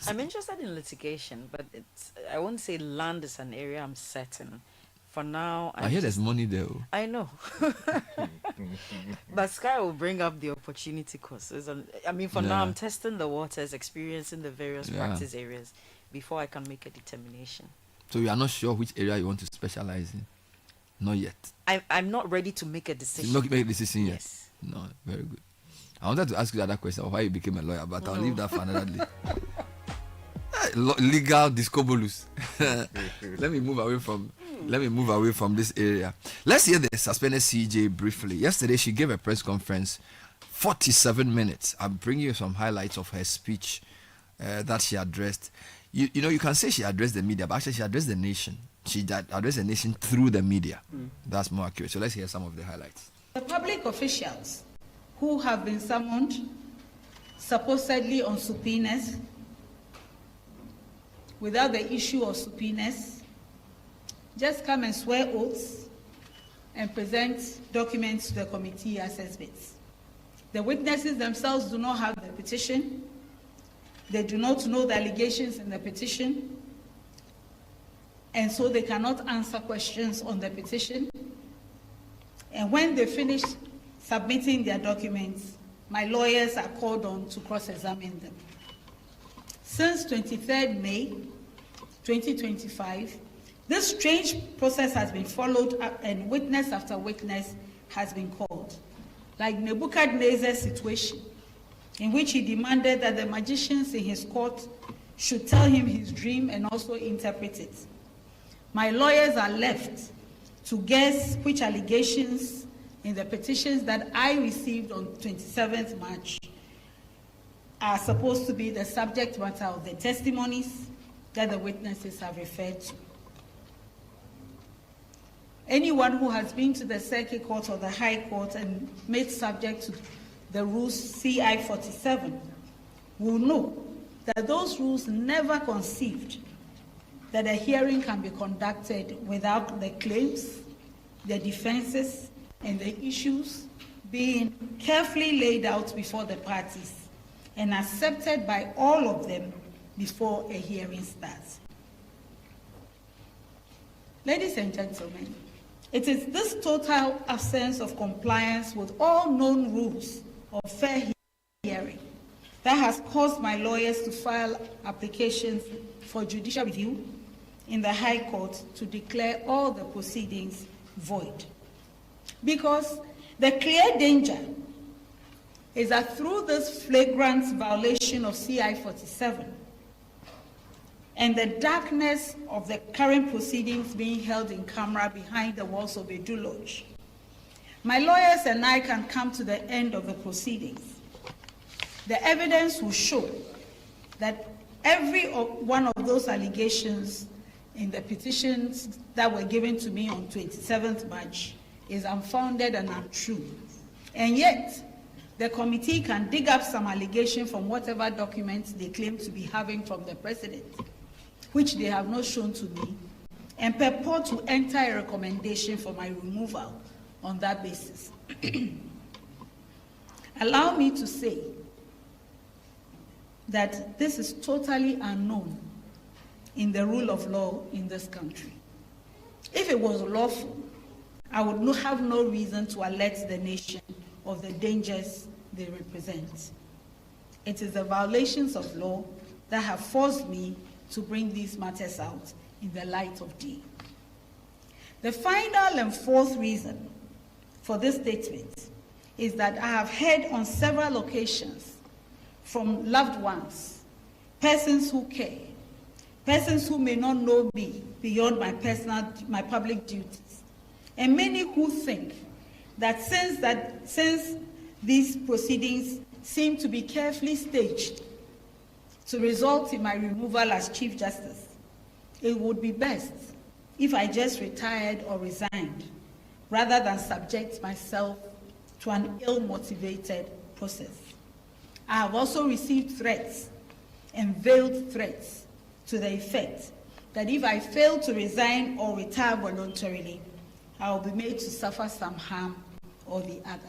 I'm interested in litigation, but I won't say land is an area I'm set in. For now, I hear there's money there. I know. But Sky will bring up the opportunity courses. For now, I'm testing the waters, experiencing the various practice areas before I can make a determination. So you are not sure which area you want to specialize in? Not yet. I'm not ready to make a decision. Not make a decision yet? Yes. No, very good. I wanted to ask you the other question of why you became a lawyer, but I'll leave that for another day. Legal discobolus. Let me move away from this area. Let's hear the suspended CJ briefly. Yesterday she gave a press conference, 47 minutes. I'm bringing you some highlights of her speech that she addressed. You can say she addressed the media, but actually she addressed the nation. She addressed the nation through the media. That's more accurate. So let's hear some of the highlights. The public officials who have been summoned supposedly on subpoenas without the issue of subpoenas just come and swear oaths and present documents to the committee assessments. The witnesses themselves do not have the petition. They do not know the allegations in the petition, and so they cannot answer questions on the petition. And when they finish submitting their documents, my lawyers are called on to cross-examine them. Since 23rd May 2025, this strange process has been followed up, and witness after witness has been called, like Nebuchadnezzar's situation, in which he demanded that the magicians in his court should tell him his dream and also interpret it. My lawyers are left to guess which allegations in the petitions that I received on 27th March are supposed to be the subject matter of the testimonies that the witnesses have referred to. Anyone who has been to the Circuit Court or the High Court and made subject to the rules CI 47 will know that those rules never conceived that a hearing can be conducted without the claims, the defenses, and the issues being carefully laid out before the parties and accepted by all of them before a hearing starts. Ladies and gentlemen, it is this total absence of compliance with all known rules of fair hearing that has caused my lawyers to file applications for judicial review in the High Court to declare all the proceedings void. Because the clear danger is that through this flagrant violation of CI 47 and the darkness of the current proceedings being held in camera behind the walls of Edu Lodge, my lawyers and I can come to the end of the proceedings. The evidence will show that every one of those allegations in the petitions that were given to me on 27th March is unfounded and untrue. And yet, the committee can dig up some allegation from whatever documents they claim to be having from the president, which they have not shown to me, and purport to enter a recommendation for my removal on that basis. Allow me to say that this is totally unknown in the rule of law in this country. If it was lawful, I would have no reason to alert the nation of the dangers they represent. It is the violations of law that have forced me to bring these matters out in the light of day. The final and fourth reason for this statement is that I have heard on several occasions from loved ones, persons who care, persons who may not know me beyond my public duties, and many who think that since these proceedings seem to be carefully staged to result in my removal as Chief Justice, it would be best if I just retired or resigned rather than subject myself to an ill-motivated process. I have also received threats and veiled threats to the effect that if I fail to resign or retire voluntarily, I will be made to suffer some harm or the other.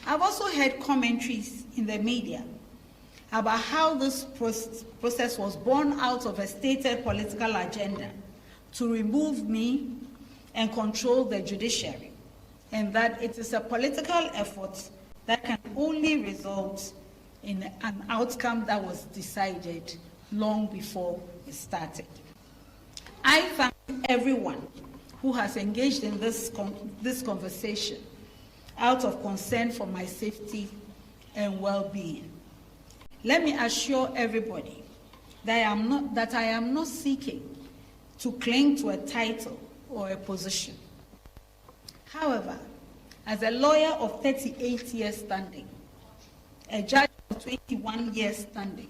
I've also heard commentaries in the media about how this process was born out of a stated political agenda to remove me and control the judiciary, and that it is a political effort that can only result in an outcome that was decided long before it started. I thank everyone who has engaged in this conversation out of concern for my safety and well-being. Let me assure everybody that I am not seeking to cling to a title or a position. However, as a lawyer of 38 years standing, a judge of 21 years standing,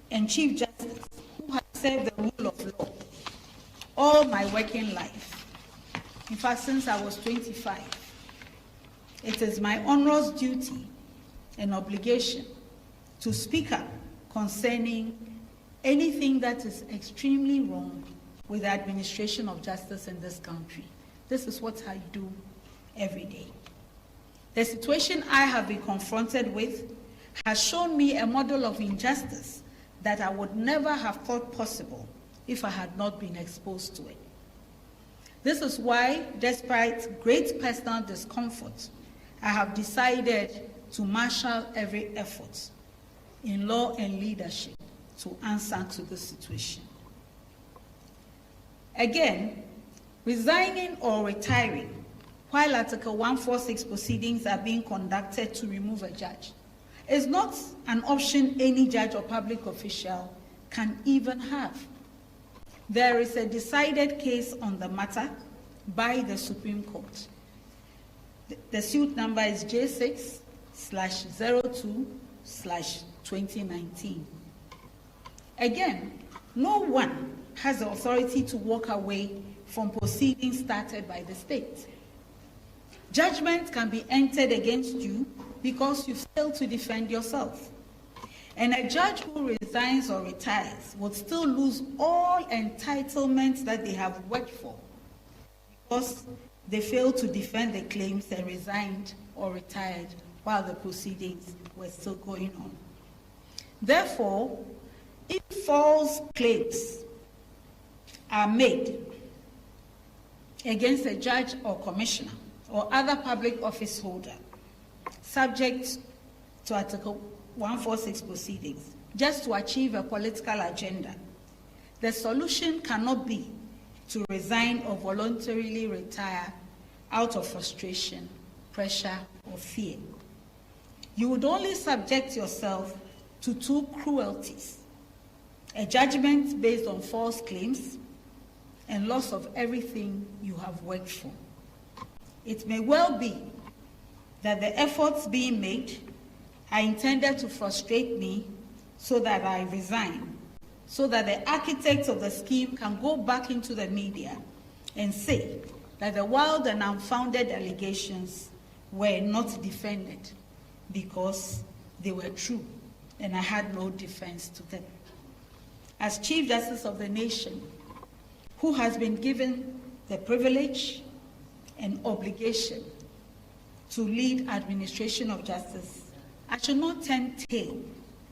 and Chief Justice who has served the rule of law all my working life, in fact since I was 25, it is my onerous duty and obligation to speak up concerning anything that is extremely wrong with the administration of justice in this country, This is what I do every day. The situation I have been confronted with has shown me a model of injustice that I would never have thought possible if I had not been exposed to it. This is why, despite great personal discomfort, I have decided to marshal every effort in law and leadership to answer to this situation. Again, resigning or retiring while Article 146 proceedings are being conducted to remove a judge is not an option any judge or public official can even have. There is a decided case on the matter by the Supreme Court. The suit number is J6/02/2019. Again, no one has the authority to walk away from proceedings started by the state. Judgment can be entered against you because you failed to defend yourself. And a judge who resigns or retires would still lose all entitlements that they have worked for because they failed to defend the claims and resigned or retired while the proceedings were still going on. Therefore, if false claims are made against a judge or commissioner or other public office holder subject to Article 146 proceedings just to achieve a political agenda, the solution cannot be to resign or voluntarily retire out of frustration, pressure, or fear. You would only subject yourself to two cruelties: a judgment based on false claims and loss of everything you have worked for. It may well be that the efforts being made are intended to frustrate me so that I resign, so that the architects of the scheme can go back into the media and say that the wild and unfounded allegations were not defended because they were true and I had no defense to them. As Chief Justice of the nation, who has been given the privilege and obligation to lead administration of justice, I should not turn tail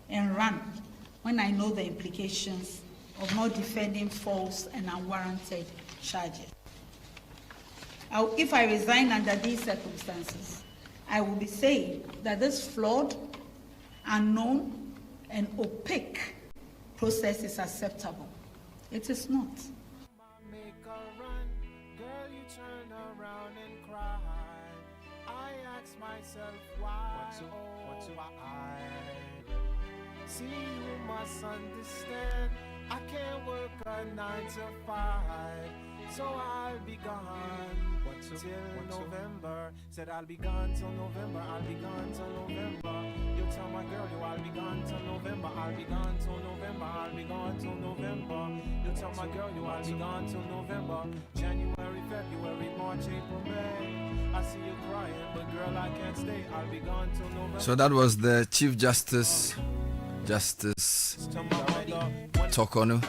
and run when I know the implications of not defending false and unwarranted charges. If I resign under these circumstances, I will be saying that this flawed, unknown, and opaque process is acceptable. It is not. Myself, why, why? See, you must understand, I can't work a 9 to 5, so I'll be gone till November. Said I'll be gone till November, I'll be gone till November. You tell my girl you I'll be gone till November, I'll be gone till November, I'll be gone till November. You tell my girl you I'll be gone till November. January, February, March, April, May. I see you crying, but girl, I can't stay. I'll be gone till November. So that was the Chief Justice Tokonu.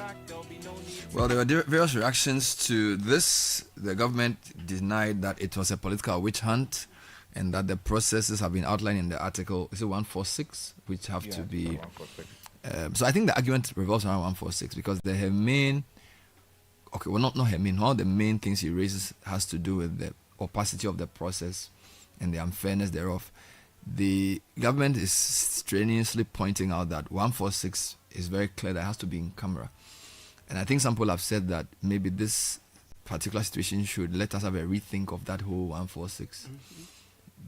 Well, there were various reactions to this. The government denied that it was a political witch hunt and that the processes have been outlined in the article, is it 146, which have to be... so I think the argument revolves around 146 because the main... Okay, well, not her main. One of the main things he raises has to do with the opacity of the process and the unfairness thereof. The government is strenuously pointing out that 146 is very clear that it has to be in camera. And I think some people have said that maybe this particular situation should let us have a rethink of that whole 146.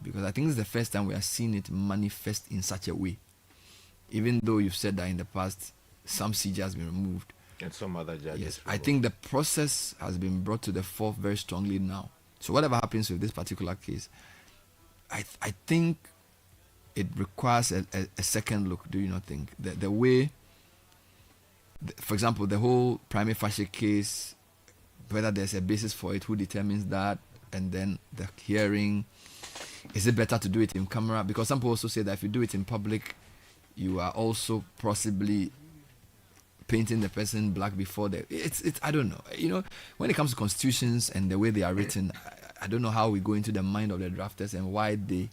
Because I think this is the first time we are seeing it manifest in such a way. Even though you've said that in the past, some CJ has been removed. And some other judges. Yes, I think the process has been brought to the fore very strongly now. So whatever happens with this particular case, I think it requires a second look, do you not think? The way, for example, the whole prima facie case, whether there's a basis for it, who determines that, and then the hearing, is it better to do it in camera? Because some people also say that if you do it in public, you are also possibly painting the person black before it's I don't know. You know, when it comes to constitutions and the way they are written, I don't know how we go into the mind of the drafters and why they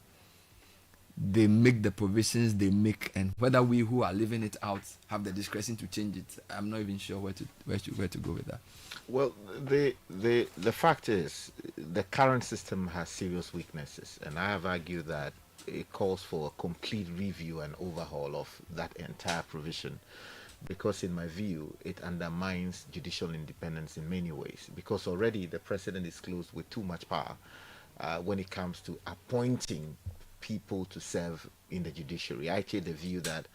make the provisions they make, and whether we who are living it out have the discretion to change it. I'm not even sure where to go with that. Well, the fact is, the current system has serious weaknesses, and I have argued that it calls for a complete review and overhaul of that entire provision, because in my view, it undermines judicial independence in many ways, because already the president is closed with too much power when it comes to appointing people to serve in the judiciary. I take the view that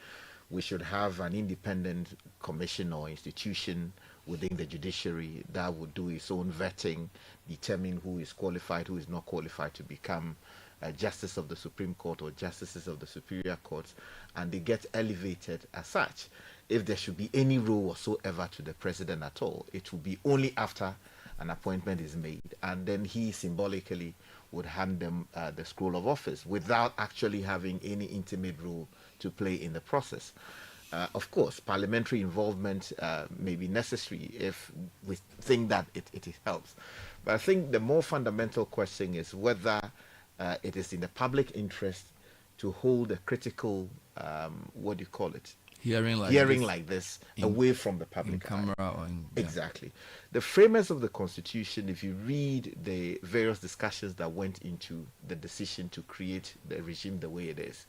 we should have an independent commission or institution within the judiciary that would do its own vetting, determine who is qualified, who is not qualified to become a justice of the Supreme Court or justices of the superior courts, and they get elevated as such. If there should be any role whatsoever to the president at all, it will be only after an appointment is made, and then he symbolically would hand them the scroll of office without actually having any intimate role to play in the process. Of course, parliamentary involvement may be necessary if we think that it helps. But I think the more fundamental question is whether it is in the public interest to hold a critical, hearing like this away from the public camera or exactly. The framers of the Constitution, if you read the various discussions that went into the decision to create the regime the way it is,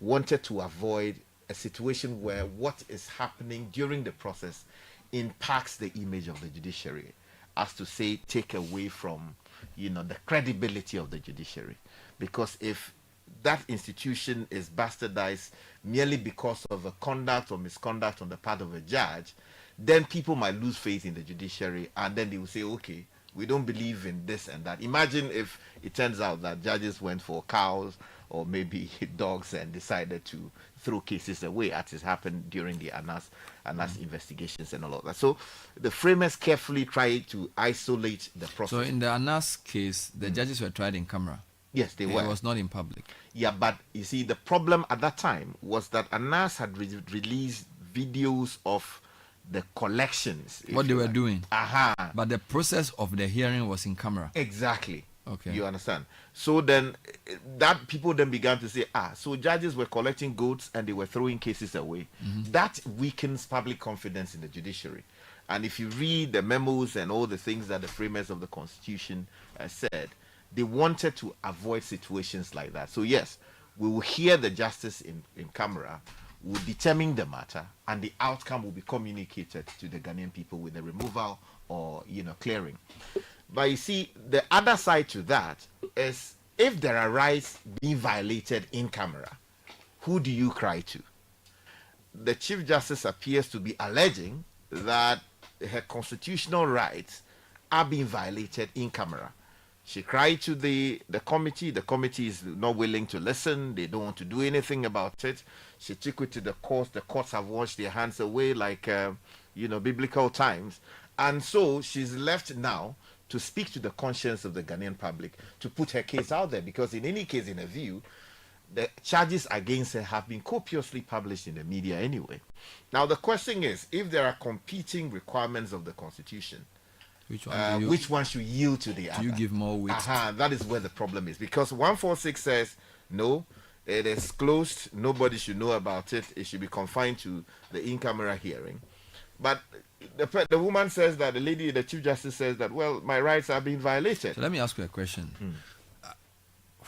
wanted to avoid a situation where what is happening during the process impacts the image of the judiciary, as to say, take away from, the credibility of the judiciary. Because if that institution is bastardized merely because of a conduct or misconduct on the part of a judge, then people might lose faith in the judiciary, and then they will say, okay, we don't believe in this and that. Imagine if it turns out that judges went for cows or maybe dogs and decided to throw cases away, as has happened during the ANAS investigations and all of that. So the framers carefully tried to isolate the process. So in the ANAS case, the judges were tried in camera. Yes, they were. It was not in public. Yeah, but you see, the problem at that time was that ANAS had released videos of the collections. What they were doing. Aha. But the process of the hearing was in camera. Exactly. Okay. You understand? So then, that people then began to say, so judges were collecting goats and they were throwing cases away. Mm-hmm. That weakens public confidence in the judiciary. And if you read the memos and all the things that the framers of the Constitution said, they wanted to avoid situations like that. So yes, we will hear the justice in camera, will determine the matter, and the outcome will be communicated to the Ghanaian people with the removal or clearing. But you see, the other side to that is, if there are rights being violated in camera, who do you cry to? The Chief Justice appears to be alleging that her constitutional rights are being violated in camera. She cried to the committee. The committee is not willing to listen. They don't want to do anything about it. She took it to the courts. The courts have washed their hands away like, biblical times. And so she's left now to speak to the conscience of the Ghanaian public, to put her case out there. Because in any case, in her view, the charges against her have been copiously published in the media anyway. Now, the question is, if there are competing requirements of the Constitution, which one should yield to the other? Do you give more weight? That is where the problem is. Because 146 says, no, it is closed. Nobody should know about it. It should be confined to the in-camera hearing. But the woman says that, the Chief Justice says that, well, my rights are being violated. So let me ask you a question.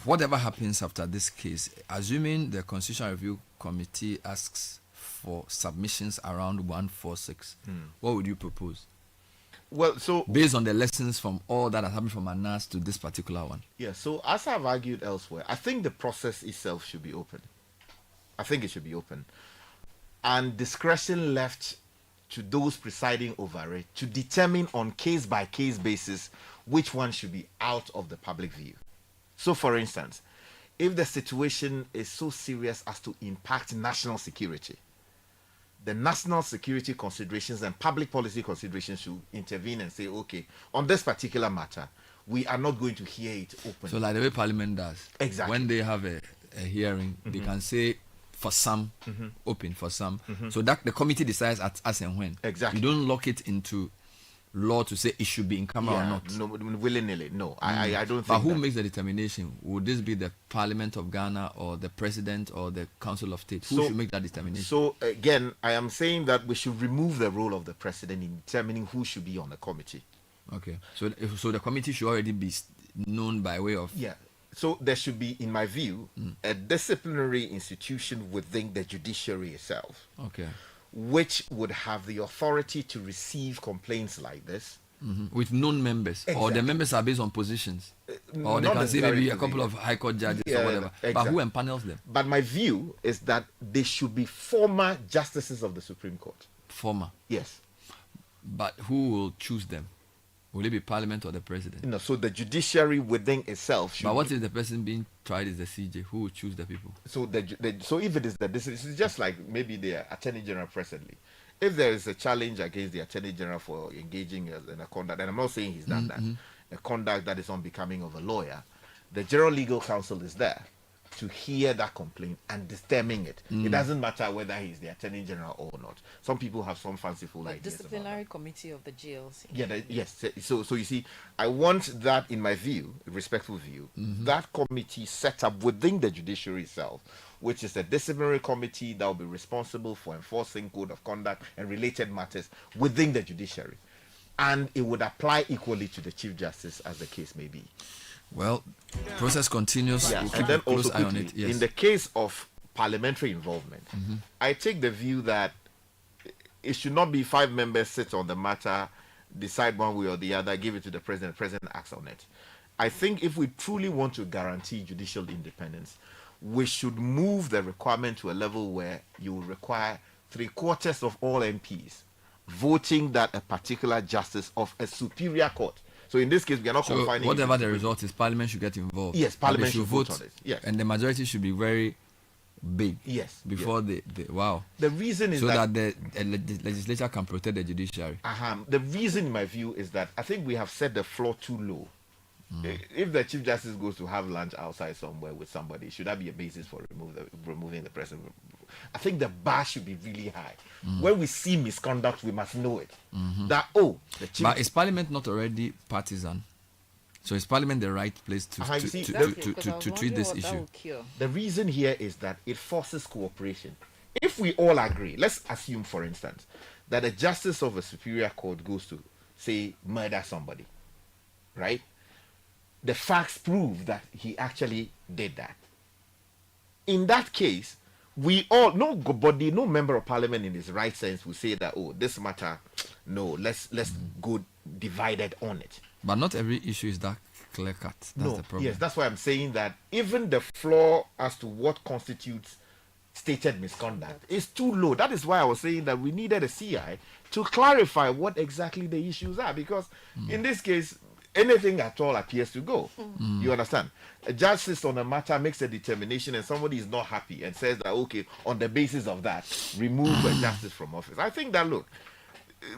Whatever happens after this case, assuming the Constitutional Review Committee asks for submissions around 146, what would you propose? Well, so based on the lessons from all that has happened from ANAS to this particular one. Yeah, so as I've argued elsewhere, I think the process itself should be open. I think it should be open. And discretion left to those presiding over it to determine on case-by-case basis which one should be out of the public view. So, for instance, if the situation is so serious as to impact national security, the national security considerations and public policy considerations should intervene and say, okay, on this particular matter, we are not going to hear it openly. So like the way Parliament does. Exactly. When they have a hearing, they can say, for some, open for some. So that the committee decides as and when. Exactly. You don't lock it into law to say it should be in camera or not. No, willy-nilly. No, I don't think. But who that. makes the determination? Would this be the Parliament of Ghana or the President or the Council of State? Who should make that determination? So again, I am saying that we should remove the role of the President in determining who should be on the committee. Okay. So the committee should already be known by way of... Yeah. So there should be, in my view, a disciplinary institution within the judiciary itself. Okay. Which would have the authority to receive complaints like this. With known members. Exactly. Or the members are based on positions. Or they can say maybe a couple of High Court judges or whatever. Exactly. But who empanels them? But my view is that they should be former justices of the Supreme Court. Former? Yes. But who will choose them? Will it be Parliament or the President? No, so the judiciary within itself should. But what if the person being tried is the CJ? Who will choose the people? So so if it is this is just like maybe the Attorney General presently. If there is a challenge against the Attorney General for engaging in a conduct, and I'm not saying he's done that, a conduct that is unbecoming of a lawyer, the General Legal Counsel is there to hear that complaint and determine it. It doesn't matter whether he's the Attorney General or not. Some people have some fanciful ideas. The disciplinary committee of the GLC. Yeah, yes. So you see, I want that, in my view, respectful view, that committee set up within the judiciary itself, which is a disciplinary committee that will be responsible for enforcing code of conduct and related matters within the judiciary. And it would apply equally to the Chief Justice, as the case may be. Well, process continues. Yeah, We'll keep and then a close also eye on quickly, it. Yes. in the case of parliamentary involvement, I take the view that it should not be 5 members sit on the matter, decide one way or the other, give it to the president acts on it. I think if we truly want to guarantee judicial independence, we should move the requirement to a level where you will require 3/4 of all MPs voting that a particular justice of a superior court. So in this case, we are not confining. Whatever the result is, Parliament should get involved. Yes, Parliament should vote on it. Yes. And the majority should be very big. Yes. Before the wow. The reason is so that the legislature can protect the judiciary. The reason, in my view, is that I think we have set the floor too low. If the Chief Justice goes to have lunch outside somewhere with somebody, should that be a basis for removing the president? I think the bar should be really high. When we see misconduct, we must know it. That the Chief. But is Parliament not already partisan? So is Parliament the right place to treat this issue? The reason here is that it forces cooperation. If we all agree, let's assume, for instance, that a justice of a superior court goes to, say, murder somebody, right? The facts prove that he actually did that. In that case, we all, no member of parliament in his right sense will say that, oh, this matter, no, let's go divided on it. But not every issue is that clear cut. That's the problem. Yes, that's why I'm saying that even the floor as to what constitutes stated misconduct is too low. That is why I was saying that we needed a CI to clarify what exactly the issues are, because in this case, anything at all appears to go. You understand? A justice on a matter makes a determination and somebody is not happy and says that, okay, on the basis of that, remove a justice from office. I think that, look,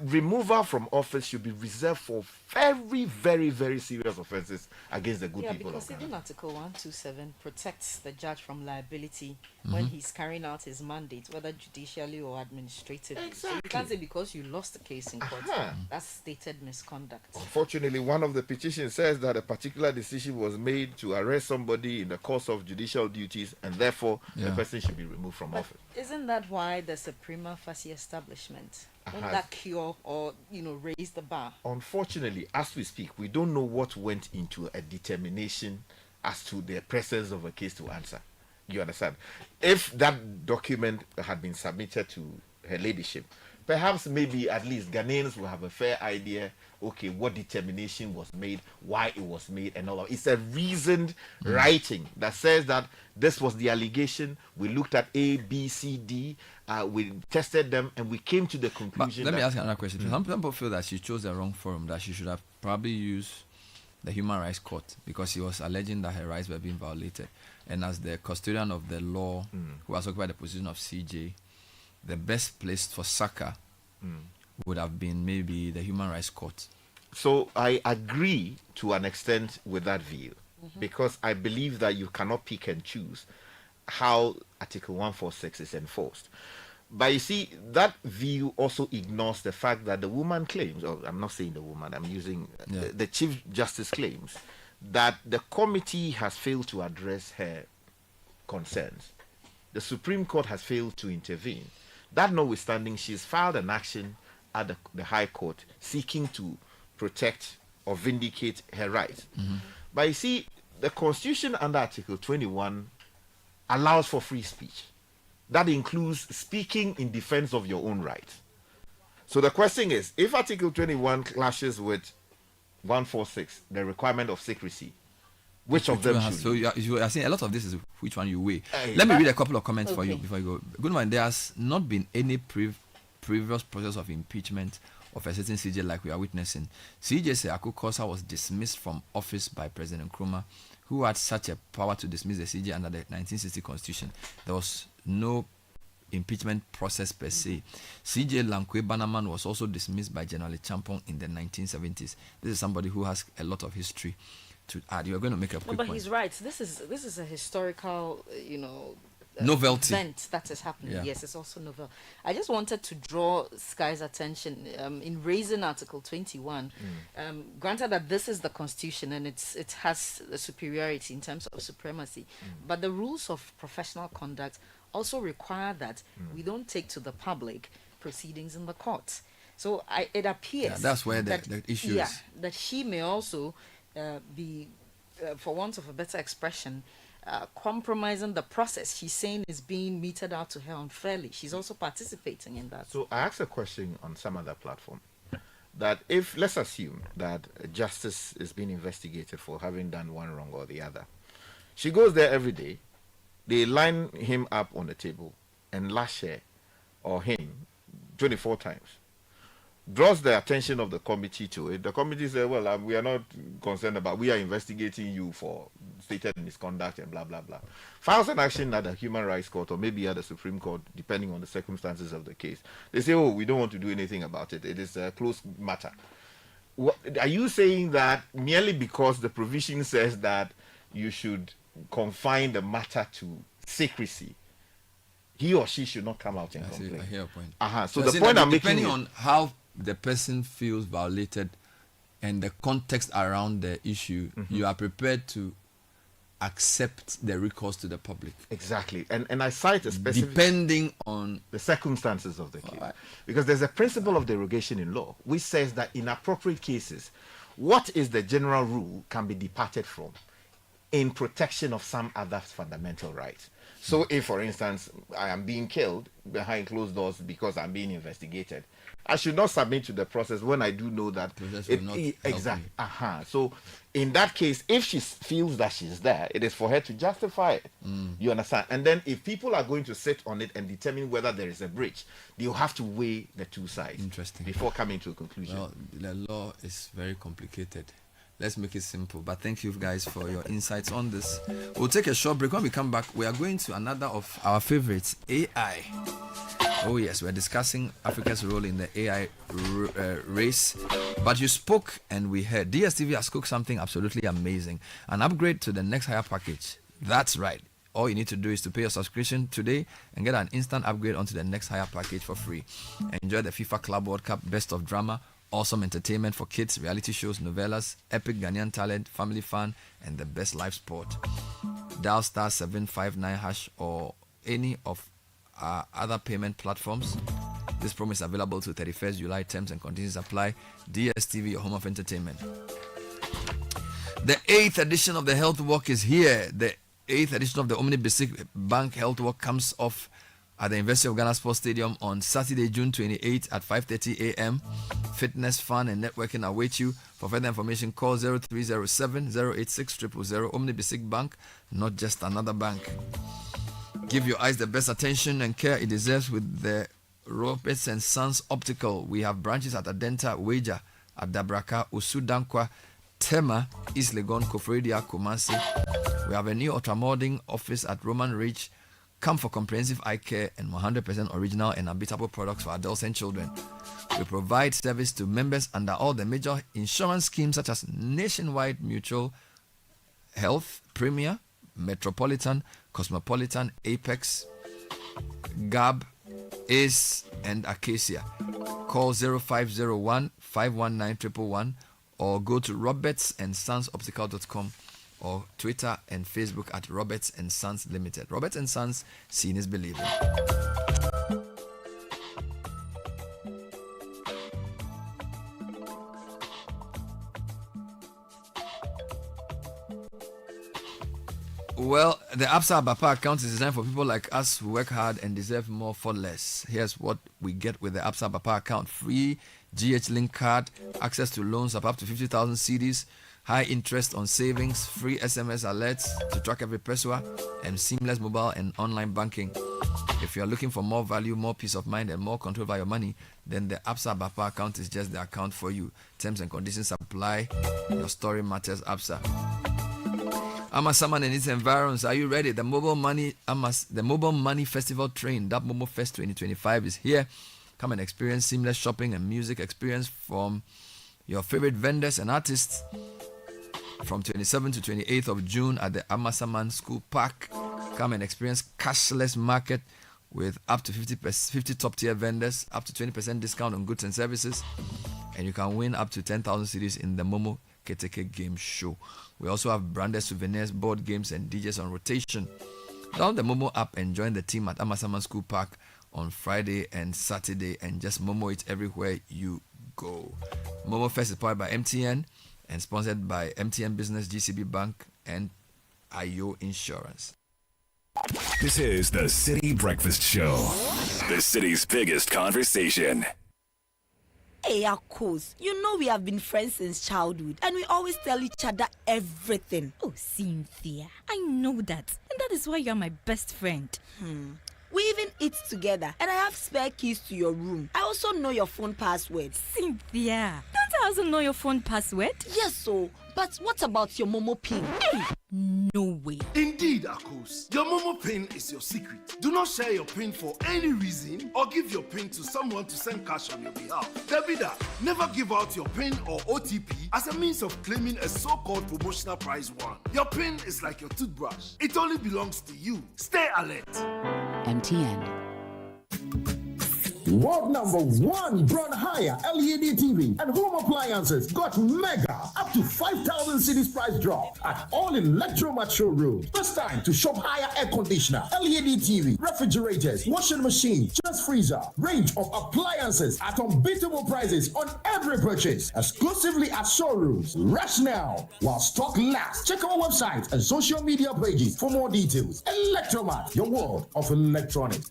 removal from office should be reserved for very, very, very serious offenses against the good people because of Ghana. even Article 127 protects the judge from liability when he's carrying out his mandate, whether judicially or administratively. So you can't say because you lost the case in court, that's stated misconduct. Unfortunately, one of the petitions says that a particular decision was made to arrest somebody in the course of judicial duties, and therefore the person should be removed from office. Isn't that why there's a prima facie establishment? Won't that cure or raise the bar? Unfortunately, as we speak, we don't know what went into a determination as to the presence of a case to answer. You understand? If that document had been submitted to her ladyship, perhaps maybe at least Ghanaians will have a fair idea, okay, what determination was made, why it was made, and all of it. It's a reasoned writing that says that this was the allegation, we looked at A, B, C, D, we tested them, and we came to the conclusion. But let me ask you another question. Some people feel that she chose the wrong forum, that she should have probably used the Human Rights Court, because she was alleging that her rights were being violated. And as the custodian of the law, who has occupied the position of CJ, the best place for Saka would have been maybe the Human Rights Court. So I agree to an extent with that view, because I believe that you cannot pick and choose. how Article 146 is enforced. But you see, that view also ignores the fact that the woman claims, or I'm not saying the woman, I'm using the Chief Justice claims that the committee has failed to address her concerns. The Supreme Court has failed to intervene. That notwithstanding, she's filed an action at the High Court seeking to protect or vindicate her rights. But you see, the Constitution under Article 21 allows for free speech. That includes speaking in defense of your own rights. So the question is, if Article 21 clashes with 146, the requirement of secrecy, which of them should so you are saying a lot of this is which one you weigh. Let me read a couple of comments for you before you go. Good morning. There has not been any previous process of impeachment of a certain CJ like we are witnessing. CJ Seaku Kosa was dismissed from office by President Nkrumah, who had such a power to dismiss the CJ under the 1960 Constitution. There was no impeachment process per se. CJ Lankwe Banaman was also dismissed by General Champong in the 1970s. This is somebody who has a lot of history to add. You are going to make a quick but point. He's right. This is a historical, novelty event that is happening. Yeah. Yes, it's also novel. I just wanted to draw Sky's attention in raising Article 21. Granted that this is the Constitution and it has a superiority in terms of supremacy, but the rules of professional conduct also require that we don't take to the public proceedings in the court. So it appears that's where the issue is. That she may also be, for want of a better expression, compromising the process she's saying is being meted out to her unfairly. She's also participating in that. So I asked a question on some other platform that if, let's assume that justice is being investigated for having done one wrong or the other, she goes there every day, they line him up on the table and lash her or him 24 times, draws the attention of the committee to it. The committee says, well, we are not concerned about, we are investigating you for stated misconduct and blah, blah, blah. Files an action at the Human Rights Court or maybe at the Supreme Court, depending on the circumstances of the case. They say, oh, we don't want to do anything about it. It is a closed matter. What, are you saying that merely because the provision says that you should confine the matter to secrecy, he or she should not come out and complain? I hear your point. So the point I'm making, depending on how the person feels violated and the context around the issue, you are prepared to accept the recourse to the public. Exactly. And I cite a specific, depending on the circumstances of the case. Because there's a principle of derogation in law which says that in appropriate cases, what is the general rule can be departed from in protection of some other fundamental right. So if, for instance, I am being killed behind closed doors because I'm being investigated, I should not submit to the process when I do know that exactly. So in that case, if she feels that she's there, it is for her to justify it. You understand? And then if people are going to sit on it and determine whether there is a breach, they'll have to weigh the two sides before coming to a conclusion. Well, the law is very complicated. Let's make it simple. But thank you guys for your insights on this. We'll take a short break. When we come back, we are going to another of our favorites, AI. Oh yes, we're discussing Africa's role in the AI race. But you spoke and we heard. DSTV has cooked something absolutely amazing. An upgrade to the next higher package. That's right. All you need to do is to pay your subscription today and get an instant upgrade onto the next higher package for free. Enjoy the FIFA Club World Cup, Best of Drama, awesome entertainment for kids, reality shows, novellas, epic Ghanaian talent, family fun, and the best live sport. Dial star 759 hash or any of our other payment platforms. This promo is available to 31st July. Terms and conditions apply. DSTV, your home of entertainment. The 8th edition of the Health Walk is here. The 8th edition of the Omni Basic Bank Health Walk comes off at the University of Ghana Sports Stadium on Saturday, June 28 at 5:30 a.m. Fitness, fun, and networking await you. For further information, call 0307 086 000. Omni Basic Bank, not just another bank. Give your eyes the best attention and care it deserves with the Roberts and Sons Optical. We have branches at Adenta, Weja, Adabraka, Usudankwa, Tema, East Legon, Kofredia, Kumasi. We have a new ultramolding office at Roman Ridge. Come for comprehensive eye care and 100% original and unbeatable products for adults and children. We provide service to members under all the major insurance schemes such as Nationwide Mutual Health, Premier, Metropolitan, Cosmopolitan, Apex, Gab, Ace, and Acacia. Call 0501 519 111 or go to robertsandsonsoptical.com or Twitter and Facebook at Roberts and Sons Limited. Roberts and Sons, seen is believing. Well, the Absa Bapa account is designed for people like us who work hard and deserve more for less. Here's what we get with the Absa Bapa account: free GH Link card, access to loans of up to 50,000 CDs, high interest on savings, free SMS alerts to track every peswa, and seamless mobile and online banking. If you are looking for more value, more peace of mind, and more control over your money, then the Absa Bapa account is just the account for you. Terms and conditions apply. Your story matters, Absa. Amasaman and its environs, are you ready? The Mobile Money Festival train, that Momo Fest 2025 is here. Come and experience seamless shopping and music experience from your favorite vendors and artists from 27th to 28th of June at the Amasaman School Park. Come and experience cashless market with up to 50 top tier vendors, up to 20% discount on goods and services, and you can win up to 10,000 CDs in the Momo Keteke Game Show. We also have branded souvenirs, board games, and DJs on rotation. Download the Momo app and join the team at Amasaman School Park on Friday and Saturday, and just Momo it everywhere you go. Momo Fest is powered by MTN and sponsored by MTN Business, GCB Bank, and IO Insurance. This is the City Breakfast Show, the city's biggest conversation. Hey, of course. You know we have been friends since childhood, and we always tell each other everything. Oh, Cynthia, I know that. And that is why you are my best friend. We even eat together, and I have spare keys to your room. I also know your phone password. Cynthia, don't I also know your phone password? Yes, so. But what about your Momo PIN? Hey, no way. Indeed, Akos. Your Momo PIN is your secret. Do not share your PIN for any reason or give your PIN to someone to send cash on your behalf. Davida, never give out your PIN or OTP as a means of claiming a so-called promotional prize one. Your PIN is like your toothbrush. It only belongs to you. Stay alert. MTN. World number one Brown Hire LED TV and home appliances got mega up to 5,000 cities price drop at all Electromat showrooms. First time to shop higher air conditioner, LED TV, refrigerators, washing machine, just freezer, range of appliances at unbeatable prices on every purchase. Exclusively at showrooms. Rush now while stock lasts. Check our website and social media pages for more details. Electromat, your world of electronics.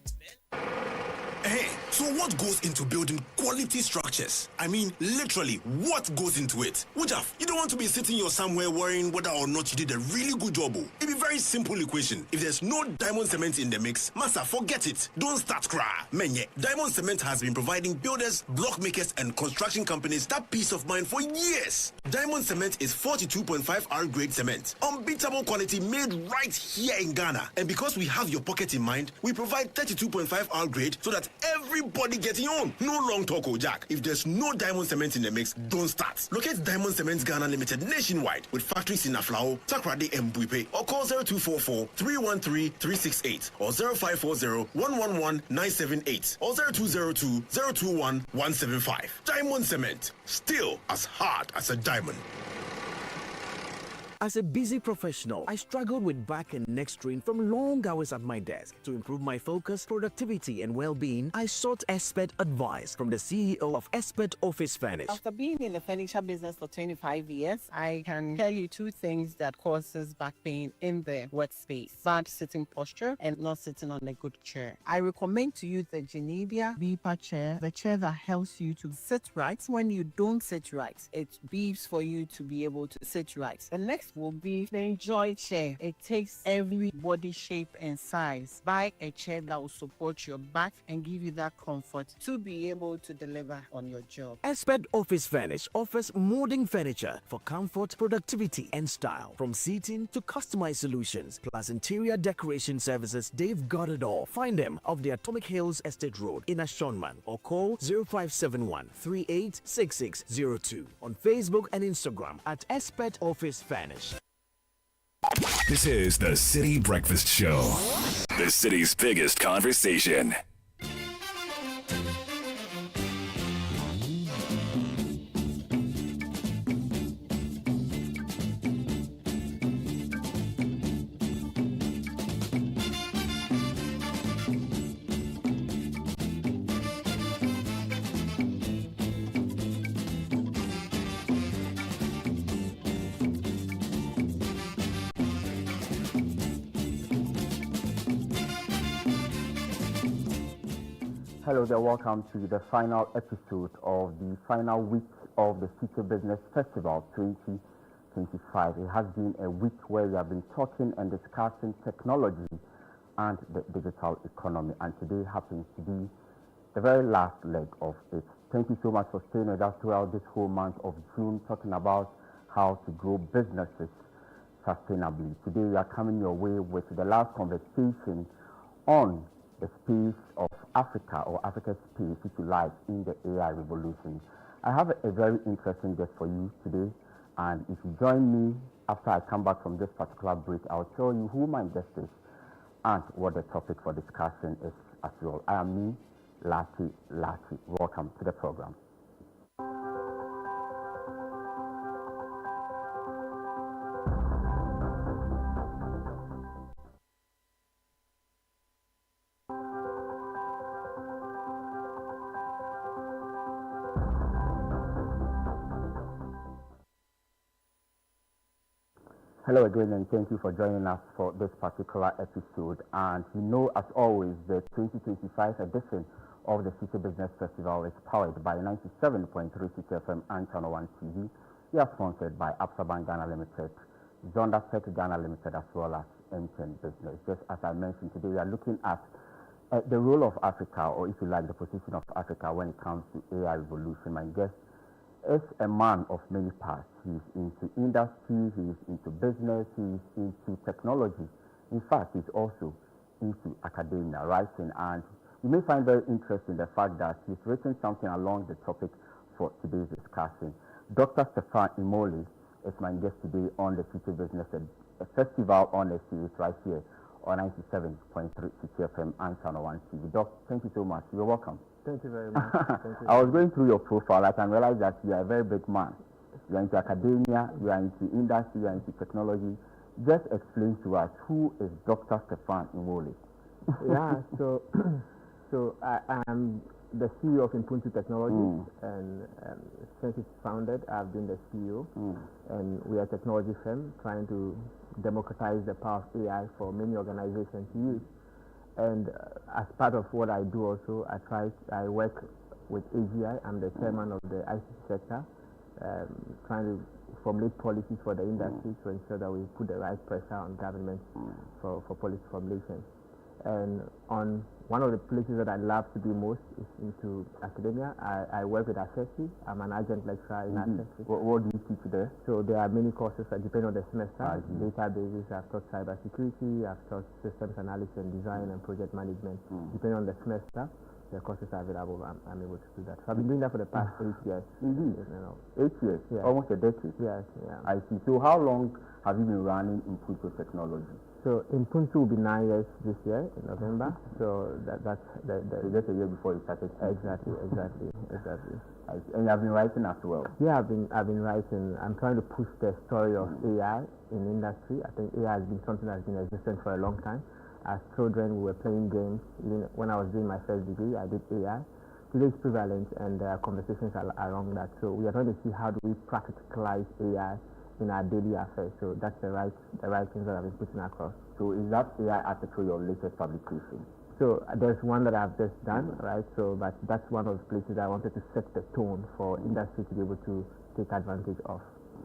Hey, so what goes into building quality structures? I mean, literally, what goes into it? Wujaf, you don't want to be sitting here somewhere worrying whether or not you did a really good job. It'd be a very simple equation. If there's no diamond cement in the mix, massa, forget it. Don't start cry. Menye, diamond cement has been providing builders, block makers, and construction companies that peace of mind for years. Diamond cement is 42.5 R grade cement. Unbeatable quality made right here in Ghana. And because we have your pocket in mind, we provide 32.5 R grade so that everybody getting on. No long talk, Jack. If there's no diamond cement in the mix, don't start. Locate Diamond Cement Ghana Limited nationwide with factories in Aflao, Takrade, and Buipe, or call 0244-313-368 or 0540-111-978 or 0202-021-175. Diamond Cement, still as hard as a diamond. As a busy professional, I struggled with back and neck strain from long hours at my desk. To improve my focus, productivity, and well-being, I sought expert advice from the CEO of Expert Office Furnish. After being in the furniture business for 25 years, I can tell you two things that causes back pain in the workspace: bad sitting posture and not sitting on a good chair. I recommend to you the Genevia Beeper chair, the chair that helps you to sit right. When you don't sit right, it beeps for you to be able to sit right. The next will be the Enjoy chair. It takes every body shape and size. Buy a chair that will support your back and give you that comfort to be able to deliver on your job. Expert Office Furnish offers molding furniture for comfort, productivity, and style. From seating to customized solutions, plus interior decoration services, they've got it all. Find them off the Atomic Hills Estate Road in Ashonman or call 0571 386602 on Facebook and Instagram at Expert Office Furnish. This is the City Breakfast Show, the city's biggest conversation. Hello there, welcome to the final episode of the final week of the Citi Business Festival 2025. It has been a week where we have been talking and discussing technology and the digital economy, and today happens to be the very last leg of it. Thank you so much for staying with us throughout this whole month of June, talking about how to grow businesses sustainably. Today we are coming your way with the last conversation on the space of Africa, or Africa's space, if you like, in the AI revolution. I have a very interesting guest for you today, and if you join me after I come back from this particular break, I'll tell you who my guest is and what the topic for discussion is as well. I am me, Lati. Welcome to the program. Hello again, and thank you for joining us for this particular episode. And you know, as always, the 2025 edition of the Citi Business Festival is powered by 97.3 Citi FM and Channel 1 TV. We are sponsored by Absa Bank Ghana Limited, Zonda Tech Ghana Limited, as well as MTN Business. Just as I mentioned today, we are looking at the role of Africa, or if you like, the position of Africa when it comes to AI revolution. My guest is a man of many parts. He's into industry, he's into business, he's into technology. In fact, he's also into academia, writing, and you may find very interesting the fact that he's written something along the topic for today's discussion. Dr. Stefan Imoli is my guest today on the Citi Business Festival on the series right here on 97.3 Citi FM and Channel 1 TV. Doc, thank you so much. You're welcome. Thank you very much. Thank you. I was going through your profile. I can realize that you are a very big man. You are into academia, you are into industry, you are into technology. Just explain to us, who is Dr. Stefan Imoli? Yeah, so I am the CEO of Impuntu Technologies, and since it's founded, I've been the CEO, and we are a technology firm trying to democratize the power of AI for many organizations to use. And as part of what I do also, I work with AGI. I'm the chairman of the ICT sector, trying to formulate policies for the industry to ensure that we put the right pressure on government for policy formulation. And on one of the places that I love to do most is into academia. I work with Assessi. I'm an adjunct lecturer in Assessi. What do you teach there? So there are many courses that depend on the semester. Databases, I've taught cybersecurity, I've taught systems analysis and design and project management. Depending on the semester, the courses are available. I'm able to do that. So I've been doing that for the past 8 years. Indeed. 8 years? Yeah. Almost a decade? Yes, yeah. I see. So how long have you been running Impuntu Technology? So Impuntu will be 9 years this year in November. So that's just a year before you started. Exactly. And you have been writing as well. Yeah, I've been writing. I'm trying to push the story of AI in industry. I think AI has been something that's been existent for a long time. As children, we were playing games. Even when I was doing my first degree, I did AI. Today it's prevalent, and there are conversations around that. So we are trying to see how do we practicalize AI in our daily affairs. So that's the right things that I've been putting across. So is that AI article your latest publication? So there's one that I've just done, right? So but that's one of the places I wanted to set the tone for industry to be able to take advantage of.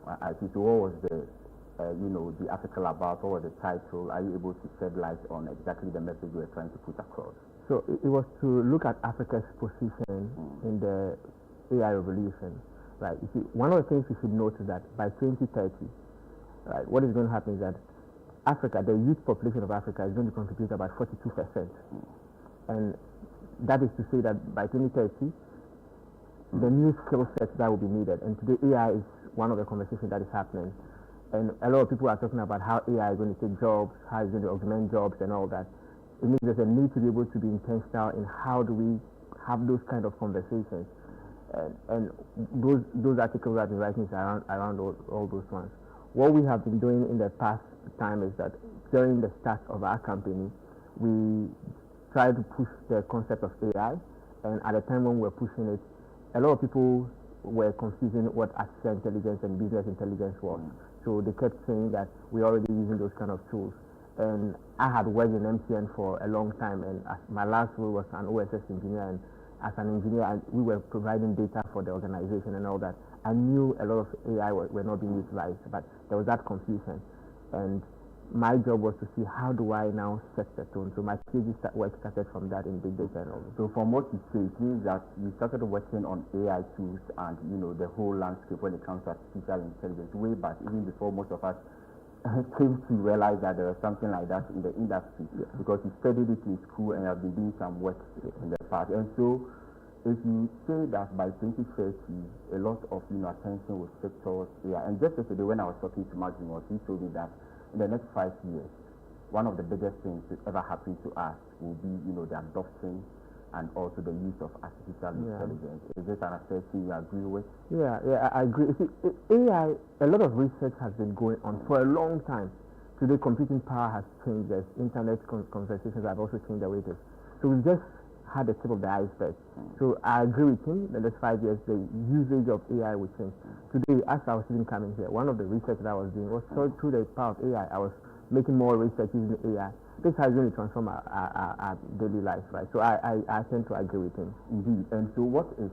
I see. So what was the the article about? What was the title? Are you able to shed light on exactly the message you were trying to put across? So it was to look at Africa's position in the AI revolution. Right. You see, one of the things you should note is that by 2030, right, what is going to happen is that Africa, the youth population of Africa, is going to contribute about 42%. And that is to say that by 2030, the new skill sets that will be needed. And today, AI is one of the conversations that is happening. And a lot of people are talking about how AI is going to take jobs, how it's going to augment jobs and all that. It means there's a need to be able to be intentional in how do we have those kind of conversations. And those articles that you're writing is around all those ones. What we have been doing in the past time is that during the start of our company, we tried to push the concept of AI, and at the time when we were pushing it, a lot of people were confusing what artificial intelligence and business intelligence was. So they kept saying that we're already using those kind of tools. And I had worked in MTN for a long time, and my last role was an OSS engineer, and as an engineer, we were providing data for the organization and all that. I knew a lot of AI were not being utilized, but there was that confusion. And my job was to see how do I now set the tone. So my PhD work started from that in big data and all that. So from what you say, it means that you started working on AI tools and the whole landscape when it comes to artificial intelligence way back, even before most of us came to realize that there was something like that in the industry, because you studied it in school and you have been doing some work in the past. And so if you say that by 2030 a lot of attention will shift towards AI, and just yesterday when I was talking to Maximus, he told me that in the next 5 years, one of the biggest things that ever happened to us will be the adoption and also the use of artificial intelligence. Is this an assertion you agree with? Yeah, I agree. You see, AI, a lot of research has been going on for a long time. Today, computing power has changed. There's internet conversations have also changed the way it is. So we've just had the tip of the iceberg. So I agree with him that in the next 5 years, the usage of AI will change. Today, as I was even coming here, one of the research that I was doing was through the power of AI. I was making more research using AI. This has really transformed our daily life, right? So I tend to agree with him. Indeed. And so what is,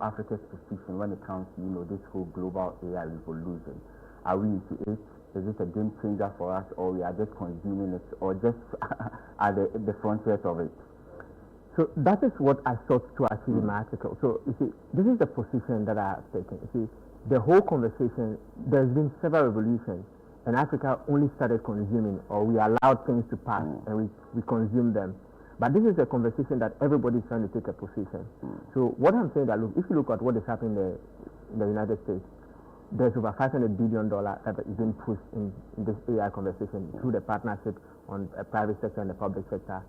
Africa's position when it comes to, this whole global AI revolution? Are we into it? Is it a game changer for us, or we are just consuming it, or just at the frontiers of it? So that is what I sought to achieve in my article. So you see, this is the position that I have taken. You see, the whole conversation, there's been several revolutions, and Africa only started consuming, or we allowed things to pass and we consume them. But this is a conversation that everybody is trying to take a position. So what I'm saying that, look, if you look at what is happening in the United States, there's over $500 billion that is being pushed in this AI conversation through the partnership on the private sector and the public sector.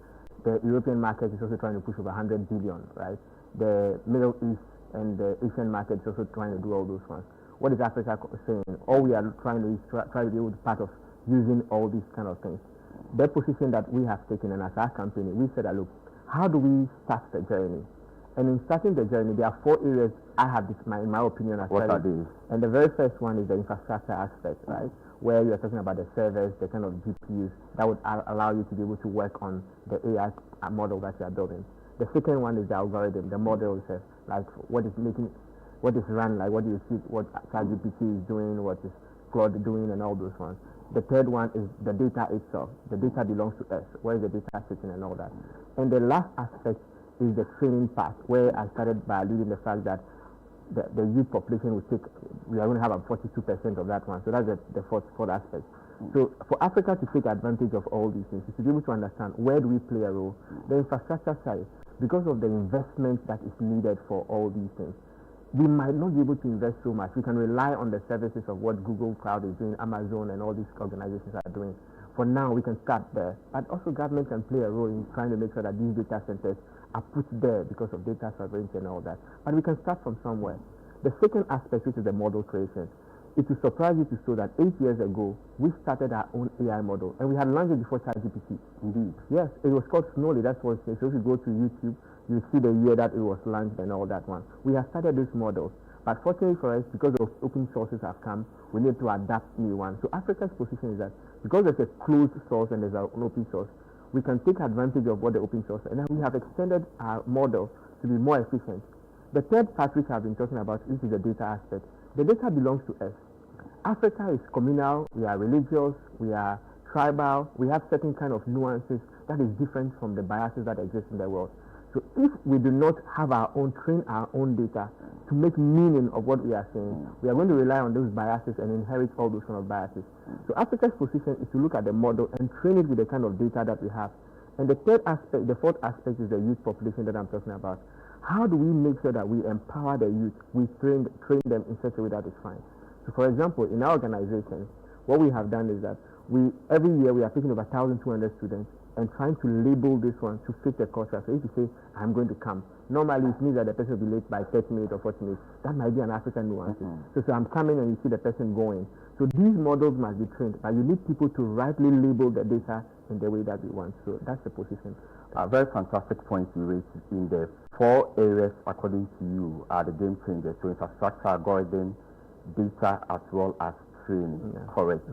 The European market is also trying to push over 100 billion, right? The Middle East and the Asian market is also trying to do all those ones. What is Africa saying? All we are trying to do is try to be able to part of using all these kind of things. The position that we have taken, and as our company, we said that, look, how do we start the journey? And in starting the journey, there are 4 areas I have in my opinion. What are these? And the very first one is the infrastructure aspect, right? Where you're talking about the servers, the kind of GPUs that would allow you to be able to work on the AI model that you are building. The second one is the algorithm, the model itself, like what is run, like what do you see, what ChatGPT is doing, what is Claude doing, and all those ones. The third one is the data itself. The data belongs to us. Where is the data sitting and all that? And the last aspect is the training part, where I started by alluding the fact that the youth population we are going to have 42% of that one. So that's the fourth aspect. So for Africa to take advantage of all these things, is to be able to understand where do we play a role. The infrastructure side, because of the investment that is needed for all these things, we might not be able to invest so much. We can rely on the services of what Google Cloud is doing, Amazon, and all these organizations are doing. For now, we can start there. But also government can play a role in trying to make sure that these data centers are put there because of data sovereignty and all that. But we can start from somewhere. The second aspect, which is the model creation, it will surprise you to know that 8 years ago, we started our own AI model, and we had launched it before ChatGPT. Indeed. Yes, it was called Snowly. That's what it says. So if you go to YouTube, you see the year that it was launched and all that one. We have started these models, but fortunately for us, because of open sources have come, we need to adapt new ones. So Africa's position is that because there's a closed source and there's an open source, we can take advantage of what the open source is. And then we have extended our model to be more efficient. The third part which I've been talking about, which is the data aspect. The data belongs to us. Africa is communal, we are religious, we are tribal, we have certain kind of nuances that is different from the biases that exist in the world. So if we do not have train our own data to make meaning of what we are saying, we are going to rely on those biases and inherit all those kind of biases. So Africa's position is to look at the model and train it with the kind of data that we have. And the fourth aspect is the youth population that I'm talking about. How do we make sure that we empower the youth? We train them in such a way that is fine. So for example, in our organization, what we have done is that every year we are taking over 1,200 students and trying to label this one to fit the culture. So if you say, I'm going to come, normally it means that the person will be late by 30 minutes or 40 minutes. That might be an African nuance. So I'm coming and you see the person going. So these models must be trained, but you need people to rightly label the data in the way that we want. So that's the position. A very fantastic point you raised. In the 4 areas, according to you, are the game changers. So infrastructure, algorithm, data, as well as training. Correct.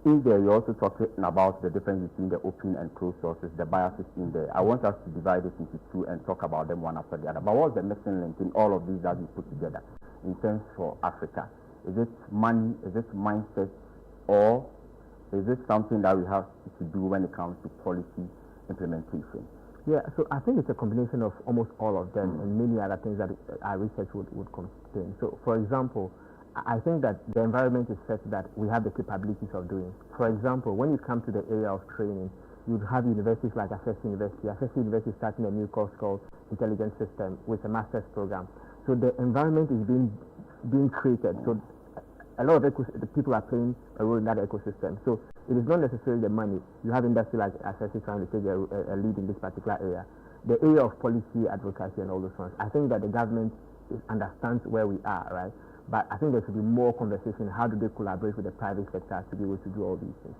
In there, you're also talking about the difference between the open and closed sources, the biases in there. I want us to divide this into 2 and talk about them one after the other. But what's the missing link in all of these that you put together in terms for Africa? Is it money? Is it mindset? Or is it something that we have to do when it comes to policy implementation? Yeah, so I think it's a combination of almost all of them and many other things that our research would contain. So, for example, I think that the environment is such that we have the capabilities of doing. For example, when you come to the area of training, you have universities like Access University. Access University is starting a new course called Intelligence System with a master's program. So the environment is being created. So a lot of the people are playing a role in that ecosystem. So it is not necessarily the money. You have industry like Access trying to take a lead in this particular area. The area of policy, advocacy, and all those ones. I think that the government understands where we are, right? But I think there should be more conversation. How do they collaborate with the private sector to be able to do all these things?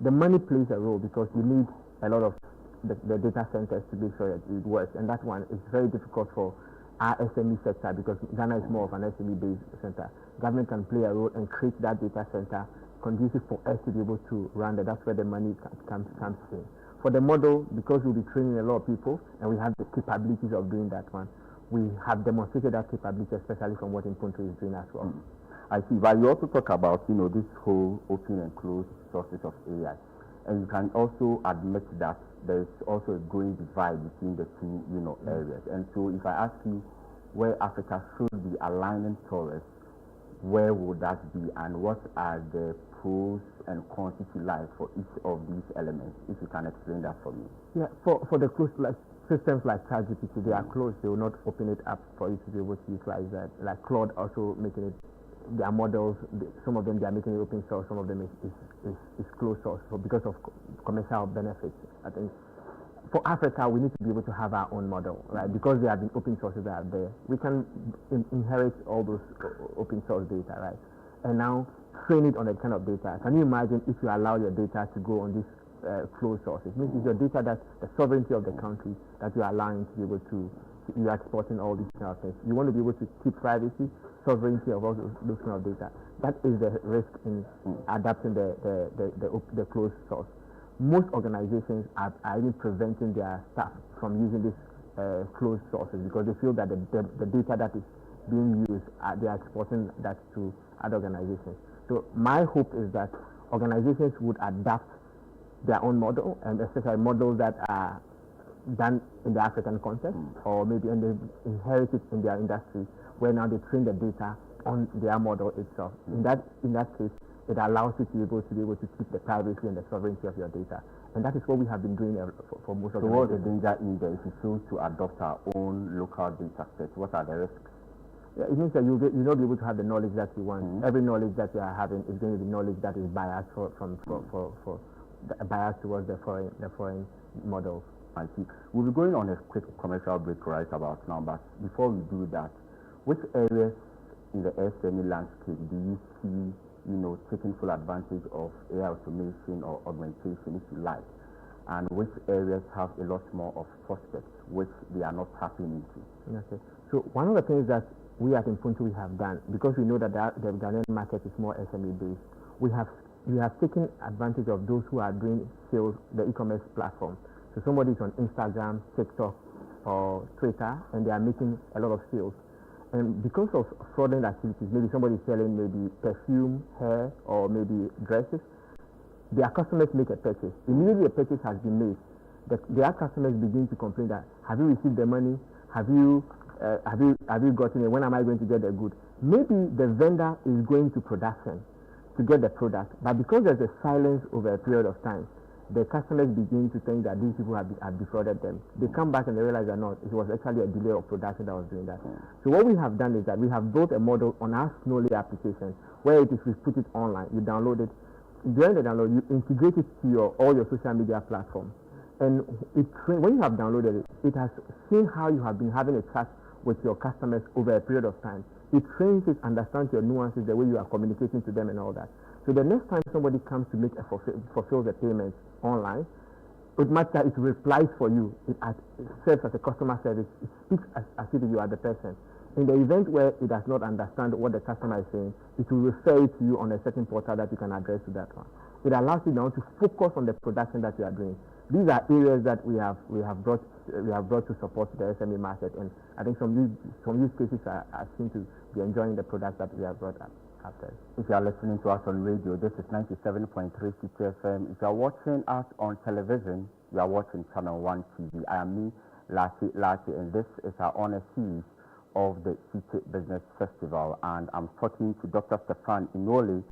The money plays a role because you need a lot of the data centers to make sure that it works. And that one is very difficult for our SME sector because Ghana is more of an SME-based center. Government can play a role and create that data center conducive for us to be able to run that. That's where the money comes in. For the model, because we'll be training a lot of people and we have the capabilities of doing that one, we have demonstrated that capability, especially from what Impuntu is doing as well. I see, but you also talk about, this whole open and closed sources of AI. And you can also admit that there is also a growing divide between the two, areas. And so if I ask you where Africa should be aligning towards, where would that be and what are the pros and cons, if you like, for each of these elements? If you can explain that for me. Yeah, for the closed systems like ChatGPT, they are closed. They will not open it up for you to be able to utilize that. Like Claude also making it, their models, some of them they are making it open source, some of them is closed source because of commercial benefits. I think for Africa, we need to be able to have our own model, right? Because there have been open sources that are there. We can inherit all those open source data, right? And now train it on that kind of data. Can you imagine if you allow your data to go on this closed sources? It means it's your data that the sovereignty of the country that you are allowing to be able to you are exporting all these kind of things. You want to be able to keep privacy, sovereignty of all those kind of data. That is the risk in adapting the closed source. Most organizations are even preventing their staff from using these closed sources because they feel that the data that is being used, they are exporting that to other organizations. So my hope is that organizations would adapt their own model, and especially models that are done in the African context, or maybe and they inherit it in their industry, where now they train the data on their model itself. In that case, it allows you to be able to keep the privacy and the sovereignty of your data, and that is what we have been doing for most of the. So, what is the danger in there if we choose to adopt our own local data sets? What are the risks? Yeah, it means that you'll not be able to have the knowledge that you want. Every knowledge that you are having is going to be knowledge that is biased biased towards the foreign models. I see. We'll be going on a quick commercial break right about now, but before we do that, which areas in the SME landscape do you see, taking full advantage of AI automation or augmentation, if you like, and which areas have a lot more of prospects which they are not tapping into? Okay. So one of the things that we at Impuntu we have done, because we know that the Ghanaian market is more SME based, we have taken advantage of those who are doing sales, the e-commerce platform. So somebody's on Instagram, TikTok, or Twitter, and they are making a lot of sales. And because of fraudulent activities, maybe somebody's selling maybe perfume, hair, or maybe dresses, their customers make a purchase. Immediately a purchase has been made, their customers begin to complain that, have you received the money? Have you gotten it? When am I going to get the good? Maybe the vendor is going to production to get the product, but because there's a silence over a period of time, the customers begin to think that these people have defrauded them. They come back and they realize that no, it was actually a delay of production that was doing that. So what we have done is that we have built a model on our Snowly application where we put it online, you download it. during the download, you integrate it to all your social media platforms. And when you have downloaded it, it has seen how you have been having a chat with your customers over a period of time. It trains it, understands your nuances, the way you are communicating to them and all that. So the next time somebody comes to make fulfill the payment online, it matters, it replies for you. It serves as a customer service. It speaks as if you are the person. In the event where it does not understand what the customer is saying, it will refer it to you on a certain portal that you can address to that one. It allows you now to focus on the production that you are doing. These are areas that we have brought to support the SME market, and I think some use cases are seen to be enjoying the products that we have brought up after. If you are listening to us on radio, this is 97.3 Citi FM. If you are watching us on television, you are watching Channel 1 TV. I am me, Lati, and this is our honor series of the Citi Business Festival, and I'm talking to Dr. Stefan Inole,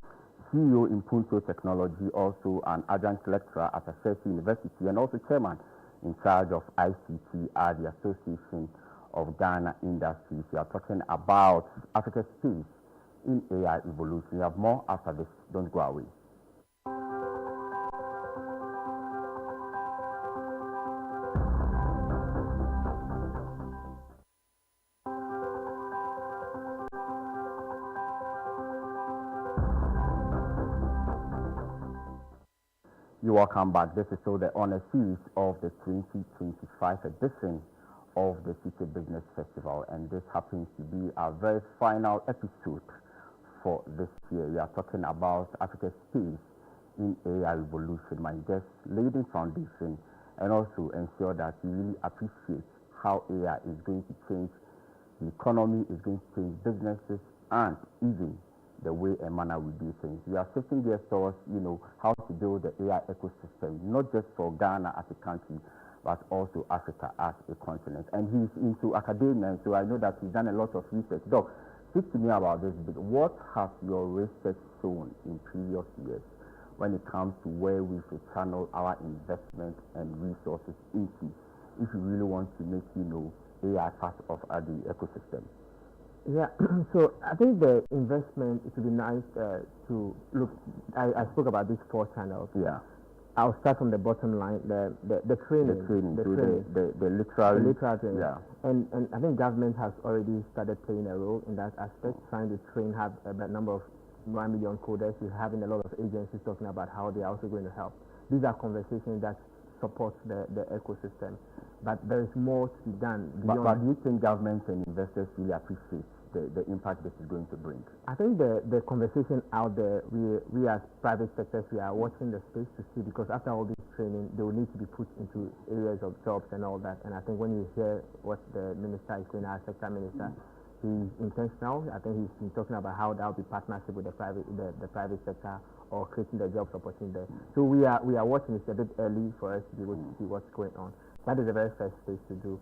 CEO in Punto Technology, also an adjunct lecturer at Citi University, and also chairman in charge of ICT at the Association of Ghana Industries. We are talking about Africa's space in AI evolution. We have more after this. Don't go away. You're welcome back. This is so the honor series of the 2025 edition of the Citi Business Festival, and this happens to be our very final episode for this year. We are talking about Africa's space in AI revolution. My guest laid the foundation and also ensure that you really appreciate how AI is going to change the economy, is going to change businesses, and even the way and manner we do things. We are shifting gears towards, how to build the AI ecosystem, not just for Ghana as a country, but also Africa as a continent. And he's into academia, so I know that he's done a lot of research. Doc, speak to me about this bit. What has your research shown in previous years when it comes to where we should channel our investment and resources into if you really want to make, AI part of the ecosystem? Yeah, so I think the investment, it would be nice to look. I spoke about these 4 channels. Yeah. I'll start from the bottom line, the training. The literal training. Yeah. And I think government has already started playing a role in that aspect, trying to train, have a number of 1 million coders. We're having a lot of agencies talking about how they are also going to help. These are conversations that support the ecosystem. But there is more to be done. But do you think governments and investors really appreciate the impact this is going to bring? I think the conversation out there, we as private sectors, we are watching the space to see, because after all this training, they will need to be put into areas of jobs and all that. And I think when you hear what the minister is saying, our sector minister, he's intentional. I think he's been talking about how that will be partnership with the private sector or creating the jobs opportunity there. So we are watching. It's a bit early for us to be able to see what's going on. That is the very first stage to do,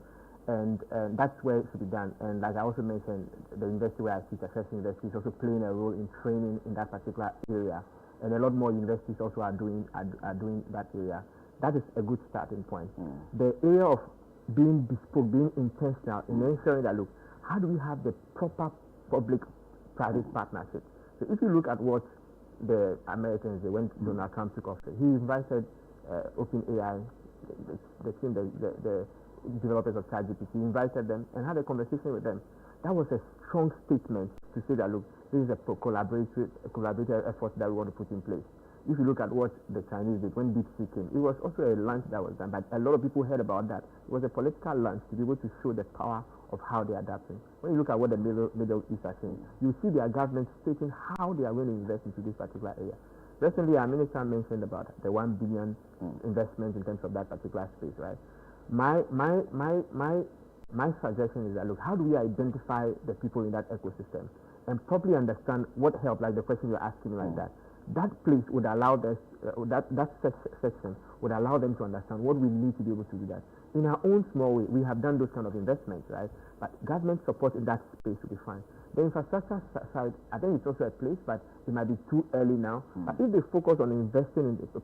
and that's where it should be done. And like I also mentioned, the university where I teach, Access University, is also playing a role in training in that particular area, and a lot more universities also are doing that area. That is a good starting point. The area of being bespoke, being intentional in ensuring that, look, how do we have the proper public-private partnership? So if you look at what the Americans did when Donald Trump took office, he invited OpenAI, the team, the developers of ChatGPT, invited them and had a conversation with them. That was a strong statement to say that, look, this is a collaborative effort that we want to put in place. If you look at what the Chinese did when DeepSeek came, it was also a launch that was done, but a lot of people heard about that. It was a political launch to be able to show the power of how they are adapting. When you look at what the Middle East are saying, you see their government stating how they are going to invest into this particular area. Recently, our minister mentioned about the 1 billion investment in terms of that particular space, right? My suggestion is that, look, how do we identify the people in that ecosystem and properly understand what help, like the question you're asking like that. That place would allow us, that section would allow them to understand what we need to be able to do that. In our own small way, we have done those kind of investments, right? But government support in that space will be fine. The infrastructure side, I think it's also a place, but it might be too early now. But if they focus on investing in the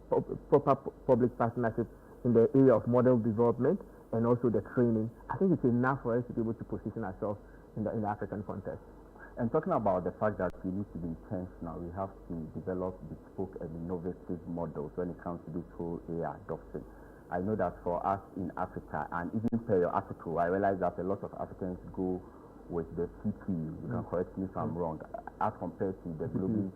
proper public partnership in the area of model development and also the training, I think it's enough for us to be able to position ourselves in the African context. And talking about the fact that we need to be intentional, we have to develop bespoke and innovative models when it comes to this whole AI adoption. I know that for us in Africa, and even per your article, I realize that a lot of Africans go with the CPU. You can correct me if I'm wrong, as compared to the globally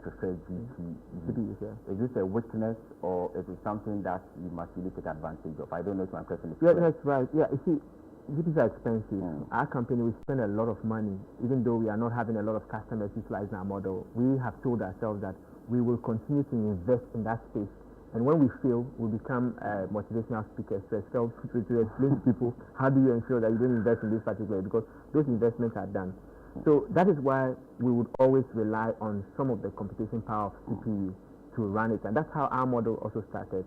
preferred GPU. Is this a weakness, or is it something that you must really take advantage of? I don't know if my question is correct. That's right. Yeah, you see, GPUs are expensive. Our company, we spend a lot of money, even though we are not having a lot of customers utilizing our model. We have told ourselves that we will continue to invest in that space. And when we fail, we become motivational speakers to explain to people how do you ensure that you don't invest in this particular, because those investments are done. So that is why we would always rely on some of the computation power of CPU to run it. And that's how our model also started.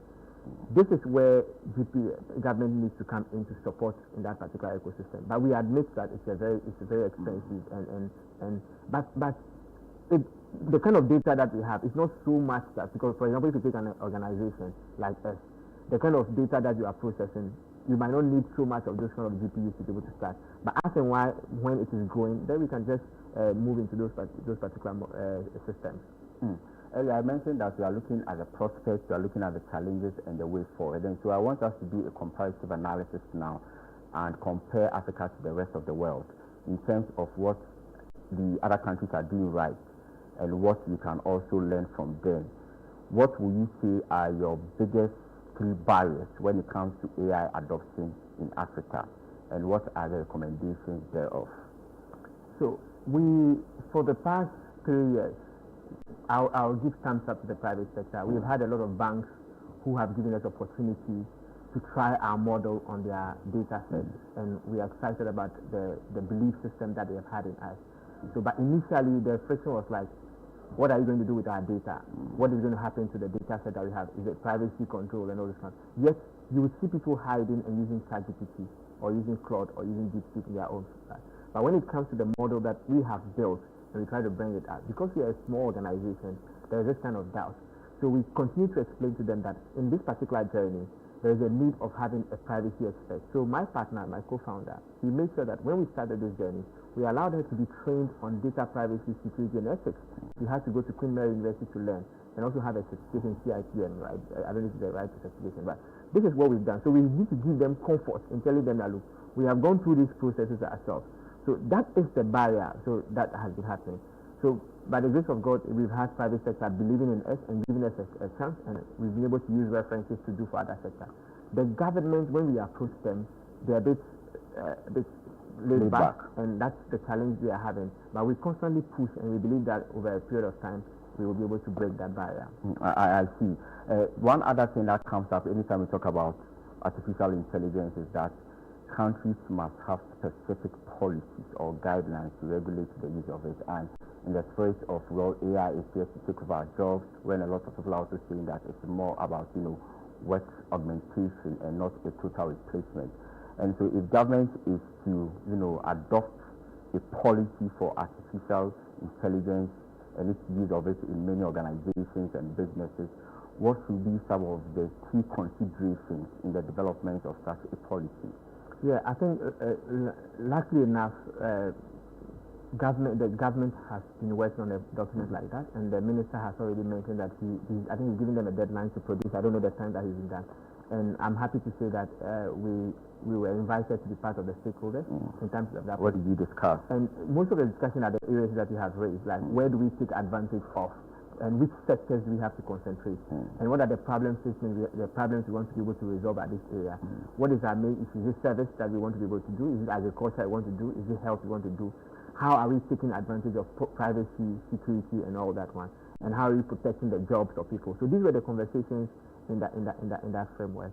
This is where government needs to come in to support in that particular ecosystem. But we admit that it's very expensive but the kind of data that we have is not so much that, because for example, if you take an organization like us, the kind of data that you are processing, you might not need so much of those kind of GPUs to be able to start. But as and when it is growing, then we can just move into those particular systems. Earlier I mentioned that we are looking at the prospects, we are looking at the challenges and the way forward. And so I want us to do a comparative analysis now and compare Africa to the rest of the world in terms of what the other countries are doing right and what you can also learn from them. What will you say are your biggest 3 barriers when it comes to AI adoption in Africa, and what are the recommendations thereof? So for the past 3 years, I'll give thumbs up to the private sector. We've had a lot of banks who have given us opportunity to try our model on their data sets, and we are excited about the belief system that they have had in us. So, but initially the friction was like, what are you going to do with our data? What is going to happen to the data set that we have? Is it privacy control and all this stuff? Yet you would see people hiding and using ChatGPT or using Claude or using DeepSeek in their own stuff. But when it comes to the model that we have built and we try to bring it out, because we are a small organization, there is this kind of doubt. So we continue to explain to them that in this particular journey, there is a need of having a privacy expert. So my partner, my co-founder, he made sure that when we started this journey, we allowed her to be trained on data privacy, security, and ethics. She had to go to Queen Mary University to learn, and also have a certification in CIPN, right? I don't know if it's the right certification, but this is what we've done. So we need to give them comfort in telling them that, look, we have gone through these processes ourselves. So that is the barrier. So that has been happening. So by the grace of God, we've had private sector believing in us and giving us a chance, and we've been able to use references to do for other sectors. The government, when we approach them, they're a bit laid back, and that's the challenge we are having. But we constantly push, and we believe that over a period of time, we will be able to break that barrier. I see. One other thing that comes up anytime we talk about artificial intelligence is that countries must have specific policies or guidelines to regulate the use of it. And in the spirit of, well, AI is here to take over our jobs, when a lot of people are also saying that it's more about, work augmentation and not a total replacement. And so if government is to, adopt a policy for artificial intelligence and its use of it in many organizations and businesses, what should be some of the key considerations in the development of such a policy? Yeah, I think, luckily enough, the government has been working on a document like that, and the minister has already mentioned that I think he's giving them a deadline to produce. I don't know the time that he's done. And I'm happy to say that we were invited to be part of the stakeholders in terms of that. What did you discuss? And most of the discussion are the areas that you have raised, like where do we take advantage of, and which sectors do we have to concentrate, and what are the problem statements, the problems we want to be able to resolve at this area. What is our main issue? Is it service that we want to be able to do? Is it agriculture we want to do? Is it health we want to do? How are we taking advantage of privacy, security, and all that one? And how are we protecting the jobs of people? So these were the conversations in that framework.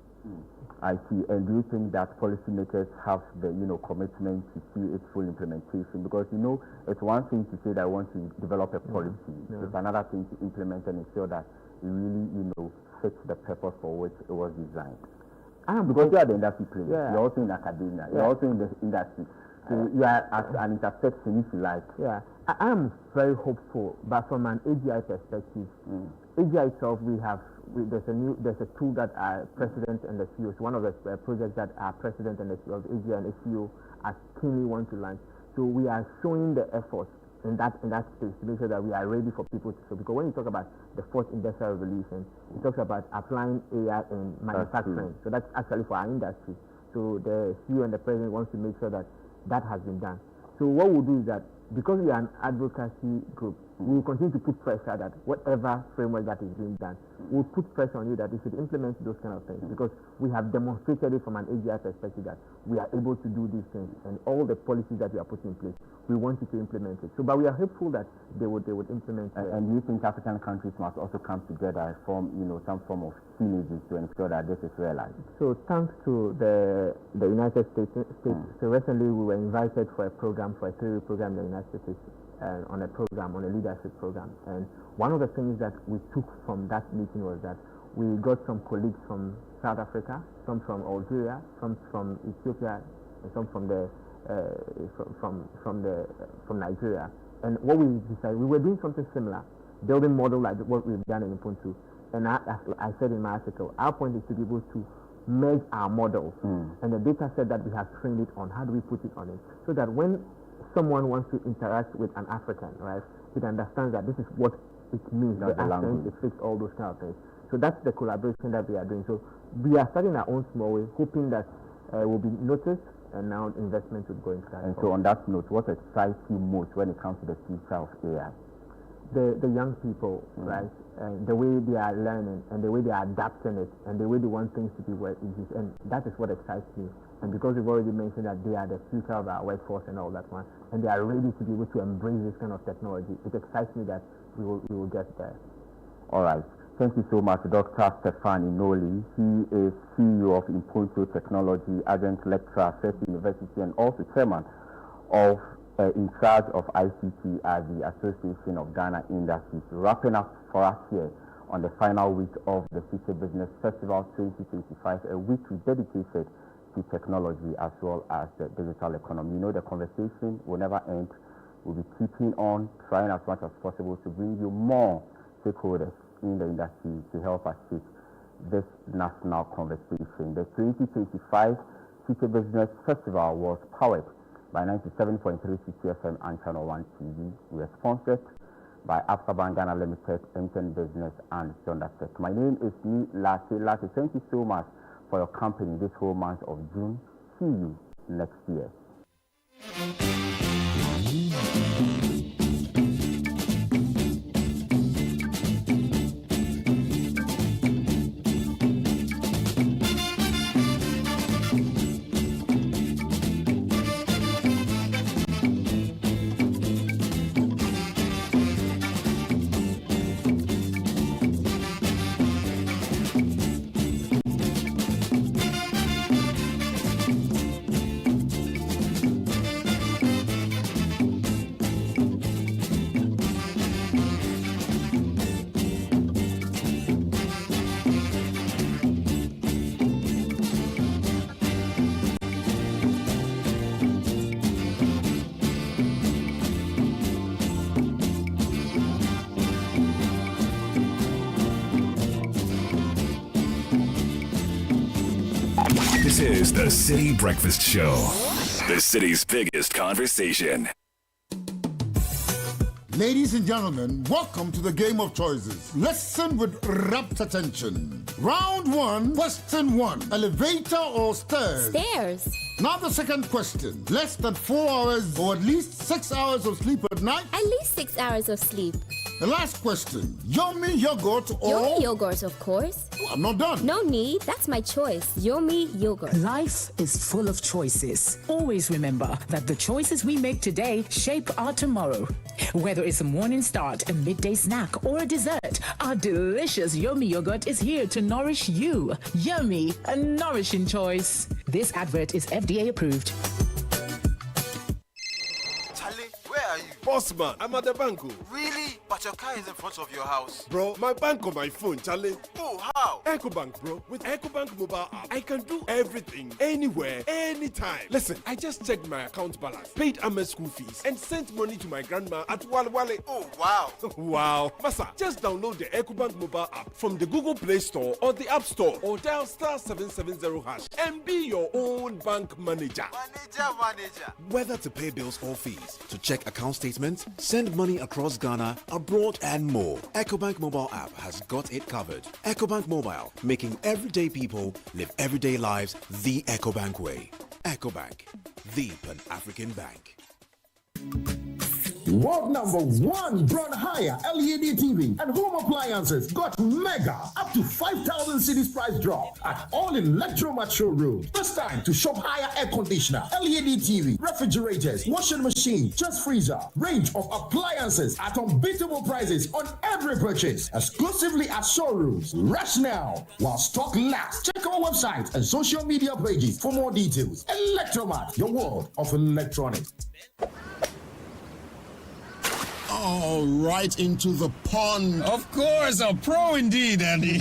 I see. And do you think that policymakers have the commitment to see its full implementation? Because it's one thing to say that I want to develop a policy. It's another thing to implement and ensure that it really fits the purpose for which it was designed. Because you are the industry player, you're also in academia, you're also in the industry. So you are at an intersection, if you like. Yeah, I am very hopeful, but from an AGI perspective, AGI itself, there's a tool that our president and the CEO, one of the projects that our president and the CEO of AGI and the CEO are keenly want to launch. So we are showing the effort in that space to make sure that we are ready for people to show. Because when you talk about the fourth industrial revolution, it talks about applying AI in manufacturing. So that's actually for our industry. So the CEO and the president wants to make sure that that has been done. So what we'll do is that because we are an advocacy group, we will continue to put pressure that whatever framework that is being done, we'll put pressure on you that you should implement those kind of things, because we have demonstrated it from an AGI perspective that we are able to do these things, and all the policies that we are putting in place, we want you to implement it. So, but we are hopeful that they would implement it. And do you think African countries must also come together and form, some form of synergy to ensure that this is realized? So thanks to the United States, so recently we were invited for a program, for a 3-week program in the United States, on a leadership program. And one of the things that we took from that meeting was that we got some colleagues from South Africa, some from Algeria, some from Ethiopia, and some from Nigeria. And what we decided, we were doing something similar, building model like what we've done in Ubuntu. And I said in my article, our point is to be able to merge our models and the data set that we have trained it on. How do we put it on it so that when someone wants to interact with an African, right, it understands that this is what it means, the accent, it fits all those kind of things. So that's the collaboration that we are doing. So we are starting our own small way, hoping that we'll be noticed, and now investment will go into that. And so on that note, what excites you most when it comes to the future of AI? The young people, right, and the way they are learning, and the way they are adapting it, and the way they want things to be where it is, and that is what excites me. And because we've already mentioned that they are the future of our workforce and all that one, and they are ready to be able to embrace this kind of technology, it excites me that we will get there. All right. Thank you so much, Dr. Stefan Inoli. He is CEO of Ubuntu Technology, adjunct lecturer, First University, and also chairman of in charge of ICT at the Association of Ghana Industries. Wrapping up for us here on the final week of the Citi Business Festival 2025, a week we dedicated to technology as well as the digital economy. The conversation will never end. We'll be keeping on trying as much as possible to bring you more stakeholders in the industry to help us shape this national conversation. The 2025 Citi Business Festival was powered by 97.3 Citi FM and Channel 1 TV. We are sponsored by Africa Bank Ghana Limited, MTN Business, and Zonda Tech. My name is Latte. Thank you so much for your company this whole month of June. See you next year. This is the Citi Breakfast Show, the city's biggest conversation. Ladies and gentlemen, welcome to the game of choices. Listen with rapt attention. Round 1, question 1. Elevator or stairs? Stairs. Now the second question. Less than 4 hours or at least 6 hours of sleep at night? At least 6 hours of sleep. The last question. Yomi yogurt or... Yomi yogurt, of course. Oh, I'm not done. No need. That's my choice. Yomi yogurt. Life is full of choices. Always remember that the choices we make today shape our tomorrow. Whether it's a morning start, a midday snack, or a dessert, our delicious Yomi yogurt is here to nourish you. Yummy, a nourishing choice. This advert is FDA approved. Where are you? Boss man, I'm at the bank. Really? But your car is in front of your house. Bro, my bank on my phone, Charlie. Oh, how? EcoBank, bro. With EcoBank mobile app, I can do everything, anywhere, anytime. Listen, I just checked my account balance, paid Ahmed's school fees, and sent money to my grandma at Wale. Oh, wow. Wow. Masa, just download the EcoBank mobile app from the Google Play Store or the App Store, or dial *770# and be your own non-bank manager. Whether to pay bills or fees, to check account statements, send money across Ghana, abroad, and more, EcoBank mobile app has got it covered. EcoBank Mobile, making everyday people live everyday lives the EcoBank way. EcoBank, the Pan-African bank. World number one Brown Higher LED TV and home appliances got mega up to 5,000 cedis price drop at all Electromat showrooms. First time to shop higher air conditioner, LED TV, refrigerators, washing machine, chest freezer, range of appliances at unbeatable prices on every purchase, exclusively at showrooms. Rush now while stock lasts. Check our website and social media pages for more details. Electromat, your world of electronics. Oh, right into the pond. Of course, a pro indeed, Andy.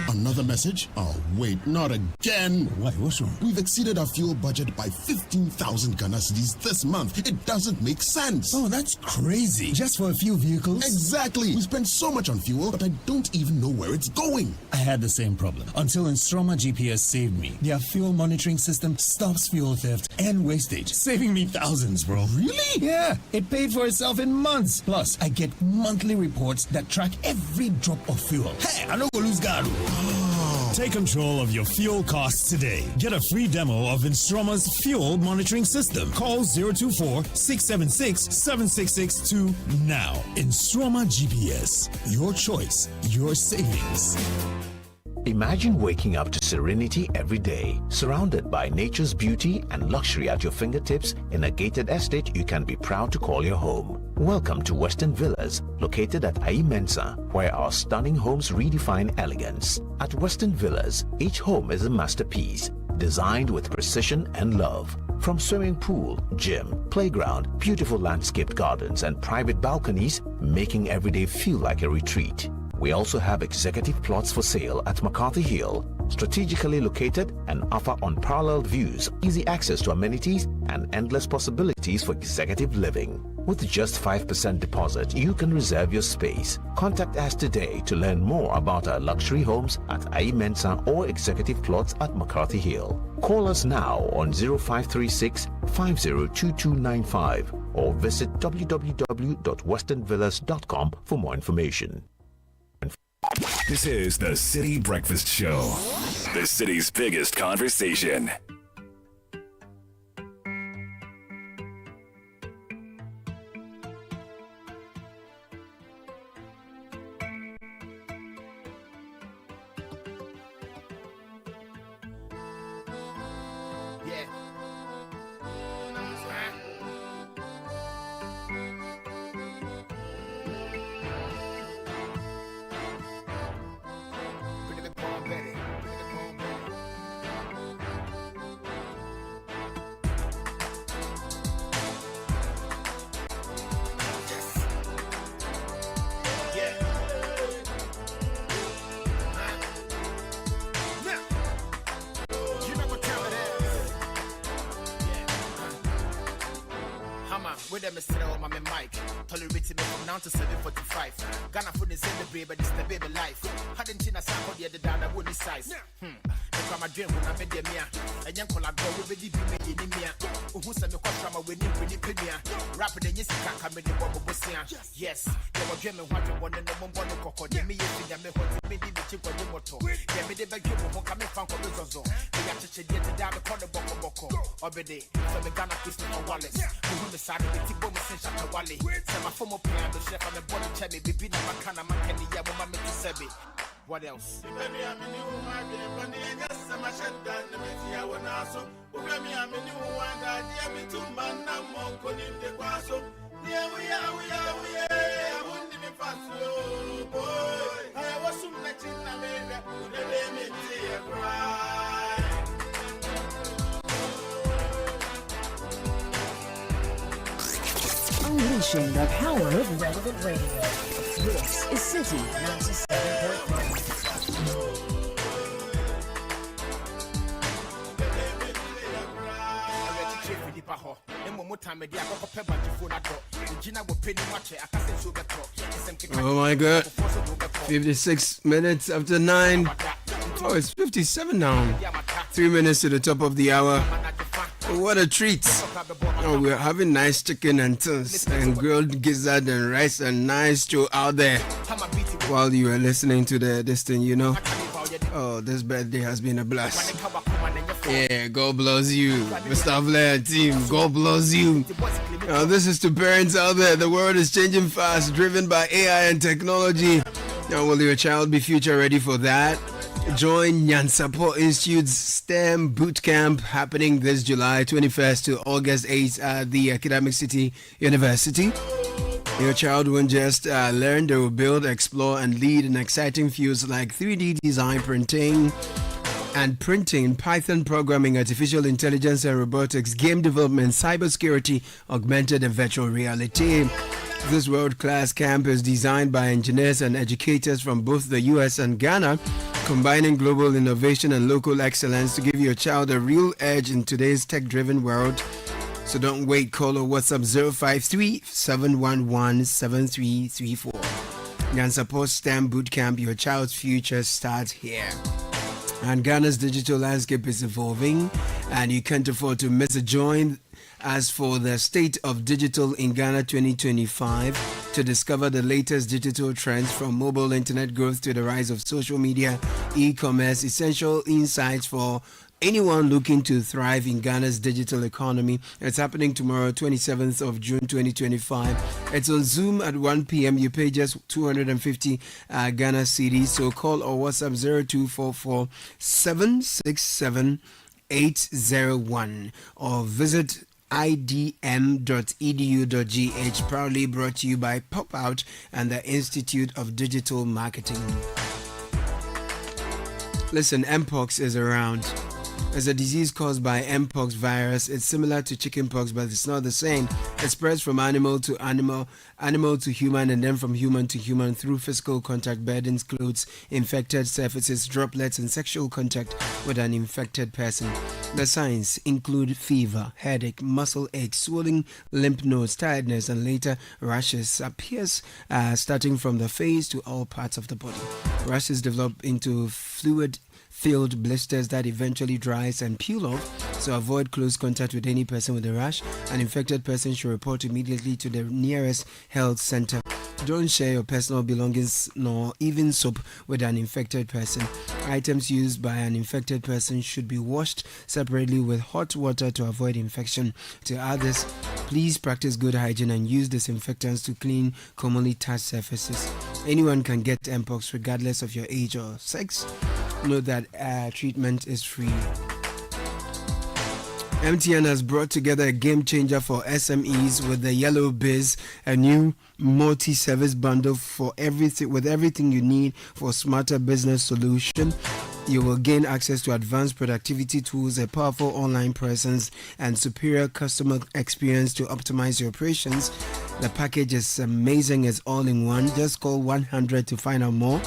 Another message? Oh, wait, not again. Why, what's wrong? We've exceeded our fuel budget by 15,000 Ghana cedis this month. It doesn't make sense. Oh, that's crazy. Just for a few vehicles? Exactly. We spend so much on fuel, but I don't even know where it's going. I had the same problem until Instroma GPS saved me. Their fuel monitoring system stops fuel theft and wastage, saving me thousands, bro. Really? Yeah. It paid for itself in months. Plus, I get monthly reports that track every drop of fuel. Hey, I don't go lose God. Take control of your fuel costs today. Get a free demo of Instroma's fuel monitoring system. Call 024-676-7662 now. Instroma GPS. Your choice, your savings. Imagine waking up to serenity every day, surrounded by nature's beauty and luxury at your fingertips in a gated estate you can be proud to call your home. Welcome to Western Villas, located at Ai Mensa, where our stunning homes redefine elegance. At Western Villas, each home is a masterpiece, designed with precision and love. From swimming pool, gym, playground, beautiful landscaped gardens, and private balconies, making every day feel like a retreat. We also have executive plots for sale at McCarthy Hill, strategically located and offer unparalleled views, easy access to amenities, and endless possibilities for executive living. With just 5% deposit, you can reserve your space. Contact us today to learn more about our luxury homes at Ai Mensa or executive plots at McCarthy Hill. Call us now on 0536 502295 or visit www.westernvillas.com for more information. This is the City Breakfast Show, the city's biggest conversation. With them, sit on my mic. Tolerating me from now to 7:45. Ghana food is in the baby, but it's the baby life. Hadn't seen a sample the other down, I wouldn't size. Look at my dream when I made them here. And young color girl will be in me. Who sent me from a winning pretty premier. Rapid and yes, you can't come in the bubble. Yes, they were dreaming what you want in the one body cocoa. They me, yes, and me what to be the chip of the motor. They made the bag you won't come in from Corizon. They have to check the down the corner boko. Obede, so the Ghana Christopher Wallace. Who decided to go and send Shaka Wally. Send my former piano chef on the body cherry. Baby, I'm a kind of man, and the woman to Sebi. What else? Unleashing the power of relevant radio. This is City 97.3. Oh my God. 56 minutes after 9. Oh, it's 57 now. 3 minutes to the top of the hour. What a treat. Oh, we're having nice chicken and toast and grilled gizzard and rice and nice stew out there while you are listening to this thing, you know. Oh, this birthday has been a blast. Yeah, God bless you. Mr. Flair team, God bless you. This is to parents out there. The world is changing fast, driven by AI and technology. Now, will your child be future ready for that? Join Nyansapo Institute's STEM Bootcamp happening this July 21st to August 8th at the Academic City University. Your child won't just learn, they will build, explore, and lead in exciting fields like 3D design, printing, Python programming, artificial intelligence and robotics, game development, cybersecurity, augmented and virtual reality. This world-class camp is designed by engineers and educators from both the US and Ghana, combining global innovation and local excellence to give your child a real edge in today's tech-driven world. So don't wait, call or WhatsApp 053-711-7334. Nyansapo STEM Bootcamp, your child's future starts here. And Ghana's digital landscape is evolving, and you can't afford to miss a join. As for the State of Digital in Ghana 2025, to discover the latest digital trends from mobile internet growth to the rise of social media, e-commerce, essential insights for anyone looking to thrive in Ghana's digital economy. It's happening tomorrow, 27th of June 2025. It's on Zoom at 1 p.m. You pay just 250 Ghana cedis. So call or WhatsApp 0244 767 801 or visit idm.edu.gh. Proudly brought to you by Pop Out and the Institute of Digital Marketing. Listen, Mpox is around. It's a disease caused by Mpox virus. It's similar to chickenpox, but it's not the same. It spreads from animal to animal, animal to human, and then from human to human through physical contact, beddings, clothes, infected surfaces, droplets, and sexual contact with an infected person. The signs include fever, headache, muscle aches, swelling, lymph nodes, tiredness, and later rashes appears starting from the face to all parts of the body. Rashes develop into fluid-filled blisters that eventually dries and peel off, so avoid close contact with any person with a rash. An infected person should report immediately to the nearest health center. Don't share your personal belongings nor even soap with an infected person. Items used by an infected person should be washed separately with hot water to avoid infection. To others, please practice good hygiene and use disinfectants to clean commonly touched surfaces. Anyone can get Mpox regardless of your age or sex. Note that treatment is free. MTN has brought together a game changer for SMEs with the Yellow Biz, a new multi-service bundle for everything you need for smarter business solution. You will gain access to advanced productivity tools, a powerful online presence, and superior customer experience to optimize your operations. The package is amazing, it's all in one. Just call 100 to find out more,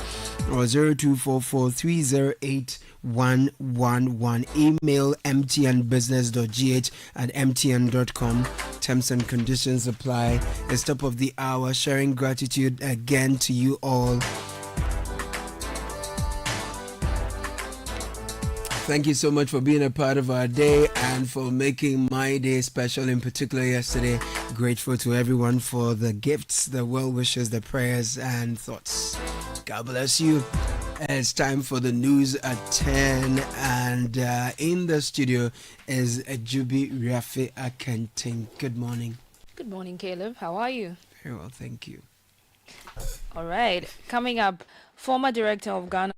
or 0244 308 111. Email mtnbusiness.gh@mtn.com. Terms and conditions apply. It's top of the hour, sharing gratitude again to you all. Thank you so much for being a part of our day and for making my day special, in particular yesterday. Grateful to everyone for the gifts, the well wishes, the prayers and thoughts. God bless you. It's time for the news at 10, and in the studio is Jubi Rafi Akenting. Good morning. Good morning, Caleb. How are you? Very well, thank you. All right. Coming up, former director of Ghana